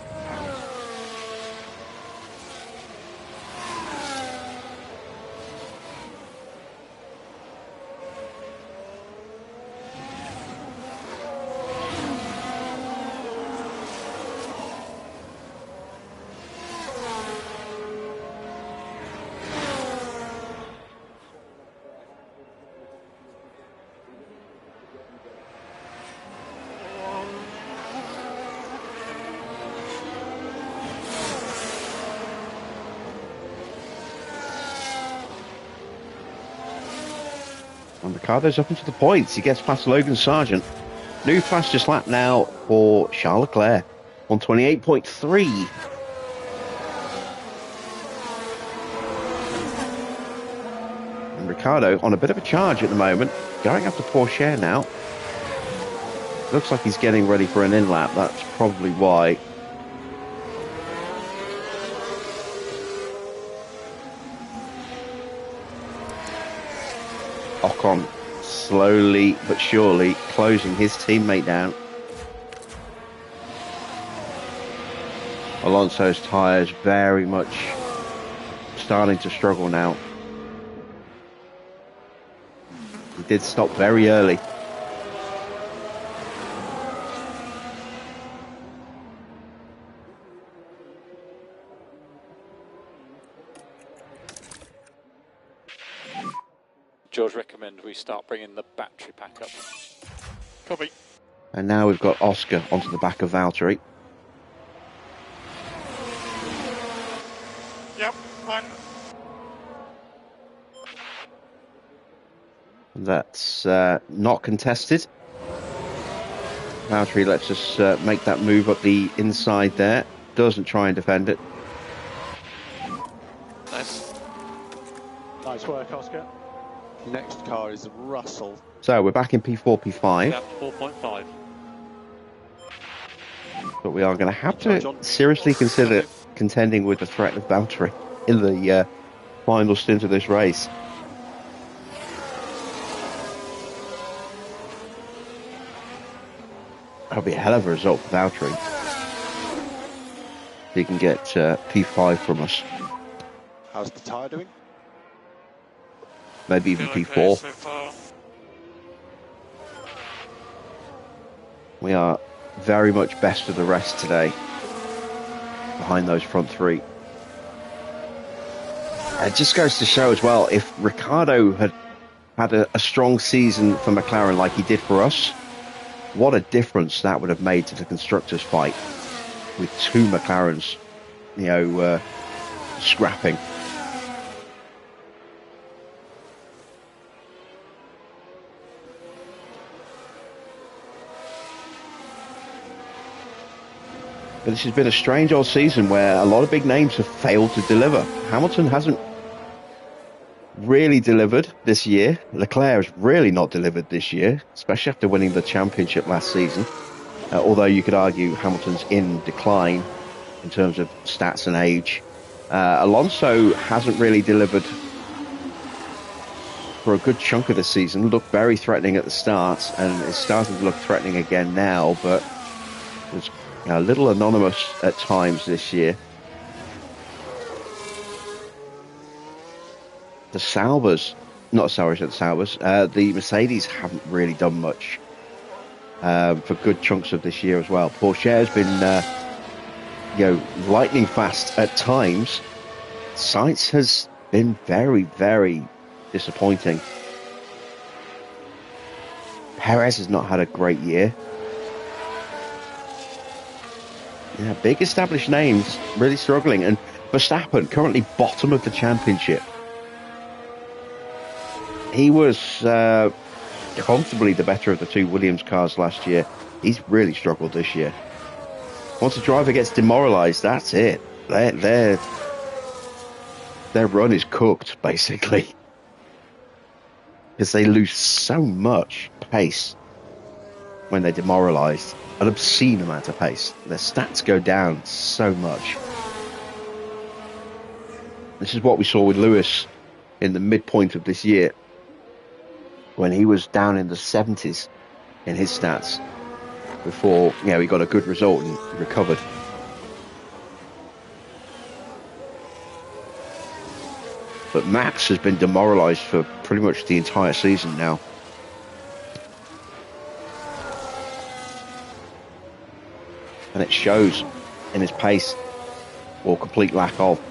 And Ricciardo's up into the points. He gets past Logan Sargent. New fastest lap now for Charles Leclerc on 28.3. And Ricciardo on a bit of a charge at the moment. Going after Porsche now. Looks like he's getting ready for an in-lap. That's probably why. Ocon slowly but surely closing his teammate down. Alonso's tyres very much starting to struggle now. He did stop very early. George, recommend we start bringing the battery pack up. Copy. And now we've got Oscar onto the back of Valtteri. Yep, fine. That's not contested. Valtteri lets us make that move up the inside there. Doesn't try and defend it. Nice. Nice work, Oscar. Next car is Russell. So we're back in P4, P5. About 4.5. But we are going to have to seriously consider contending with the threat of Valtteri in the final stint of this race. That'll be a hell of a result for Valtteri. He can get P5 from us. How's the tyre doing? Maybe even Feel P4. okay so far. We are very much best of the rest today, behind those front three. It just goes to show as well, if Ricciardo had had a strong season for McLaren like he did for us, what a difference that would have made to the constructors' fight with two McLarens, you know, scrapping. But this has been a strange old season where a lot of big names have failed to deliver. Hamilton hasn't really delivered this year. Leclerc has really not delivered this year, especially after winning the championship last season. Although you could argue Hamilton's in decline in terms of stats and age. Alonso hasn't really delivered for a good chunk of the season. Looked very threatening at the start and is starting to look threatening again now, but was a little anonymous at times this year. The Mercedes haven't really done much for good chunks of this year as well. Porsche has been, lightning fast at times. Sainz has been very, very disappointing. Perez has not had a great year. Yeah, big established names really struggling, and Verstappen currently bottom of the championship. He was comfortably the better of the two Williams cars last year. He's really struggled this year. Once a driver gets demoralised, that's it. Their run is cooked, basically. Because they lose so much pace when they're demoralised. An obscene amount of pace. Their stats go down so much. This is what we saw with Lewis in the midpoint of this year, when he was down in the 70s in his stats before he got a good result and recovered. But Max has been demoralised for pretty much the entire season now. And it shows in his pace, or complete lack of.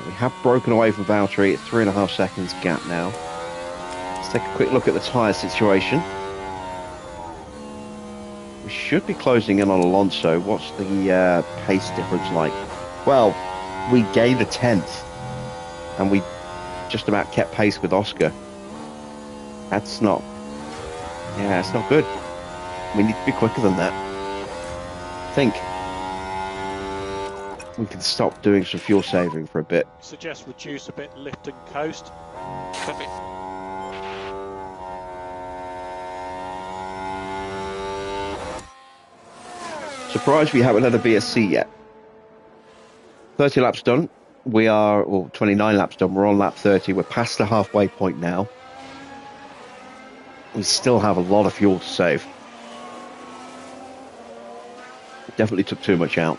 We have broken away from Valtteri at 3.5 seconds gap now. Let's take a quick look at the tyre situation. We should be closing in on Alonso. What's the pace difference like? Well, we gained a 10th, and we just about kept pace with Oscar. That's not, yeah, it's not good. We need to be quicker than that. I think we can stop doing some fuel saving for a bit. Suggest reduce a bit, lift and coast. Copy. Surprised we haven't had a VSC yet. 30 laps done. We are, well, 29 laps done. We're on lap 30. We're past the halfway point now. We still have a lot of fuel to save. Definitely took too much out.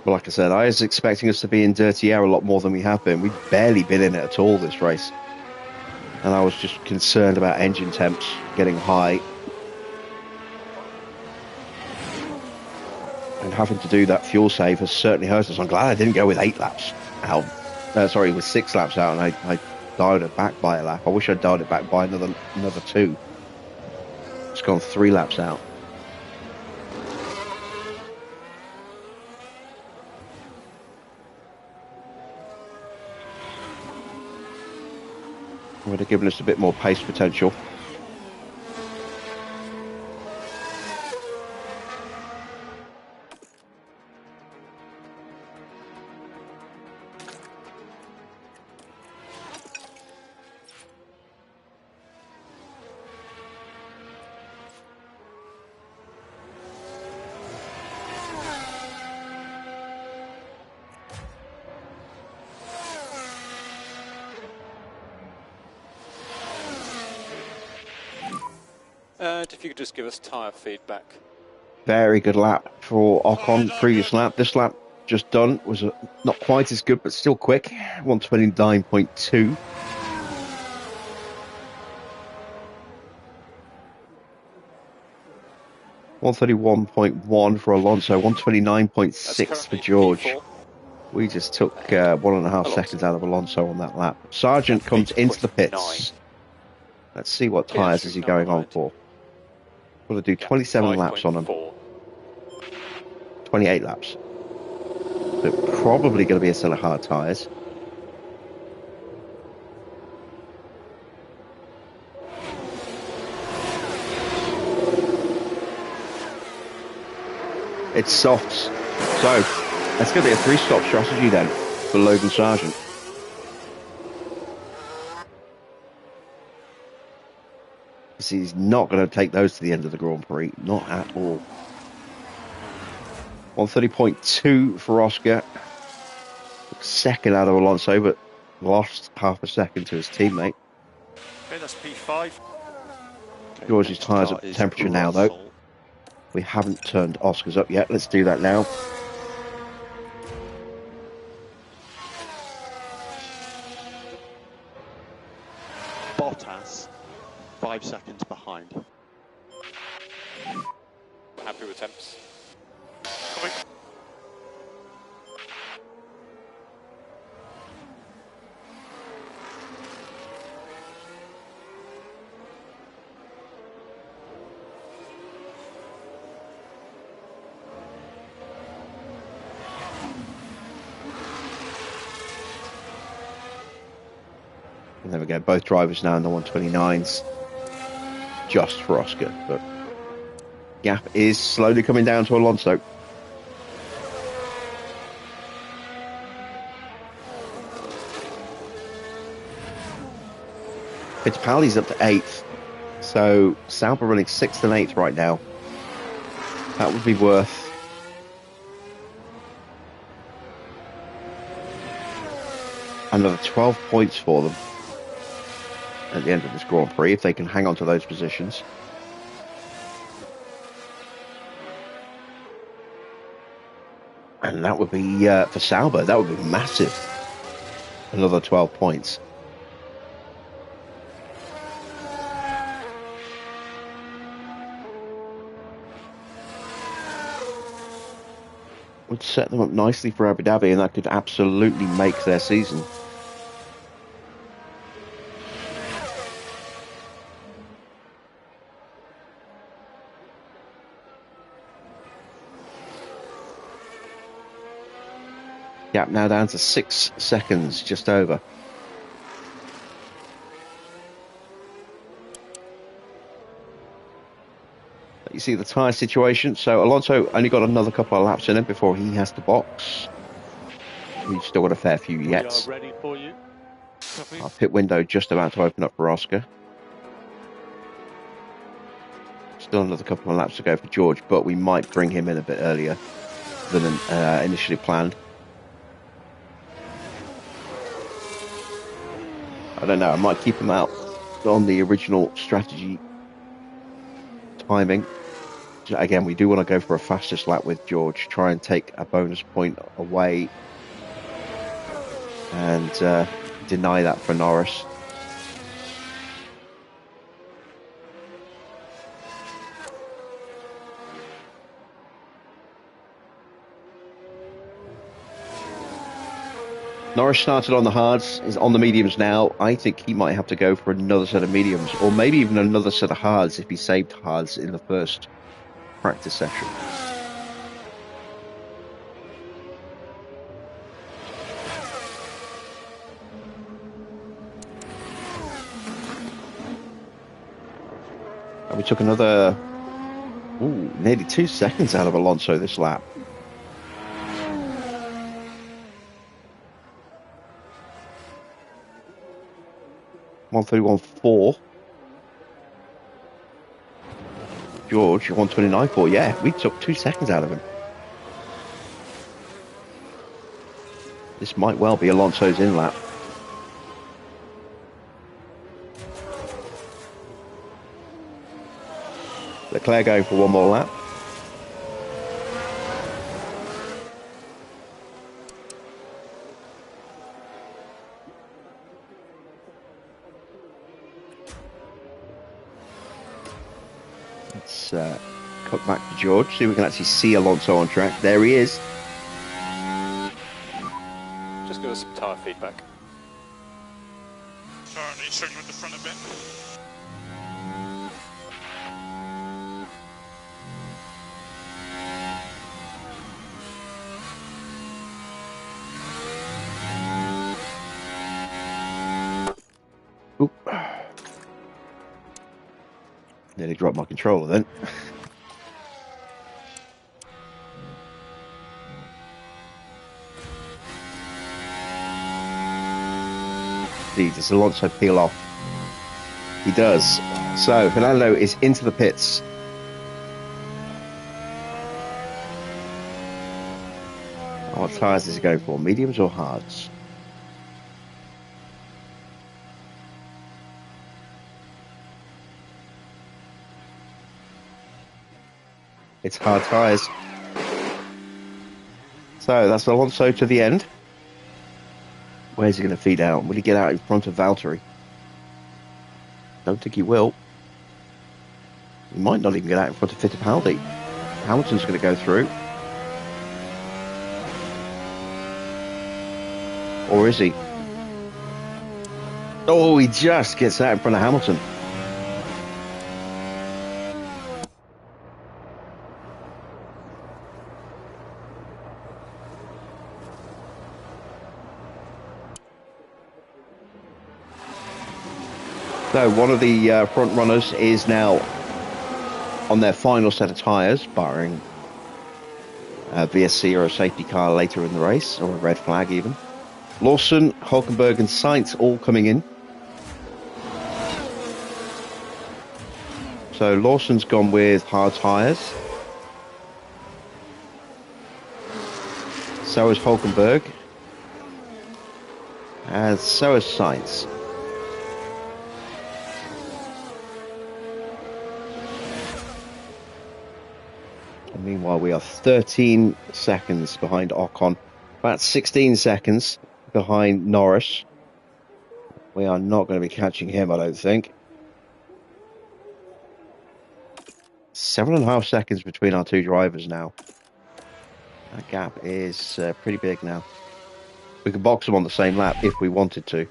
But like I said, I was expecting us to be in dirty air a lot more than we have been. We've barely been in it at all this race. And I was just concerned about engine temps getting high. And having to do that fuel save has certainly hurt us. I'm glad I didn't go with 8 laps out. With 6 laps out, and I dialed it back by a lap. I wish I'd dialed it back by another 2. It's gone 3 laps out. Would have given us a bit more pace potential. And if you could just give us tyre feedback. Very good lap for Ocon. Previous lap. This lap just done was not quite as good, but still quick. 129.2. $131.1 for Alonso, 129.6 for George. P4. We just took 1.5 seconds out of Alonso on that lap. Sargent comes into the pits. Let's see what tyres is he going on for. We'll do 27 laps on him. 28 laps. They're probably going to be a set of hard tyres. It's softs. So, that's going to be a 3-stop strategy then for Logan Sargent. He's not going to take those to the end of the Grand Prix. Not at all. 130.2 for Oscar. Second out of Alonso, but lost half a second to his teammate. Okay, that's P5. George's tyres up to temperature now, though. We haven't turned Oscar's up yet. Let's do that now. Bottas, 5 seconds behind. Happy with temps. Coming. And there we go, both drivers now in the 129s, just for Oscar. But gap is slowly coming down to Alonso. Fittipaldi's up to 8th, so Sauber running 6th and 8th right now. That would be worth another 12 points for them at the end of this Grand Prix, if they can hang on to those positions. And that would be, for Sauber, that would be massive. Another 12 points. Would set them up nicely for Abu Dhabi, and that could absolutely make their season. Gap now down to 6 seconds, just over. You see the tyre situation. So Alonso only got another couple of laps in him before he has to box. We've still got a fair few yet. We are ready for you. Our pit window just about to open up for Oscar. Still another couple of laps to go for George, but we might bring him in a bit earlier than initially planned. I don't know, I might keep him out on the original strategy timing. Again, we do want to go for a fastest lap with George, try and take a bonus point away and deny that for Norris. Norris started on the hards, is on the mediums now. I think he might have to go for another set of mediums, or maybe even another set of hards if he saved hards in the first practice session. And we took another, nearly 2 seconds out of Alonso this lap. .131.4. George, 129.4. Yeah, we took 2 seconds out of him. This might well be Alonso's in lap. Leclerc going for one more lap. Let's cut back to George, see if we can actually see Alonso on track. There he is. Just give us some tyre feedback. Currently struggling with the front a bit. Oop. Nearly dropped my controller then. Does Alonso peel off? He does. So Fernando is into the pits. What tyres does he go for? Mediums or hards? It's hard tyres. So that's Alonso to the end. Where's he going to feed out? Will he get out in front of Valtteri? Don't think he will. He might not even get out in front of Fittipaldi. Hamilton's going to go through. Or is he? Oh, he just gets out in front of Hamilton. So one of the front runners is now on their final set of tyres, barring VSC or a safety car later in the race, or a red flag even. Lawson, Hulkenberg and Sainz all coming in. So Lawson's gone with hard tyres. So is Hulkenberg. And so is Sainz. Meanwhile, we are 13 seconds behind Ocon, about 16 seconds behind Norris. We are not going to be catching him, I don't think. 7.5 seconds between our two drivers now. That gap is pretty big now. We could box them on the same lap if we wanted to.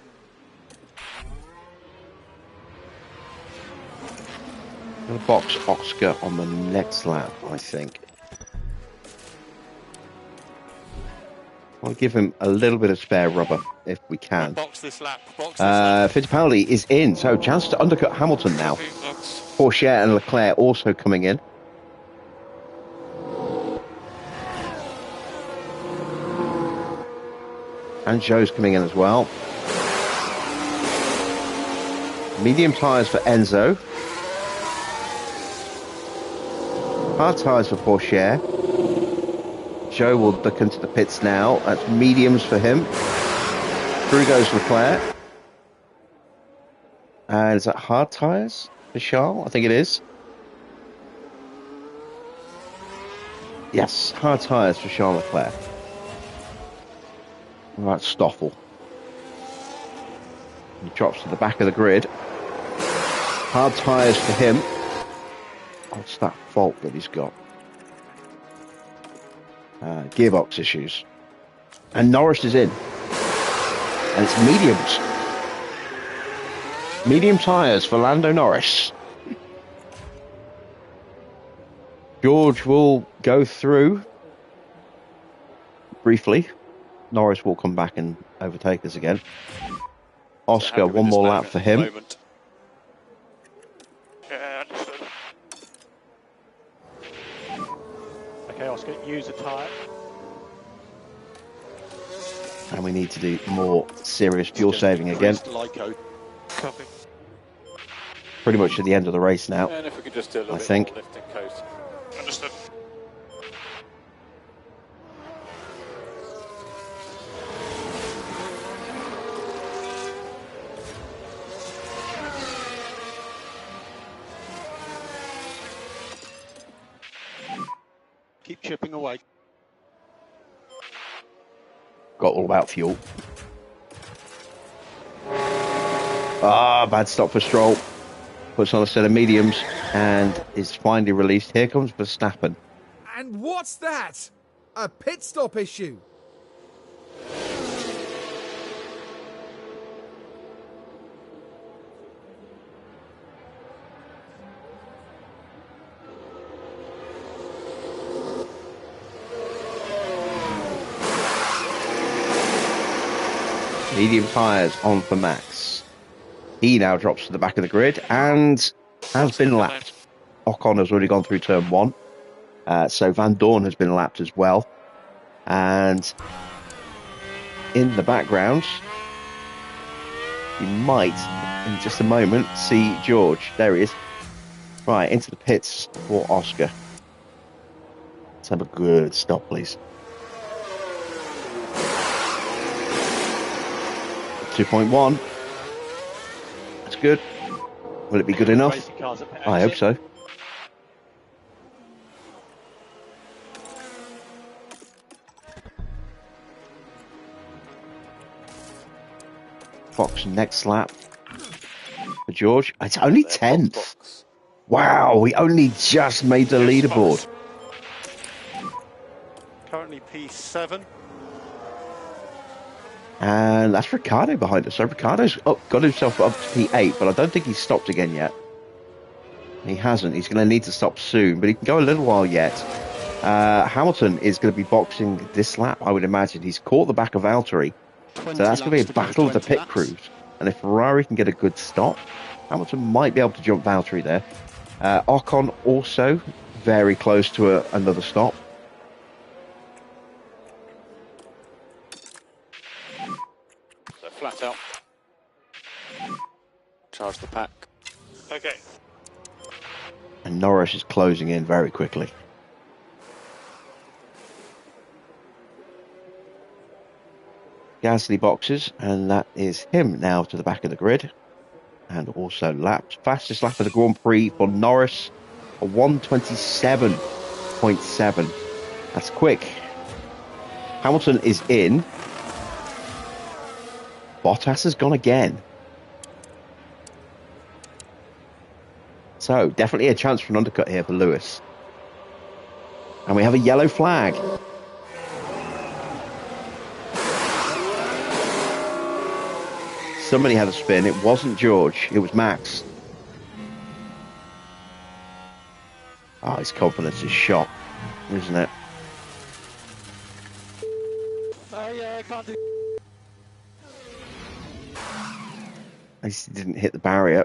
I'm going to box Oscar on the next lap, I think. I'll give him a little bit of spare rubber if we can. Box this lap. Box this lap. Fittipaldi is in, so chance to undercut Hamilton now. Porsche and Leclerc also coming in. And Zhou's coming in as well. Medium tyres for Enzo. Hard tyres for Porsche. Zhou will duck into the pits now. That's mediums for him. Through goes Leclerc. And is that hard tyres for Charles? I think it is. Yes, hard tyres for Charles Leclerc. Right, Stoffel. He drops to the back of the grid. Hard tyres for him. What's that fault that he's got? Gearbox issues. And Norris is in. And it's mediums. Medium tyres for Lando Norris. George will go through briefly. Norris will come back and overtake us again. Oscar, one more lap for him. Yeah, understood. Okay, Oscar, use a tyre. And we need to do more serious fuel saving again. Copy. Pretty much at the end of the race now. And if we could just do a little I bit think. more lift and coast. Understood. Keep chipping away. Got all about fuel. Bad stop for Stroll. Puts on a set of mediums and is finally released. Here comes Verstappen. And what's that? A pit stop issue. Medium tyres on for Max. He now drops to the back of the grid and has been lapped. Ocon has already gone through turn 1. So Van Dorn has been lapped as well. And in the background, you might, in just a moment, see George. There he is. Right, into the pits for Oscar. Let's have a good stop, please. 2.1. That's good. Will it be good enough? I hope so. Fox next lap for George. It's only 10th. Wow, we only just made the leaderboard. Currently P7. And that's Ricciardo behind us. So Ricciardo's got himself up to P8, but I don't think he's stopped again yet. He hasn't. He's going to need to stop soon, but he can go a little while yet. Hamilton is going to be boxing this lap, I would imagine. He's caught the back of Valtteri. So that's going to be a battle of the pit crews. And if Ferrari can get a good stop, Hamilton might be able to jump Valtteri there. Ocon also very close to another stop. So flat out. Charge the pack. Okay. And Norris is closing in very quickly. Gasly boxes, and that is him now to the back of the grid. And also lapped. Fastest lap of the Grand Prix for Norris, a 1:27.7. That's quick. Hamilton is in. Bottas has gone again. So, definitely a chance for an undercut here for Lewis. And we have a yellow flag. Somebody had a spin. It wasn't George. It was Max. Oh, his confidence is shot, isn't it? can't do. At least he didn't hit the barrier.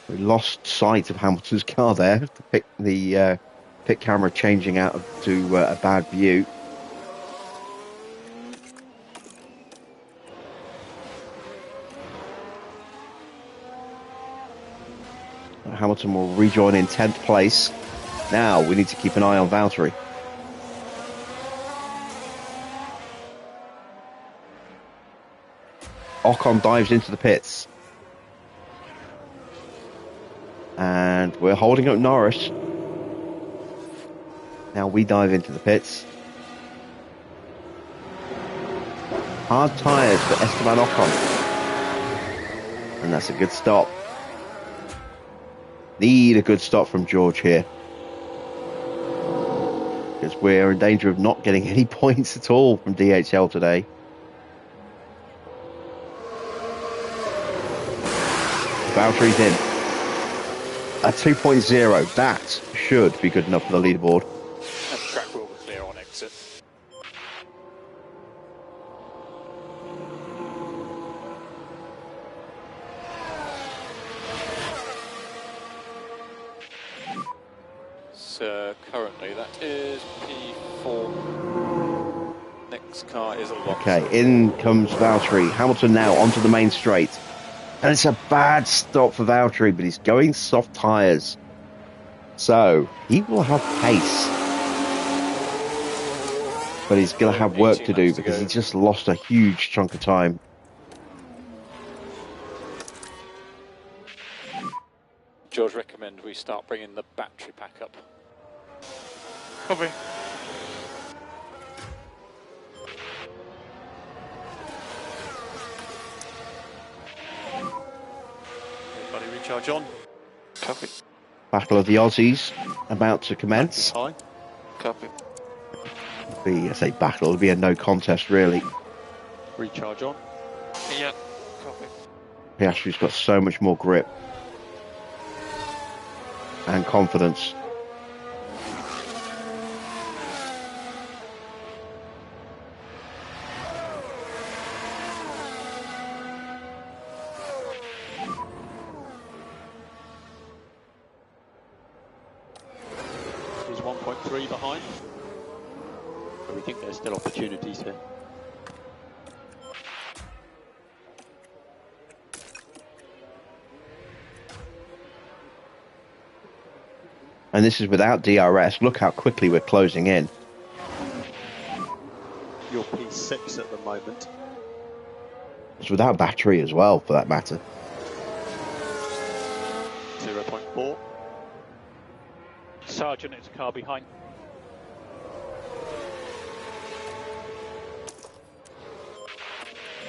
We lost sight of Hamilton's car there. The pit camera changing out to a bad view. Hamilton will rejoin in 10th place. Now we need to keep an eye on Valtteri. Ocon dives into the pits. And we're holding up Norris. Now we dive into the pits. Hard tyres for Esteban Ocon. And that's a good stop. Need a good stop from George here. Because we're in danger of not getting any points at all from DHL today. Valtteri's in. A 2.0. That should be good enough for the leaderboard. And the track will be clear on exit. So currently that is P4. Next car is Alonso. Okay, in comes Valtteri. Hamilton now onto the main straight. And it's a bad stop for Valtteri, but he's going soft tyres. So, he will have pace. But he's going to have work to do because he just lost a huge chunk of time. George, recommend we start bringing the battery pack up. Copy. Everybody recharge on. Copy. Battle of the Aussies about to commence. High. Copy. I say battle, it'll be a no contest really. Recharge on. Yeah. Copy. Piastri's got so much more grip and confidence. He's 1.3 behind. But we think there's still opportunities here. And this is without DRS. Look how quickly we're closing in. You're P6 at the moment. It's without battery as well, for that matter. 0.4. Sergeant, it's a car behind.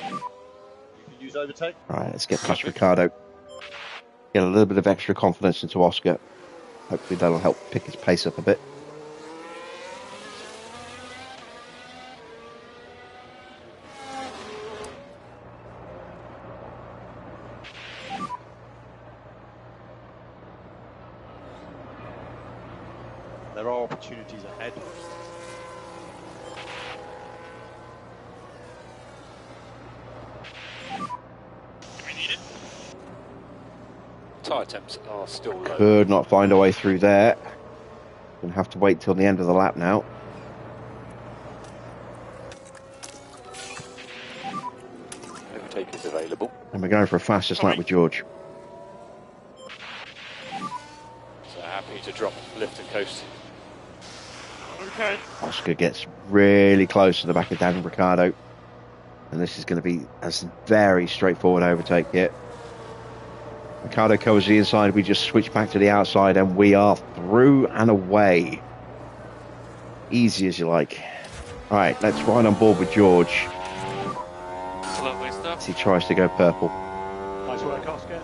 You can use overtake. Right, let's get past Ricciardo. Get a little bit of extra confidence into Oscar. Hopefully that'll help pick his pace up a bit. There are opportunities ahead. Do we need it? Tyre temps are still low. Could not find a way through there. Gonna have to wait till the end of the lap now. Overtake is available. And we're going for a fastest lap with George. So happy to drop, lift and coast. Okay. Oscar gets really close to the back of Daniel Ricciardo. And this is going to be a very straightforward overtake here. Ricciardo covers the inside, we just switch back to the outside and we are through and away. Easy as you like. Alright, let's ride on board with George Lovely stuff. as he tries to go purple. Nice work, Oscar.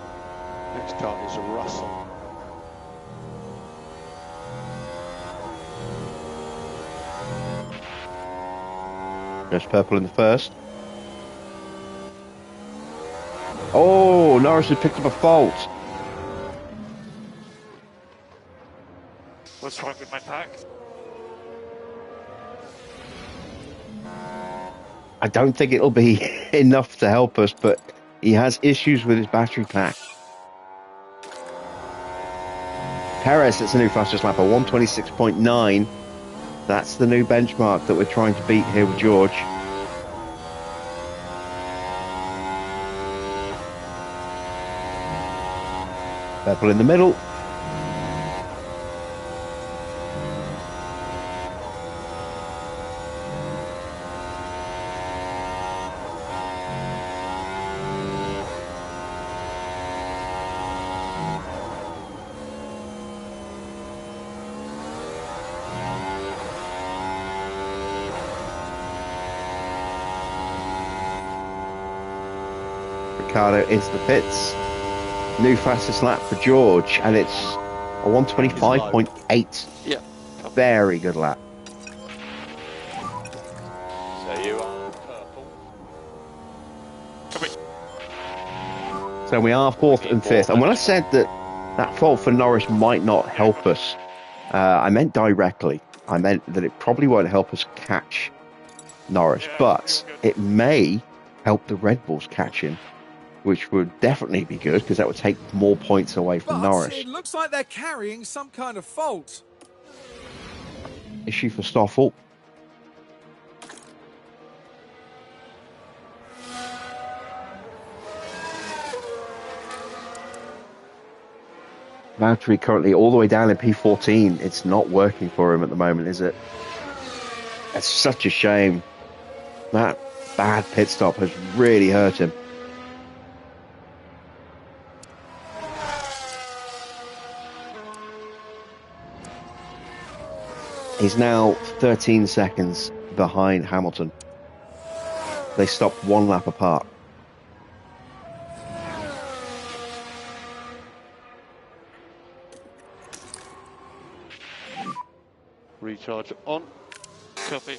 Next car is Russell. Goes purple in the first. Oh, Norris has picked up a fault. What's wrong with my pack? I don't think it'll be enough to help us, but he has issues with his battery pack. Perez, it's a new fastest lap, a 126.9. That's the new benchmark that we're trying to beat here with George. Purple in the middle. Ricardo into the pits. New fastest lap for George, and it's a 125.8. Yeah. Very good lap. So you are purple. Copy. So we are fourth and fifth. And when I said that fault for Norris might not help us, I meant directly. I meant that it probably won't help us catch Norris, but it may help the Red Bulls catch him, which would definitely be good because that would take more points away from But Norris. it looks like they're carrying some kind of fault. Issue for Stoffel. Battery currently all the way down in P14. It's not working for him at the moment, is it? That's such a shame. That bad pit stop has really hurt him. He's now 13 seconds behind Hamilton. They stopped one lap apart. Recharge on. Copy.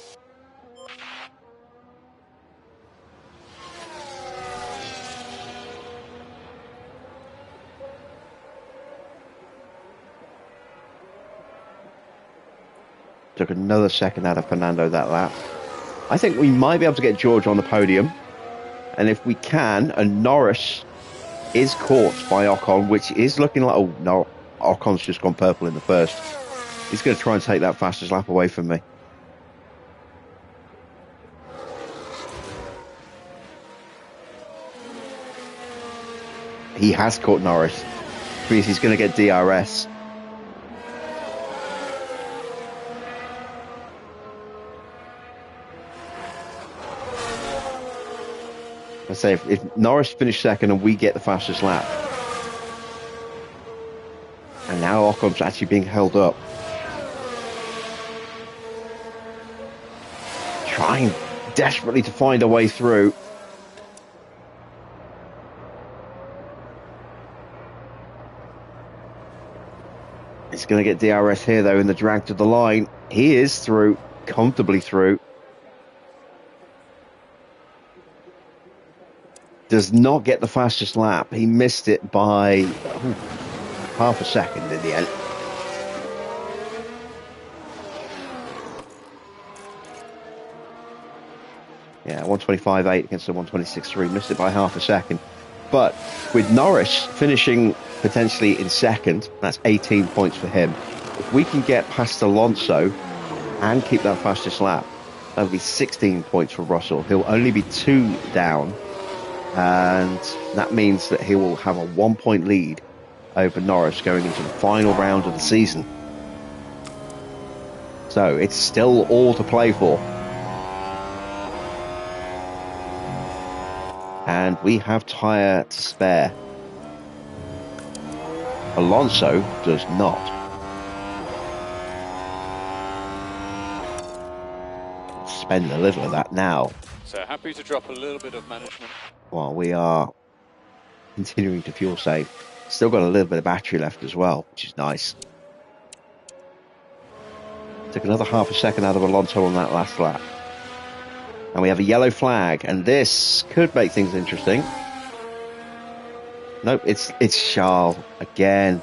Took another second out of Fernando that lap. I think we might be able to get George on the podium. And if we can, and Norris is caught by Ocon, which is looking like, oh no, Ocon's just gone purple in the first. He's going to try and take that fastest lap away from me. He has caught Norris, which means he's going to get DRS. I say if Norris finished second and we get the fastest lap, and now Ocon's actually being held up, trying desperately to find a way through. He's going to get DRS here though in the drag to the line. He is through, comfortably through. Does not get the fastest lap. He missed it by half a second in the end. Yeah, 125.8 against the 126.3. Missed it by half a second. But with Norris finishing potentially in second, that's 18 points for him. If we can get past Alonso and keep that fastest lap, that'll be 16 points for Russell. He'll only be 2 down. And that means that he will have a 1-point lead over Norris going into the final round of the season. So it's still all to play for. And we have tyre to spare. Alonso does not. Spend a little of that now. So happy to drop a little bit of management. While we are continuing to fuel save. Still got a little bit of battery left as well, which is nice. Took another half a second out of Alonso on that last lap. And we have a yellow flag, and this could make things interesting. Nope, it's Charles again.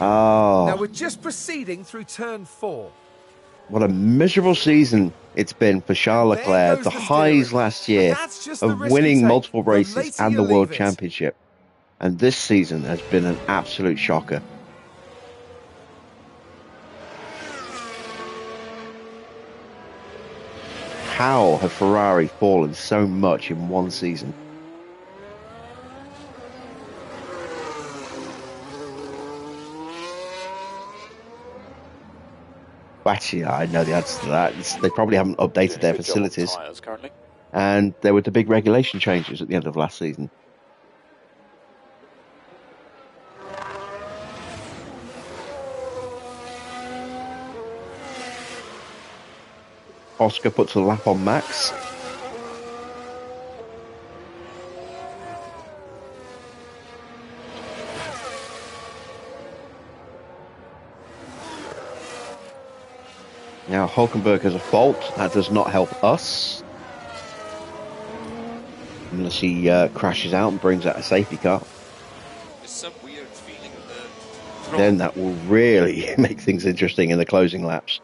Oh. Now we're just proceeding through turn 4. What a miserable season it's been for Charles There Leclerc. goes The the highs steering. last And year that's just the of risk you winning take. multiple The races later and you the World leave it. Championship. And this season has been an absolute shocker. How have Ferrari fallen so much in one season? Actually, I know the answer to that. They probably haven't updated their facilities. And there were the big regulation changes at the end of last season. Oscar puts a lap on Max. Now Hulkenberg has a fault. That does not help us. Unless he crashes out and brings out a safety car. There's some weird feeling. Then that will really make things interesting in the closing laps.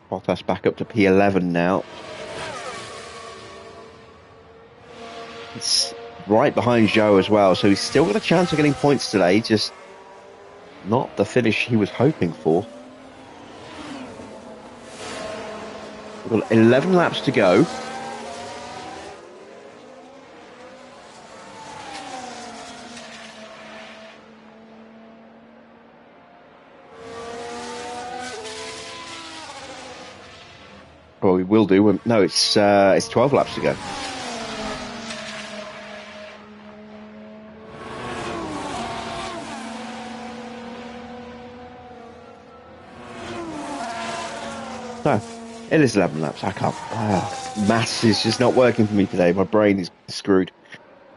Bottas back up to P11 now. It's right behind Zhou as well, so he's still got a chance of getting points today, just not the finish he was hoping for. We've got 11 laps to go. Well, we will do. No, it's 12 laps to go. No, it is 11 laps. I can't. Maths is just not working for me today. My brain is screwed.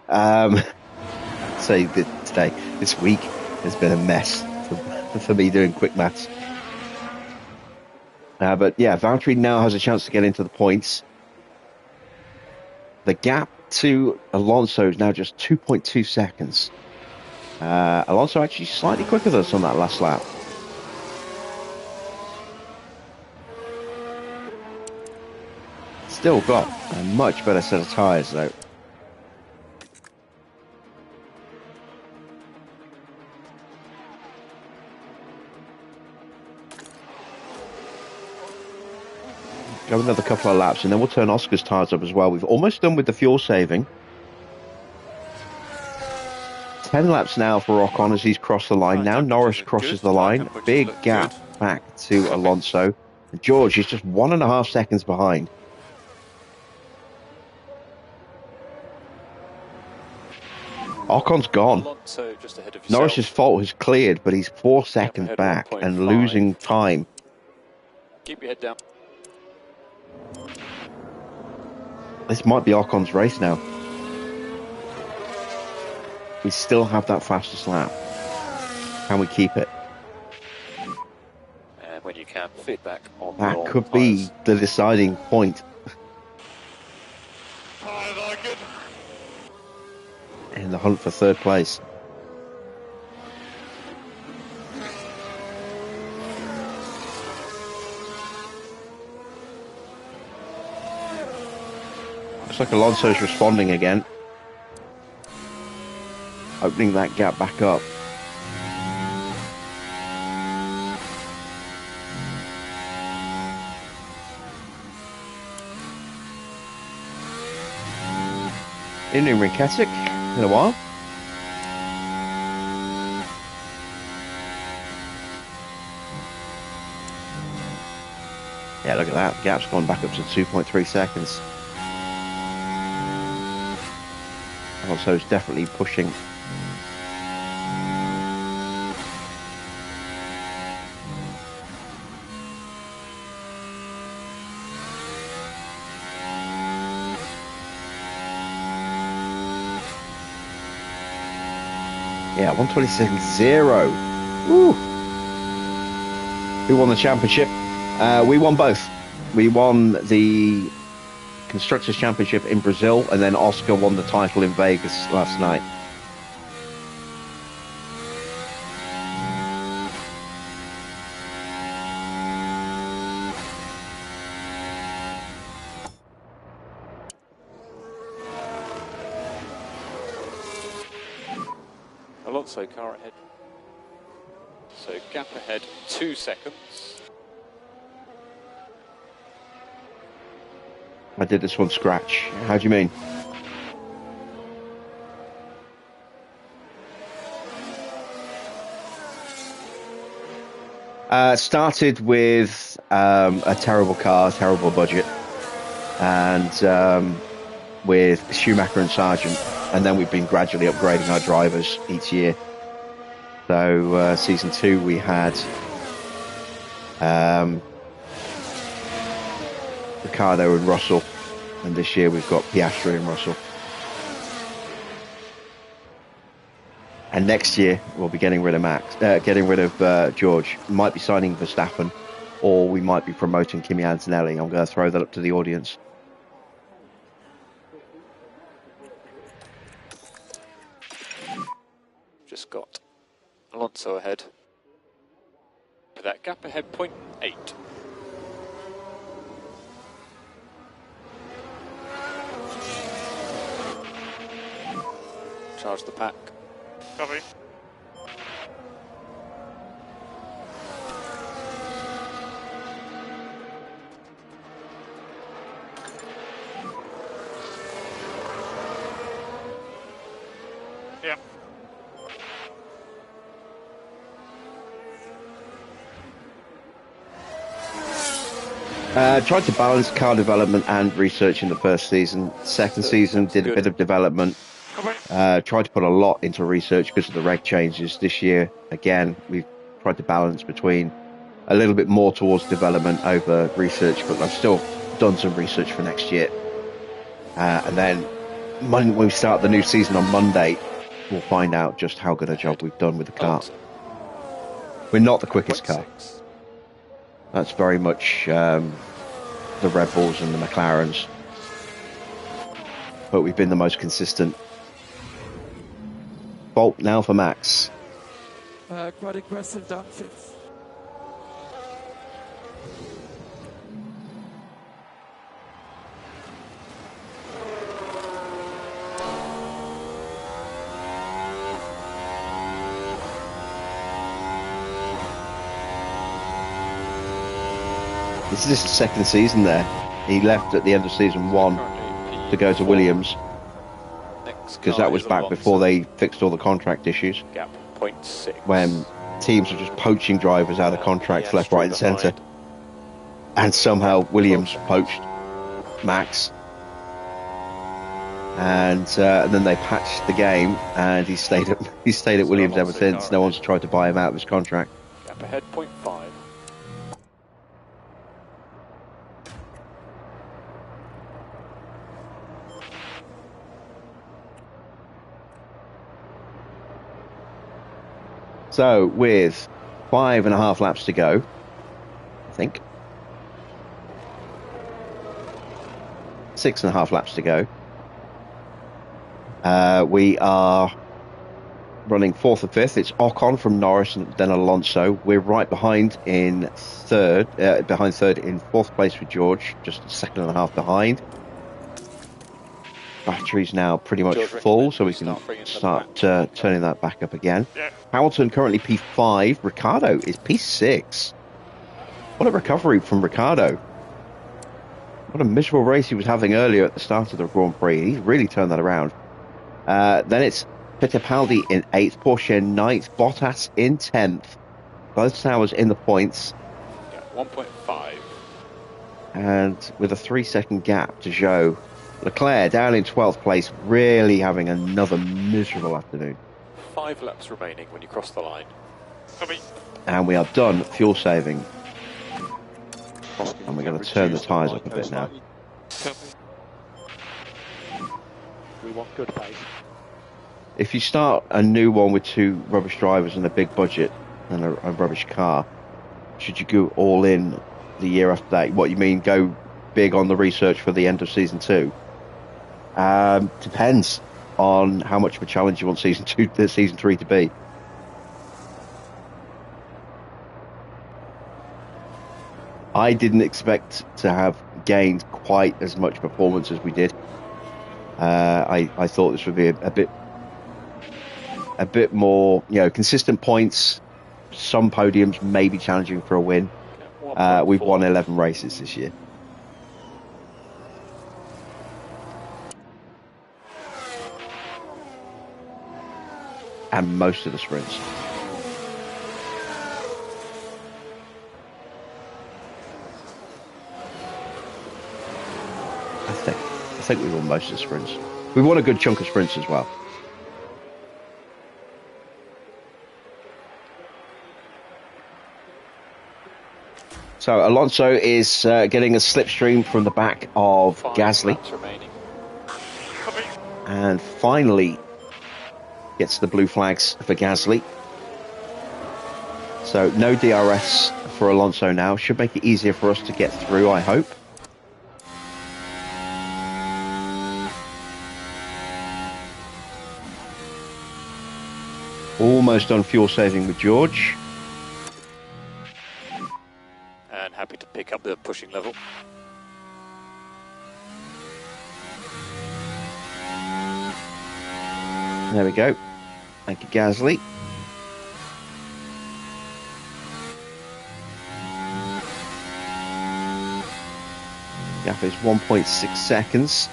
Say that today, this week has been a mess for me doing quick maths. But yeah, Valtteri now has a chance to get into the points. The gap to Alonso is now just 2.2 seconds. Alonso actually slightly quicker than us on that last lap. Still got a much better set of tyres though. Go another couple of laps and then we'll turn Oscar's tyres up as well. We've almost done with the fuel saving. 10 laps now for Ocon as he's crossed the line. Now Norris crosses the line. Big gap back to Alonso. George is just 1.5 seconds behind. Ocon's gone. Norris's fault has cleared, but he's 4 seconds back and losing time. Keep your head down. This might be Ocon's race now. We still have that fastest lap. Can we keep it? And when you can, feedback on that could be the deciding point. In the hunt for third place. Looks like Alonso's responding again. Opening that gap back up. In Ricketic in a while. Yeah, look at that. The gap's gone back up to 2.3 seconds. Alonso's definitely pushing. Yeah, 126.0. Woo! Who won the championship? We won both. We won the Constructors' Championship in Brazil, and then Oscar won the title in Vegas last night. Alonso car ahead. So gap ahead 2 seconds. I did this one scratch. How do you mean? Started with a terrible car, terrible budget, and with Schumacher and Sargent, and then we've been gradually upgrading our drivers each year. So season 2 we had Ricciardo and Russell, and this year we've got Piastri and Russell. And next year we'll be getting rid of George. We might be signing Verstappen, or we might be promoting Kimi Antonelli. I'm going to throw that up to the audience. Just got Alonso ahead. With that gap ahead, 0.8. Charge the pack. Copy. Yeah. Tried to balance car development and research in the first season. Second season did a bit of development. Tried to put a lot into research because of the reg changes. This year, again, we've tried to balance between a little bit more towards development over research, but I've still done some research for next year. And then when we start the new season on Monday, we'll find out just how good a job we've done with the car. We're not the quickest car. That's very much the Red Bulls and the McLarens. But we've been the most consistent. Bolt now for Max. Quite aggressive downshifts. This is his second season there. He left at the end of season 1 to go to Williams, because that was back before they fixed all the contract issues. Gap 0.6. When teams were just poaching drivers out of contracts left, right and centre. And somehow Williams poached Max. And then they patched the game, and he's stayed at Williams ever since. No one's tried to buy him out of his contract. Gap ahead 0.5. So, with 5.5 laps to go, I think. 6.5 laps to go. We are running 4th and 5th. It's Ocon from Norris and then Alonso. We're right behind in third in 4th place with George, just a second and a half behind. Battery's now pretty much full, so we can start turning that back up again. Yeah. Hamilton currently P5. Ricciardo is P6. What a recovery from Ricciardo. What a miserable race he was having earlier at the start of the Grand Prix. He's really turned that around. Then it's Fittipaldi in 8th, Porsche in 9th, Bottas in 10th. Both towers in the points. 1.5. And with a 3-second gap to Zhou. Leclerc down in 12th place, really having another miserable afternoon. 5 laps remaining when you cross the line. And we are done fuel saving. And we're going to turn the tyres up a bit now. We want good pace. if you start a new one with 2 rubbish drivers and a big budget and a rubbish car, should you go all in the year after that? What you mean, go big on the research for the end of season 2? Depends on how much of a challenge you want season 3 to be. I didn't expect to have gained quite as much performance as we did. I thought this would be a bit more, consistent points, some podiums, maybe challenging for a win. We've won 11 races this year. And most of the sprints. I think we won most of the sprints. We won a good chunk of sprints as well. So Alonso is getting a slipstream from the back of Gasly. And finally gets the blue flags for Gasly. So no DRS for Alonso now. Should make it easier for us to get through, I hope. Almost done fuel saving with George. And happy to pick up the pushing level. There we go. Thank you, Gasly. Gap is 1.6 seconds.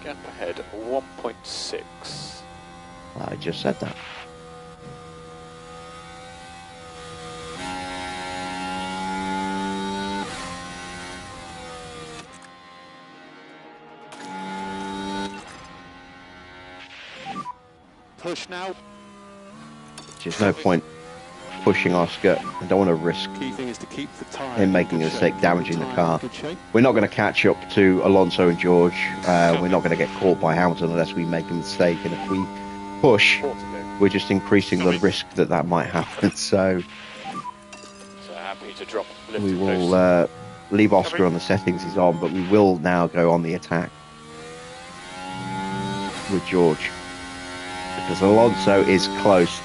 Gap ahead 1.6. I just said that. Push now. There's no point pushing Oscar. I don't want to risk Key thing is to keep the tyre him making a mistake, damaging the car. We're not going to catch up to Alonso and George. We're not going to get caught by Hamilton unless we make a mistake. And if we push, we're just increasing the risk that might happen. So happy to drop. We will leave Oscar on the settings he's on, but we will now go on the attack with George. Because Alonso is close.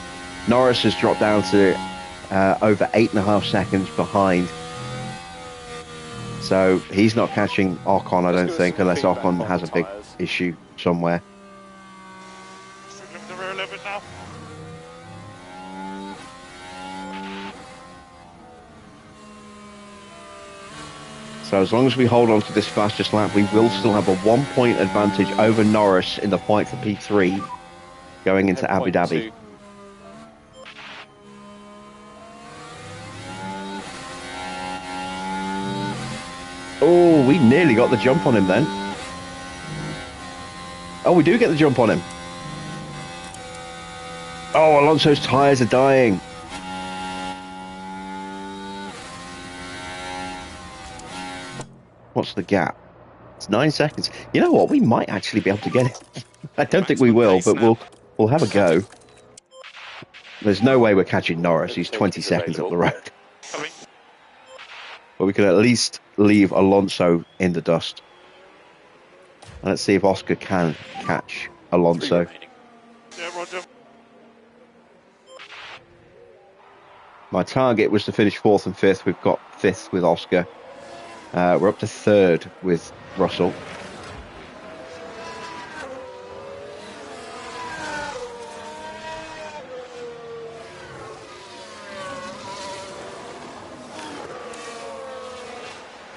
Norris has dropped down to over 8.5 seconds behind. So he's not catching Ocon, I don't think, unless Ocon has a big issue somewhere. The rear a little bit now. So as long as we hold on to this fastest lap, we will still have a 1-point advantage over Norris in the fight for P3 going into Abu Dhabi. Oh, we nearly got the jump on him then. Oh, we do get the jump on him. Oh, Alonso's tyres are dying. What's the gap? It's 9 seconds. You know what? We might actually be able to get it. I don't think we will, but we'll have a go. There's no way we're catching Norris. He's 20 seconds up the road. But we could at least leave Alonso in the dust. And let's see if Oscar can catch Alonso. Yeah, Roger. My target was to finish 4th and 5th. We've got 5th with Oscar. We're up to 3rd with Russell.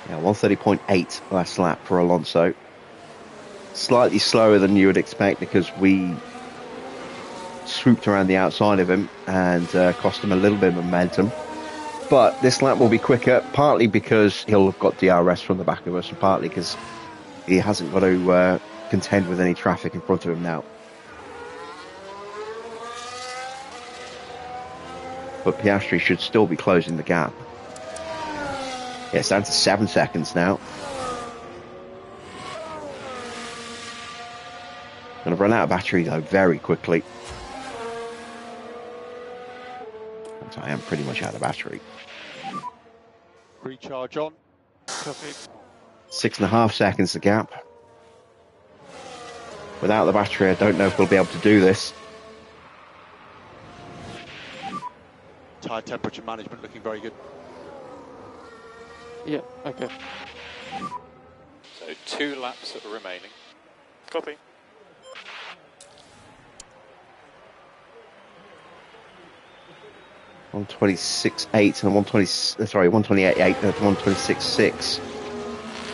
Yeah, 130.8 last lap for Alonso. Slightly slower than you would expect because we swooped around the outside of him and cost him a little bit of momentum. But this lap will be quicker, partly because he'll have got DRS from the back of us, and partly because he hasn't got to contend with any traffic in front of him now. But Piastri should still be closing the gap Yeah, it's down to 7 seconds now. Going to run out of battery, though, very quickly. I am pretty much out of battery. Recharge on. Copy. 6.5 seconds the gap. Without the battery, I don't know if we'll be able to do this. Tyre temperature management looking very good. Yeah, okay. So 2 laps that are remaining. Copy. On 126.8 and 128.8 and 126.6.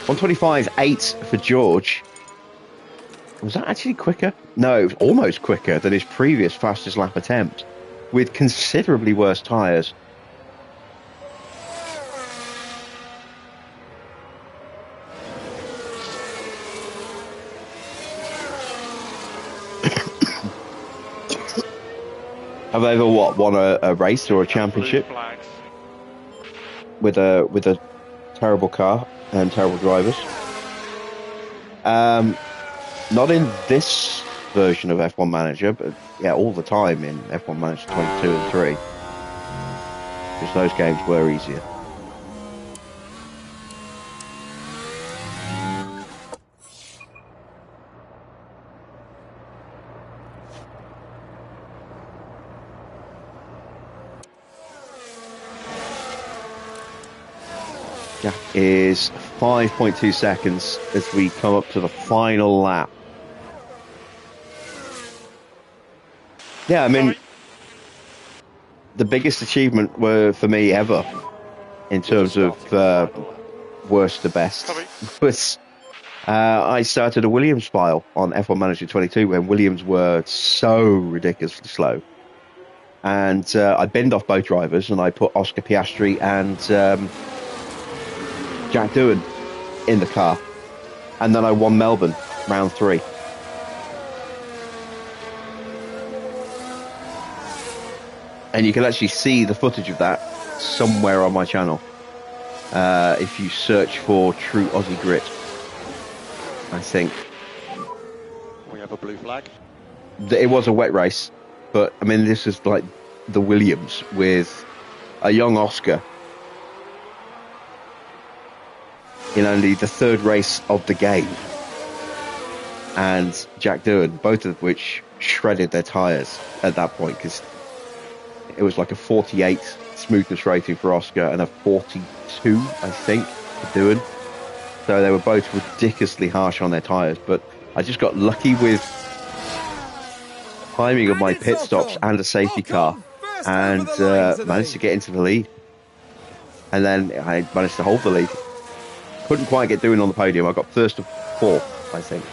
125.8 for George. Was that actually quicker? No, it was almost quicker than his previous fastest lap attempt, with considerably worse tyres. Have they ever won a race or a championship with a terrible car and terrible drivers? Not in this version of F1 Manager, but yeah, all the time in F1 Manager 22 and 3, because those games were easier. Gap is 5.2 seconds as we come up to the final lap. Yeah, I mean, the biggest achievement for me ever in terms of worst to best was I started a Williams file on F1 Manager 22 when Williams were so ridiculously slow. And I binned off both drivers and I put Oscar Piastri and Jack Doohan in the car, and then I won Melbourne round 3. And you can actually see the footage of that somewhere on my channel if you search for True Aussie Grit, I think. We have a blue flag. It was a wet race, but I mean, this is like the Williams with a young Oscar in only the 3rd race of the game, and Jack Doohan, both of which shredded their tyres at that point, because it was like a 48 smoothness rating for Oscar and a 42, I think, for Doohan. So they were both ridiculously harsh on their tyres, but I just got lucky with timing of my pit stops and a safety car, and managed to get into the lead. And then I managed to hold the lead. Couldn't quite get Doohan on the podium. I got 1st of 4, I think.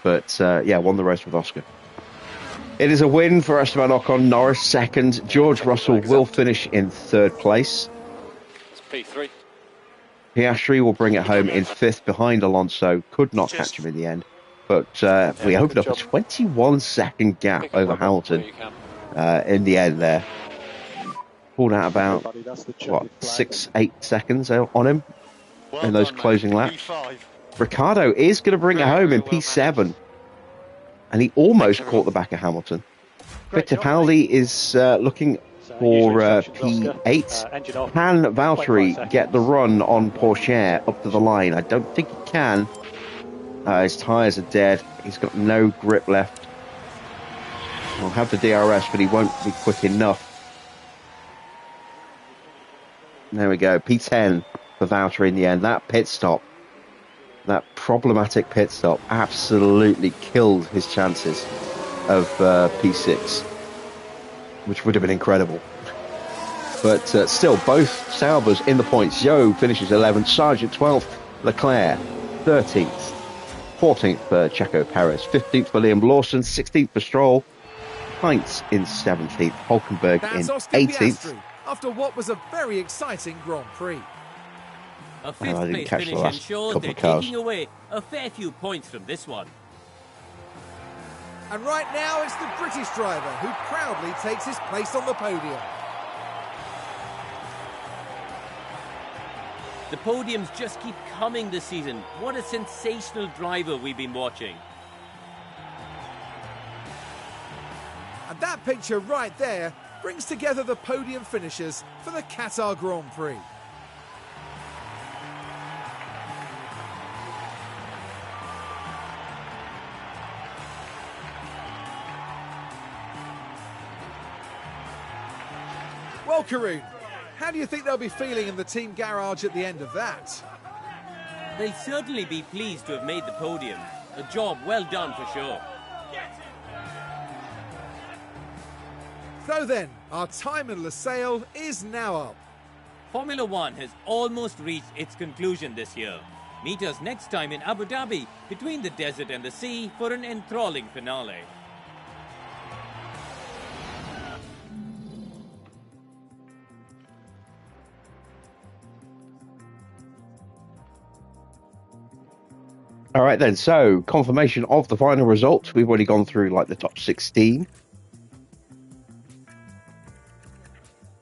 But yeah, won the race with Oscar. It is a win for Esteban Ocon. Norris 2nd. George Russell will finish in 3rd place. It's P3. Piastri will bring it home in 5th behind Alonso. Could not catch him in the end. But we opened up a 21-second gap over Hamilton in the end there. Pulled out about, 6-8 seconds on him in those closing laps. Ricciardo is going to bring it home in P7. And he almost caught the back of Hamilton. Fittipaldi is looking for P8. Can Valtteri get the run on Porsche up to the line? I don't think he can. His tyres are dead. He's got no grip left. He'll have the DRS, but he won't be quick enough. There we go. P10 for Valtteri in the end. That pit stop, that problematic pit stop, absolutely killed his chances of P6, which would have been incredible. But still, both Saubers in the points. Zhou finishes 11th, Sargent 12th, Leclerc 13th, 14th for Checo Perez, 15th for Liam Lawson, 16th for Stroll, Heinz in 17th, Hulkenberg in 18th. After what was a very exciting Grand Prix. A 5th place finish ensures they're taking away a fair few points from this one. And right now it's the British driver who proudly takes his place on the podium. The podiums just keep coming this season. What a sensational driver we've been watching. And that picture right there brings together the podium finishers for the Qatar Grand Prix. Well, Karun, how do you think they'll be feeling in the team garage at the end of that? They'll certainly be pleased to have made the podium. A job well done for sure. So then, our time in Lusail is now up. Formula One has almost reached its conclusion this year. Meet us next time in Abu Dhabi, between the desert and the sea, for an enthralling finale. All right then, so confirmation of the final result. We've already gone through like the top 16.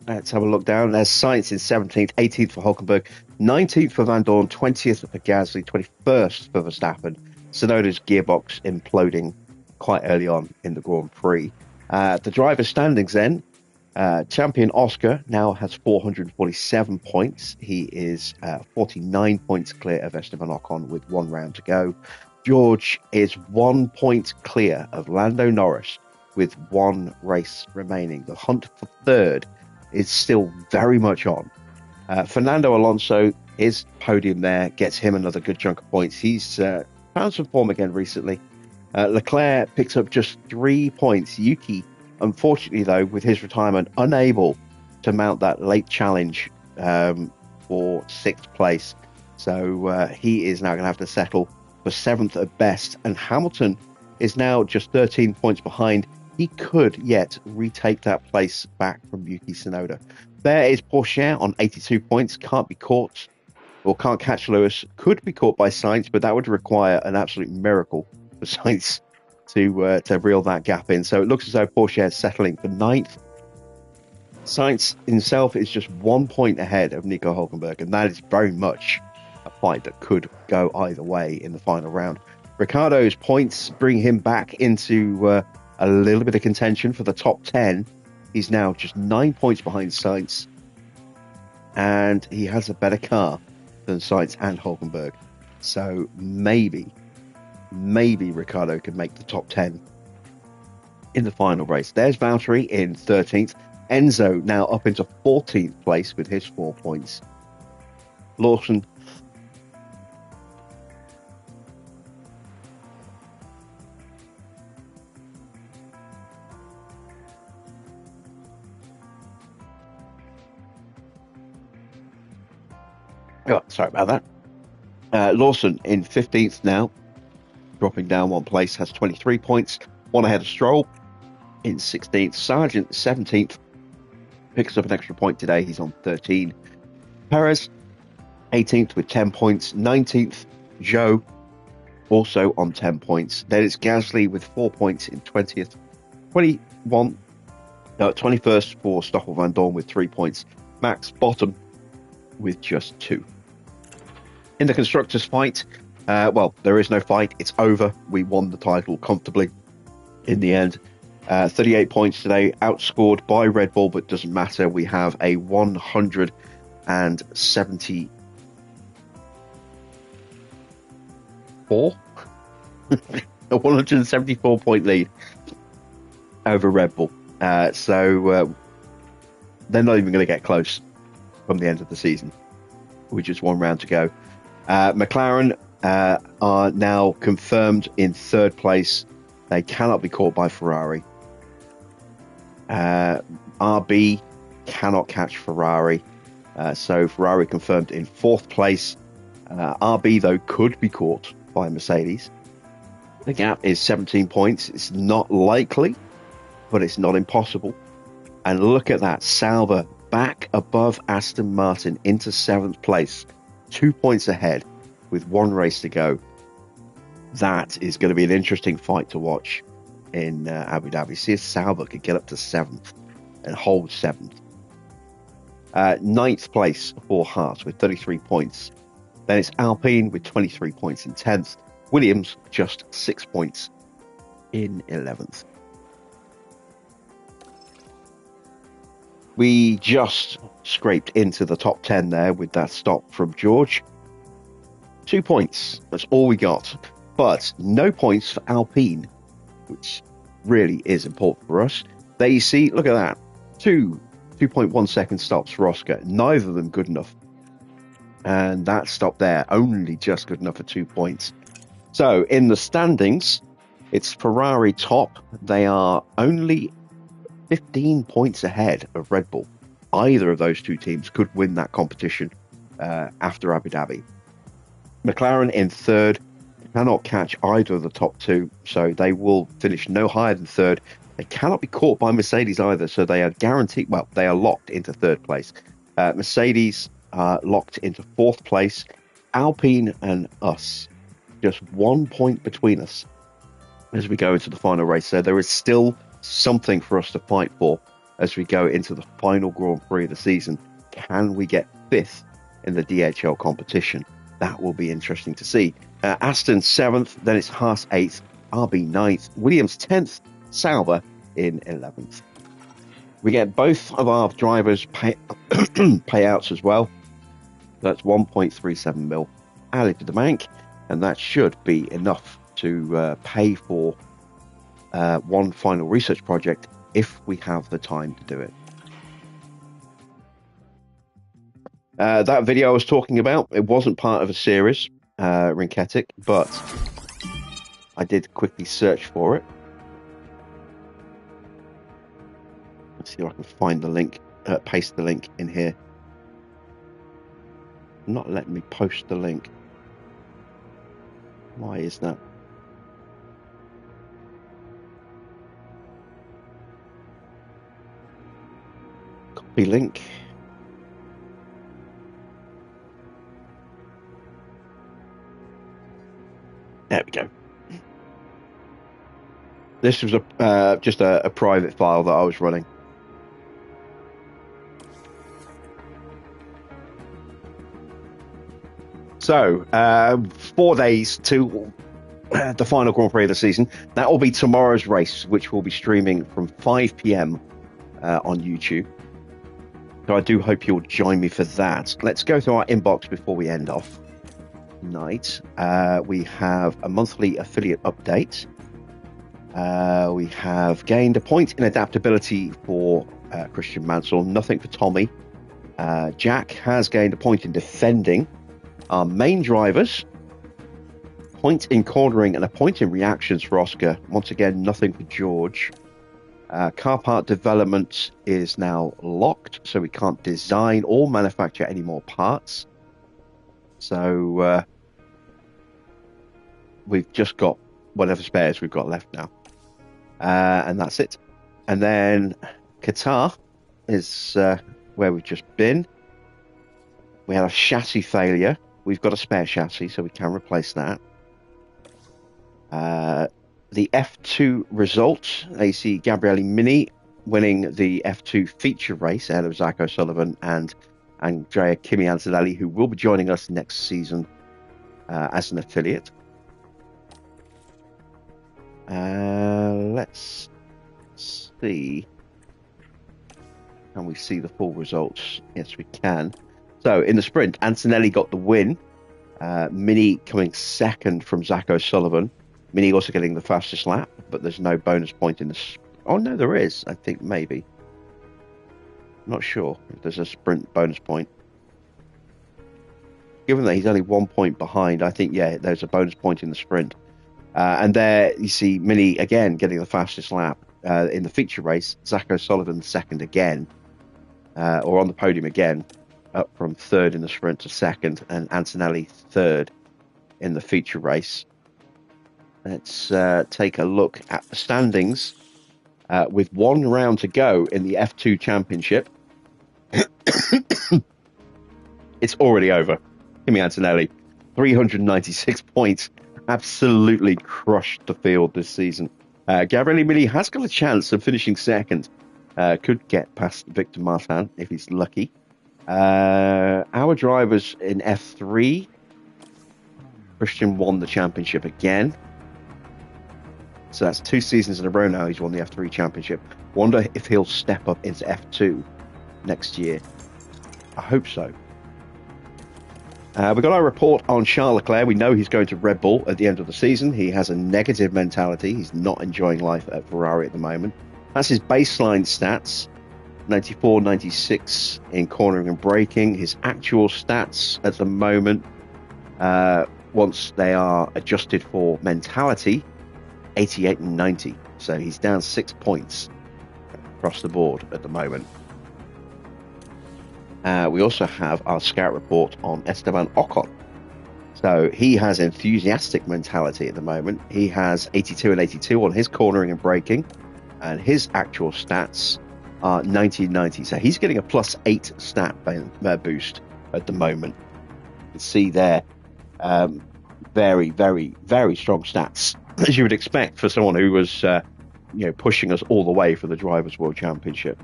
Let's have a look down. There's Sainz in 17th, 18th for Hulkenberg, 19th for Van Dorn, 20th for Gasly, 21st for Verstappen. Tsunoda's gearbox imploding quite early on in the Grand Prix. The driver standings then. Champion Oscar now has 447 points. He is 49 points clear of Esteban Ocon with 1 round to go. George is 1 point clear of Lando Norris with 1 race remaining. The hunt for third is still very much on. Fernando Alonso, his podium there, gets him another good chunk of points. He's found some form again recently. Leclerc picks up just 3 points. Yuki, unfortunately, though, with his retirement, unable to mount that late challenge for 6th place. So he is now going to have to settle for 7th at best. And Hamilton is now just 13 points behind. He could yet retake that place back from Yuki Tsunoda. There is Porsche on 82 points. Can't be caught, or can't catch Lewis. Could be caught by Sainz, but that would require an absolute miracle for Sainz to reel that gap in. So it looks as though Porsche is settling for 9th. Sainz himself is just 1 point ahead of Nico Hulkenberg, and that is very much a fight that could go either way in the final round. Ricciardo's points bring him back into a little bit of contention for the top 10. He's now just 9 points behind Sainz, and he has a better car than Sainz and Hulkenberg. So maybe Ricciardo could make the top 10 in the final race. There's Valtteri in 13th. Enzo now up into 14th place with his 4 points. Lawson sorry about that. Lawson in 15th now, dropping down 1 place, has 23 points, 1 ahead of Stroll in 16th. Sargent 17th, picks up an extra point today, he's on 13. Perez 18th with 10 points, 19th Zhou also on 10 points. Then it's Gasly with 4 points in 20th. 21st for Stoffel Van Dorn with 3 points. Max bottom with just 2. In the constructors fight, well, there is no fight. It's over. We won the title comfortably in the end. 38 points today, outscored by Red Bull, but doesn't matter. We have a 174 a 174 point lead over Red Bull. So they're not even going to get close from the end of the season with just 1 round to go. McLaren are now confirmed in 3rd place. They cannot be caught by Ferrari. RB cannot catch Ferrari. So Ferrari confirmed in 4th place. RB, though, could be caught by Mercedes. The gap is 17 points. It's not likely, but it's not impossible. And look at that. Sauber back above Aston Martin into 7th place. 2 points ahead with 1 race to go. That is going to be an interesting fight to watch in Abu Dhabi. See if Sauber could get up to 7th and hold 7th. Ninth place for Haas with 33 points. Then it's Alpine with 23 points in 10th. Williams just 6 points in 11th. We just scraped into the top 10 there with that stop from George. 2 points. That's all we got. But no points for Alpine, which really is important for us. There you see, look at that. 2.1 second stops for Oscar. Neither of them good enough. And that stop there, only just good enough for 2 points. So in the standings, it's Ferrari top. They are only 15 points ahead of Red Bull. Either of those two teams could win that competition after Abu Dhabi. McLaren in third, cannot catch either of the top two, so they will finish no higher than third. They cannot be caught by Mercedes either, so they are guaranteed, well, they are locked into third place. Mercedes are locked into fourth place. Alpine and us, just 1 point between us as we go into the final race. So there is still something for us to fight for as we go into the final Grand Prix of the season. Can we get fifth in the DHL competition? That will be interesting to see. Aston 7th, then it's Haas 8th, RB 9th, Williams 10th, Sauber in 11th. We get both of our drivers' payouts as well. That's 1.37 mil added to the bank, and that should be enough to pay for one final research project if we have the time to do it. That video I was talking about, it wasn't part of a series, Rinketic, but I did quickly search for it. Let's see if I can find the link, paste the link in here. Not letting me post the link. Why is that? Copy link. There we go. This was just a private file that I was running. So, 4 days to the final Grand Prix of the season. That will be tomorrow's race, which will be streaming from 5 p.m. On YouTube. So I do hope you'll join me for that. Let's go through our inbox before we end off. Night. We have a monthly affiliate update. We have gained a point in adaptability for Christian Mansell, nothing for Tommy. Jack has gained a point in defending. Our main drivers, point in cornering and a point in reactions for Oscar. Once again, nothing for George. Car part development is now locked, so we can't design or manufacture any more parts. So we've just got whatever spares we've got left now. And that's it. And then Qatar is where we've just been. We had a chassis failure. We've got a spare chassis, so we can replace that. The F2 result, they see Gabriele Mini winning the F2 feature race ahead of Zach O'Sullivan and Andrea Kimi Antonelli, who will be joining us next season as an affiliate. Let's see. Can we see the full results? Yes, we can. So, in the sprint, Antonelli got the win. Mini coming second from Zach O'Sullivan. Mini also getting the fastest lap, but there's no bonus point in this. Oh, no, there is. I think maybe. Not sure if there's a sprint bonus point. Given that he's only 1 point behind, I think, yeah, there's a bonus point in the sprint. And there you see Mini again getting the fastest lap in the feature race. Zach O'Sullivan second again, or on the podium again, up from third in the sprint to second, and Antonelli third in the feature race. Let's take a look at the standings. With 1 round to go in the F2 Championship, it's already over. Kimi Antonelli, 396 points. Absolutely crushed the field this season. Gabriele Mini has got a chance of finishing second. Could get past Victor Martin if he's lucky. Our drivers in F3, Christian won the championship again. So that's 2 seasons in a row now he's won the F3 championship. Wonder if he'll step up into F2 next year. I hope so. We got our report on Charles Leclerc. We know he's going to Red Bull at the end of the season. He has a negative mentality. He's not enjoying life at Ferrari at the moment. That's his baseline stats. 94, 96 in cornering and braking. His actual stats at the moment, once they are adjusted for mentality, 88 and 90. So he's down 6 points across the board at the moment. We also have our scout report on Esteban Ocon. So he has enthusiastic mentality at the moment. He has 82 and 82 on his cornering and braking, and his actual stats are 90 and 90. So he's getting a +8 stat boost at the moment. You can see there, very, very, very strong stats, as you would expect for someone who was, pushing us all the way for the Drivers' World Championship.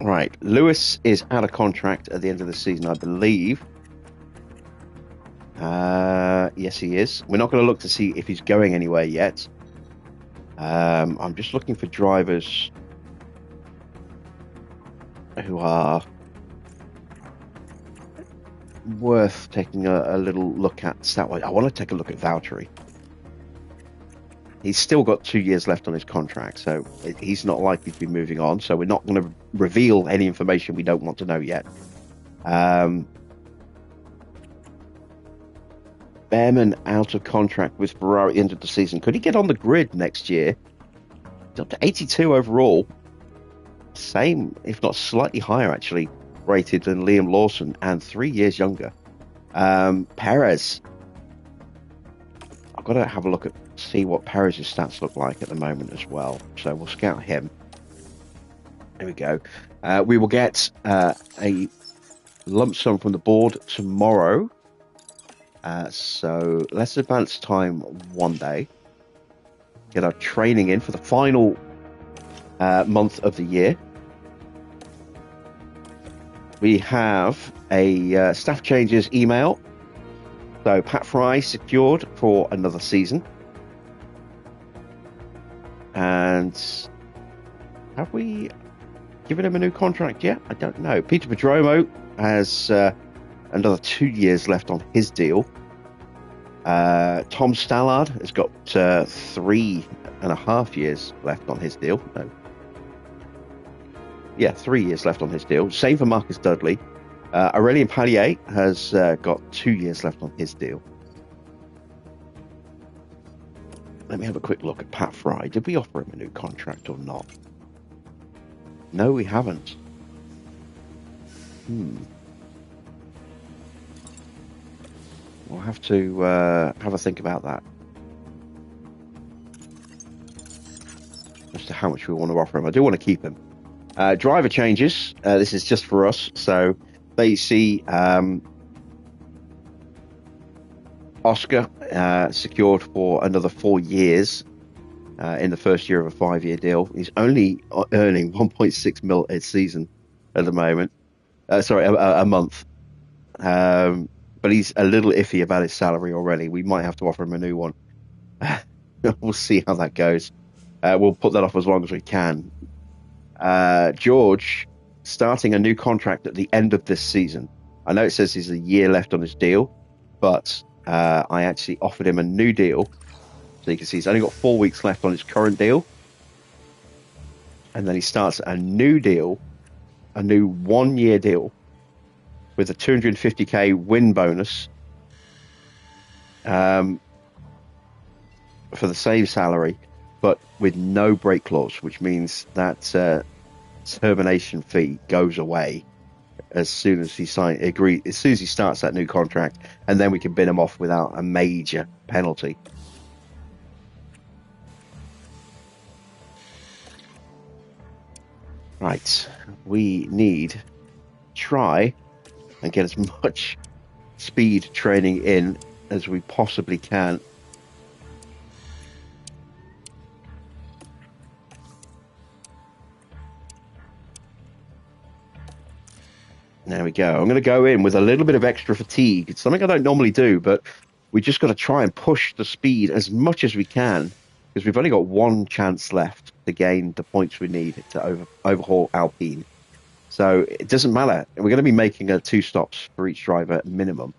Right, Lewis is out of contract at the end of the season, I believe. Yes, he is. We're not going to look to see if he's going anywhere yet. I'm just looking for drivers who are worth taking a little look at stat-wise. I want to take a look at Valtteri. He's still got 2 years left on his contract, so he's not likely to be moving on. So we're not going to reveal any information we don't want to know yet. Behrman out of contract with Ferrari at the end of the season. Could he get on the grid next year? He's up to 82 overall. Same, if not slightly higher, actually, rated than Liam Lawson, and 3 years younger. Perez. I've got to have a look at see what Perez's stats look like at the moment as well. So we'll scout him. There we go. We will get a lump sum from the board tomorrow. So let's advance time 1 day. Get our training in for the final month of the year. We have a staff changes email. So Pat Fry secured for another season. And have we given him a new contract yet? I don't know. Peter Pedromo has another 2 years left on his deal. Tom Stallard has got 3.5 years left on his deal. No. Yeah, 3 years left on his deal. Same for Marcus Dudley. Aurelien Pallier has got 2 years left on his deal. Let me have a quick look at Pat Fry. Did we offer him a new contract or not? No, we haven't. We'll have to have a think about that. As to how much we want to offer him. I do want to keep him. Driver changes. This is just for us. So they see Oscar secured for another 4 years in the first year of a 5-year deal. He's only earning 1.6 mil a season at the moment. A month. But he's a little iffy about his salary already. We might have to offer him a new one. We'll see how that goes. We'll put that off as long as we can. George starting a new contract at the end of this season. I know it says he's a year left on his deal, but I actually offered him a new deal. So you can see he's only got 4 weeks left on his current deal. And then he starts a new deal, a new 1-year deal with a 250k win bonus for the same salary, but with no break clause, which means that termination fee goes away as soon as he as soon as he starts that new contract, and then we can bin him off without a major penalty. Right, we need to try and get as much speed training in as we possibly can. There we go. I'm going to go in with a little bit of extra fatigue. It's something I don't normally do, but we just got to try and push the speed as much as we can because we've only got one chance left to gain the points we need to overhaul Alpine. So it doesn't matter. We're going to be making 2 stops for each driver minimum.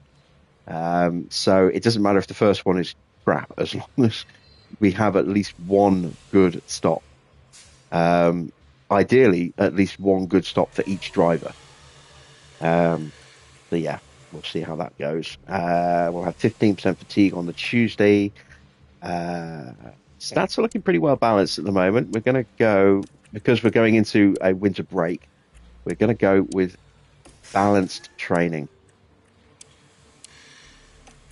So it doesn't matter if the first one is crap, as long as we have at least one good stop. Ideally, at least one good stop for each driver. So yeah, we'll see how that goes. We'll have 15% fatigue on the Tuesday. Stats are looking pretty well balanced at the moment. We're going to go, because we're going into a winter break, we're going to go with balanced training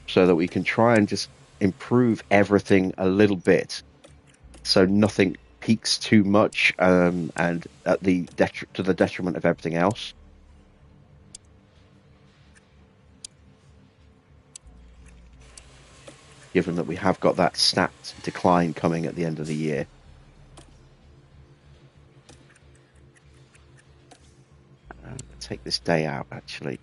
so that we can try and just improve everything a little bit so nothing peaks too much and at the to the detriment of everything else. Given that we have got that stat decline coming at the end of the year. Take this day out, actually.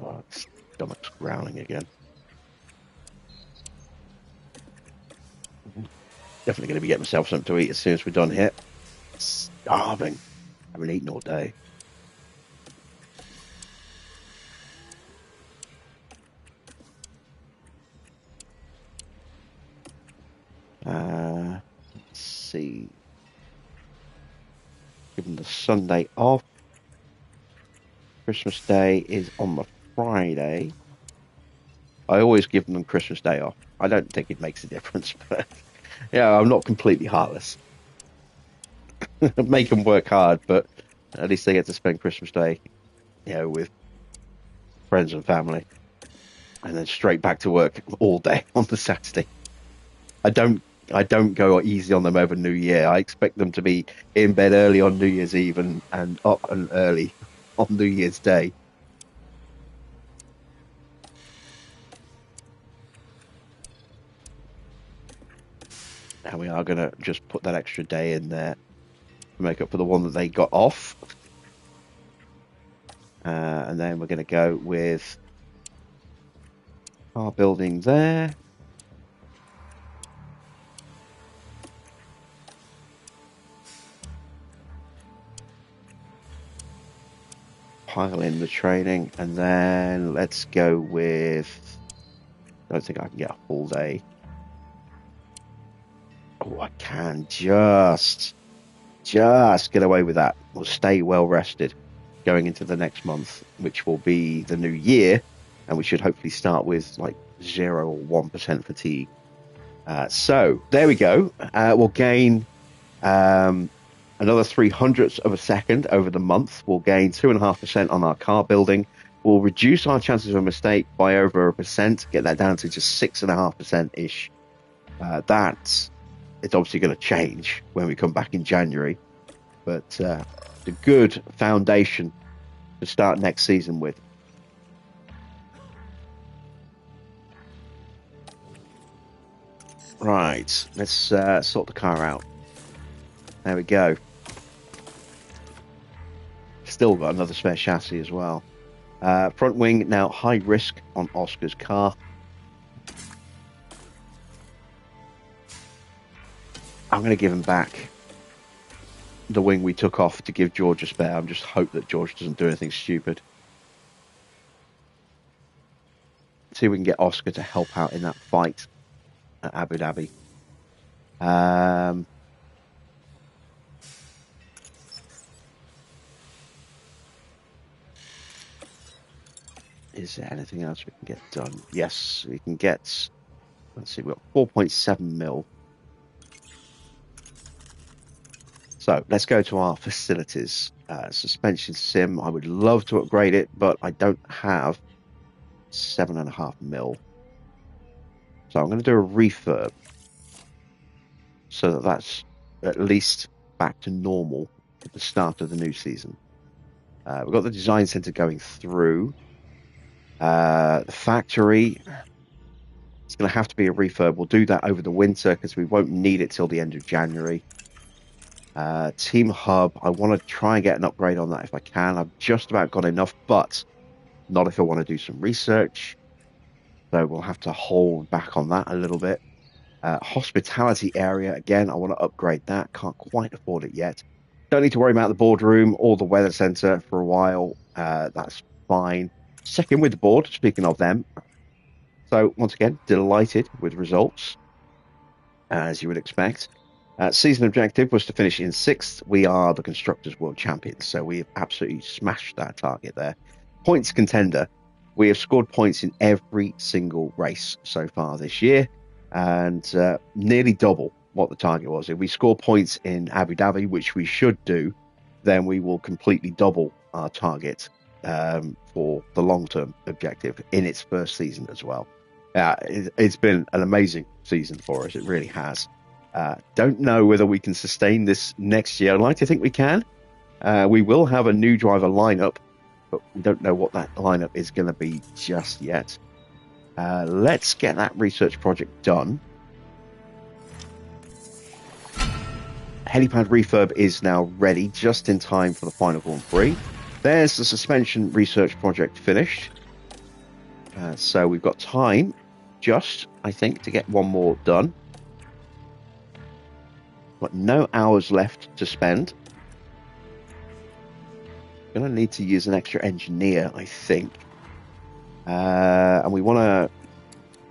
Oh, stomach's growling again. Definitely going to be getting myself something to eat as soon as we're done here. Starving. I haven't eaten all day. Let's see. Given the Sunday off. Christmas Day is on the Friday. I always give them Christmas Day off. I don't think it makes a difference, but yeah, I'm not completely heartless. Make them work hard, but at least they get to spend Christmas Day, with friends and family, and then straight back to work all day on the Saturday. I don't go easy on them over New Year. I expect them to be in bed early on New Year's Eve and up and early on New Year's Day. Now we are going to just put that extra day in there to make up for the one that they got off. And then we're going to go with car building there. Pile in the training, and then let's go with, I don't think I can get a full day. Oh, I can just get away with that. We'll stay well rested going into the next month, which will be the new year, and we should hopefully start with like 0 or 1% fatigue. So there we go. We'll gain another 0.03 of a second over the month. We'll gain 2.5% on our car building. We'll reduce our chances of a mistake by over 1%, get that down to just 6.5%-ish. It's obviously going to change when we come back in January, but a good foundation to start next season with. Right, let's sort the car out. There we go. Still got another spare chassis as well. Front wing now high risk on Oscar's car. I'm going to give him back the wing we took off to give George a spare. I'm just hope that George doesn't do anything stupid. See if we can get Oscar to help out in that fight at Abu Dhabi. Is there anything else we can get done? Yes, we can get, let's see, we've got 4.7 mil. So let's go to our facilities. Suspension sim, I would love to upgrade it, but I don't have 7.5 mil. So I'm going to do a refurb so that that's at least back to normal at the start of the new season. We've got the design center going through. The factory, It's going to have to be a refurb. We'll do that over the winter because we won't need it till the end of January. Team Hub, I want to try and get an upgrade on that if I can. I've just about got enough, but not if I want to do some research. So we'll have to hold back on that a little bit. Hospitality area, again, I want to upgrade that. Can't quite afford it yet. Don't need to worry about the boardroom or the weather center for a while. That's fine. Check in with the board, speaking of them. So once again, delighted with results, as you would expect. Season objective was to finish in 6th. We are the Constructors' World Champions, so we have absolutely smashed that target there. Points contender. We have scored points in every single race so far this year, and nearly double what the target was. If we score points in Abu Dhabi, which we should do, then we will completely double our target for the long-term objective in its first season as well. It's been an amazing season for us. It really has. Don't know whether we can sustain this next year. I'd like to think we can. We will have a new driver lineup, but we don't know what that lineup is going to be just yet. Let's get that research project done. Helipad refurb is now ready just in time for the final Grand Prix. There's the suspension research project finished. So we've got time just, I think, to get one more done. Got no hours left to spend. Gonna need to use an extra engineer, I think. And we want to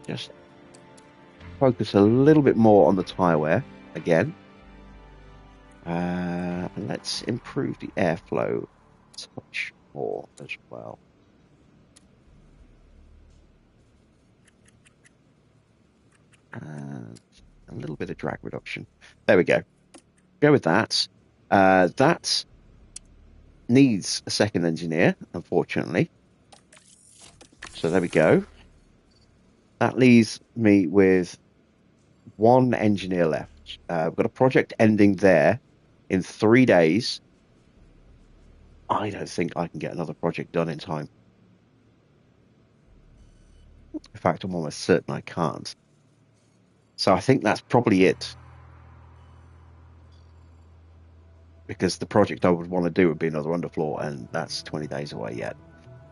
just focus a little bit more on the tyre wear again. And let's improve the airflow a touch more as well. And a little bit of drag reduction. There we go. Go with that. That needs a second engineer, unfortunately. So there we go. That leaves me with one engineer left. We've got a project ending there in 3 days. I don't think I can get another project done in time. In fact, I'm almost certain I can't. So I think that's probably it. Because the project I would want to do would be another underfloor, and that's 20 days away yet.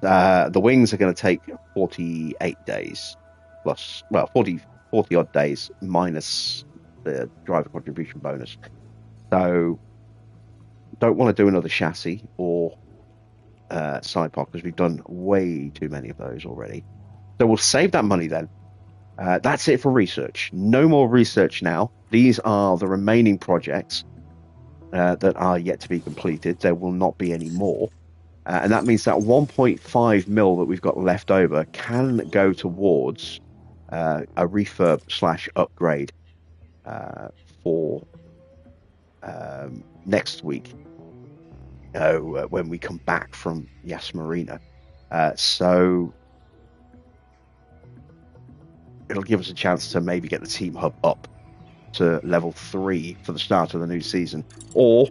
The wings are going to take 48 days plus, well, 40 odd days minus the driver contribution bonus. So don't want to do another chassis or side pod because we've done way too many of those already. So we'll save that money then. That's it for research. No more research now. These are the remaining projects that are yet to be completed. There will not be any more. And that means that 1.5 mil that we've got left over can go towards a refurb / upgrade for next week when we come back from Yas Marina. So it'll give us a chance to maybe get the team hub up to level 3 for the start of the new season, or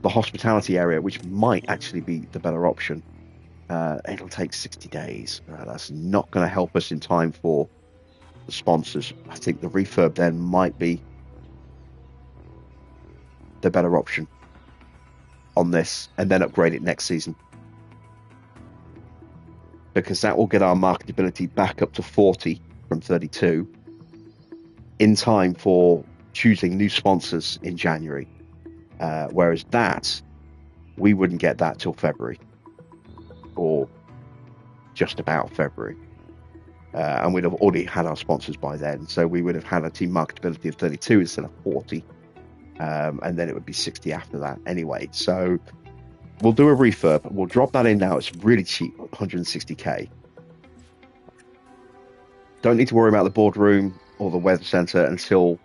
the hospitality area, which might actually be the better option. It'll take 60 days. That's not going to help us in time for the sponsors. I think the refurb then might be the better option on this, and then upgrade it next season, because that will get our marketability back up to 40 from 32 in time for choosing new sponsors in January. Whereas that, we wouldn't get that till February, or just about February. And we'd have already had our sponsors by then, so we would have had a team marketability of 32 instead of 40. And then it would be 60 after that anyway. So we'll do a refurb. We'll drop that in now. It's really cheap, 160k. Don't need to worry about the boardroom or the weather center until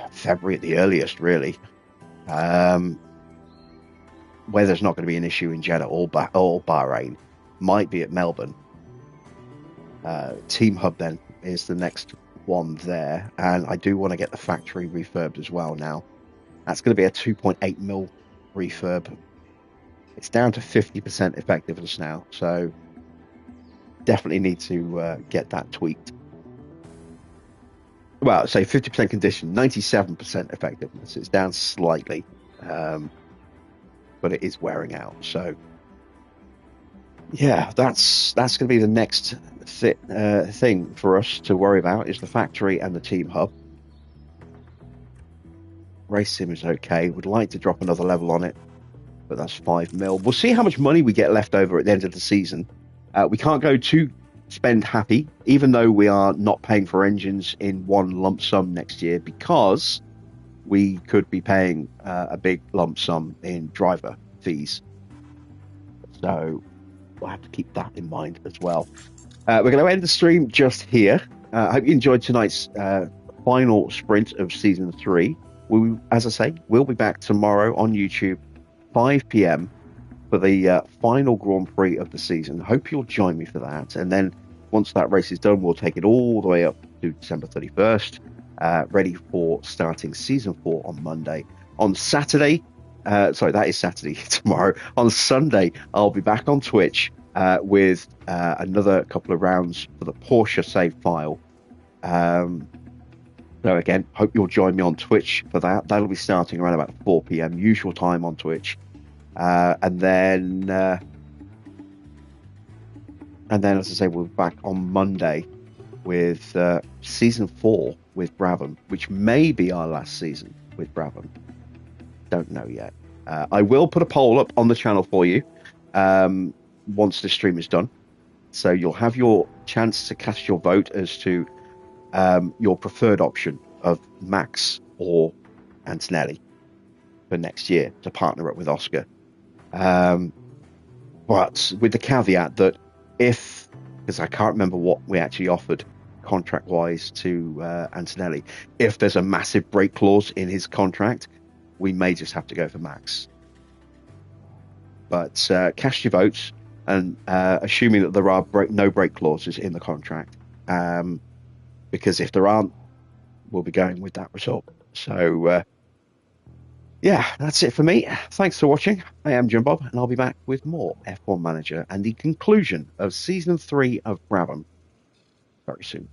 February at the earliest, really. Weather's not going to be an issue in Jeddah or Bahrain. Might be at Melbourne. Team Hub then is the next one there, and I do want to get the factory refurbed as well now. That's going to be a 2.8 mil refurb. It's down to 50% effectiveness now, so definitely need to get that tweaked. Well, say 50% condition, 97% effectiveness. It's down slightly, but it is wearing out. So, yeah, that's going to be the next thing for us to worry about is the factory and the team hub. Race sim is okay. Would like to drop another level on it, but that's 5 mil. We'll see how much money we get left over at the end of the season. We can't go too spend happy, even though we are not paying for engines in one lump sum next year, because we could be paying a big lump sum in driver fees. So we'll have to keep that in mind as well. We're going to end the stream just here. I hope you enjoyed tonight's final sprint of Season 3. We, as I say, we'll be back tomorrow on YouTube, 5 p.m. for the final Grand Prix of the season. Hope you'll join me for that. And then once that race is done, we'll take it all the way up to December 31st, ready for starting Season 4 on Monday. On Saturday, sorry, that is Saturday, tomorrow. On Sunday, I'll be back on Twitch with another couple of rounds for the Porsche save file. So again, hope you'll join me on Twitch for that. That'll be starting around about 4 p.m. usual time on Twitch. And then, as I say, we'll be back on Monday with Season 4 with Brabham, which may be our last season with Brabham. Don't know yet. I will put a poll up on the channel for you once the stream is done. So you'll have your chance to cast your vote as to your preferred option of Max or Antonelli for next year to partner up with Oscar. But with the caveat that because I can't remember what we actually offered contract-wise to Antonelli, if there's a massive break clause in his contract, we may just have to go for Max. But cast your votes, and assuming that there are no break clauses in the contract, because if there aren't, we'll be going with that result. So, yeah, that's it for me. Thanks for watching. I am Jim Bob, and I'll be back with more F1 Manager and the conclusion of Season 3 of Brabham very soon.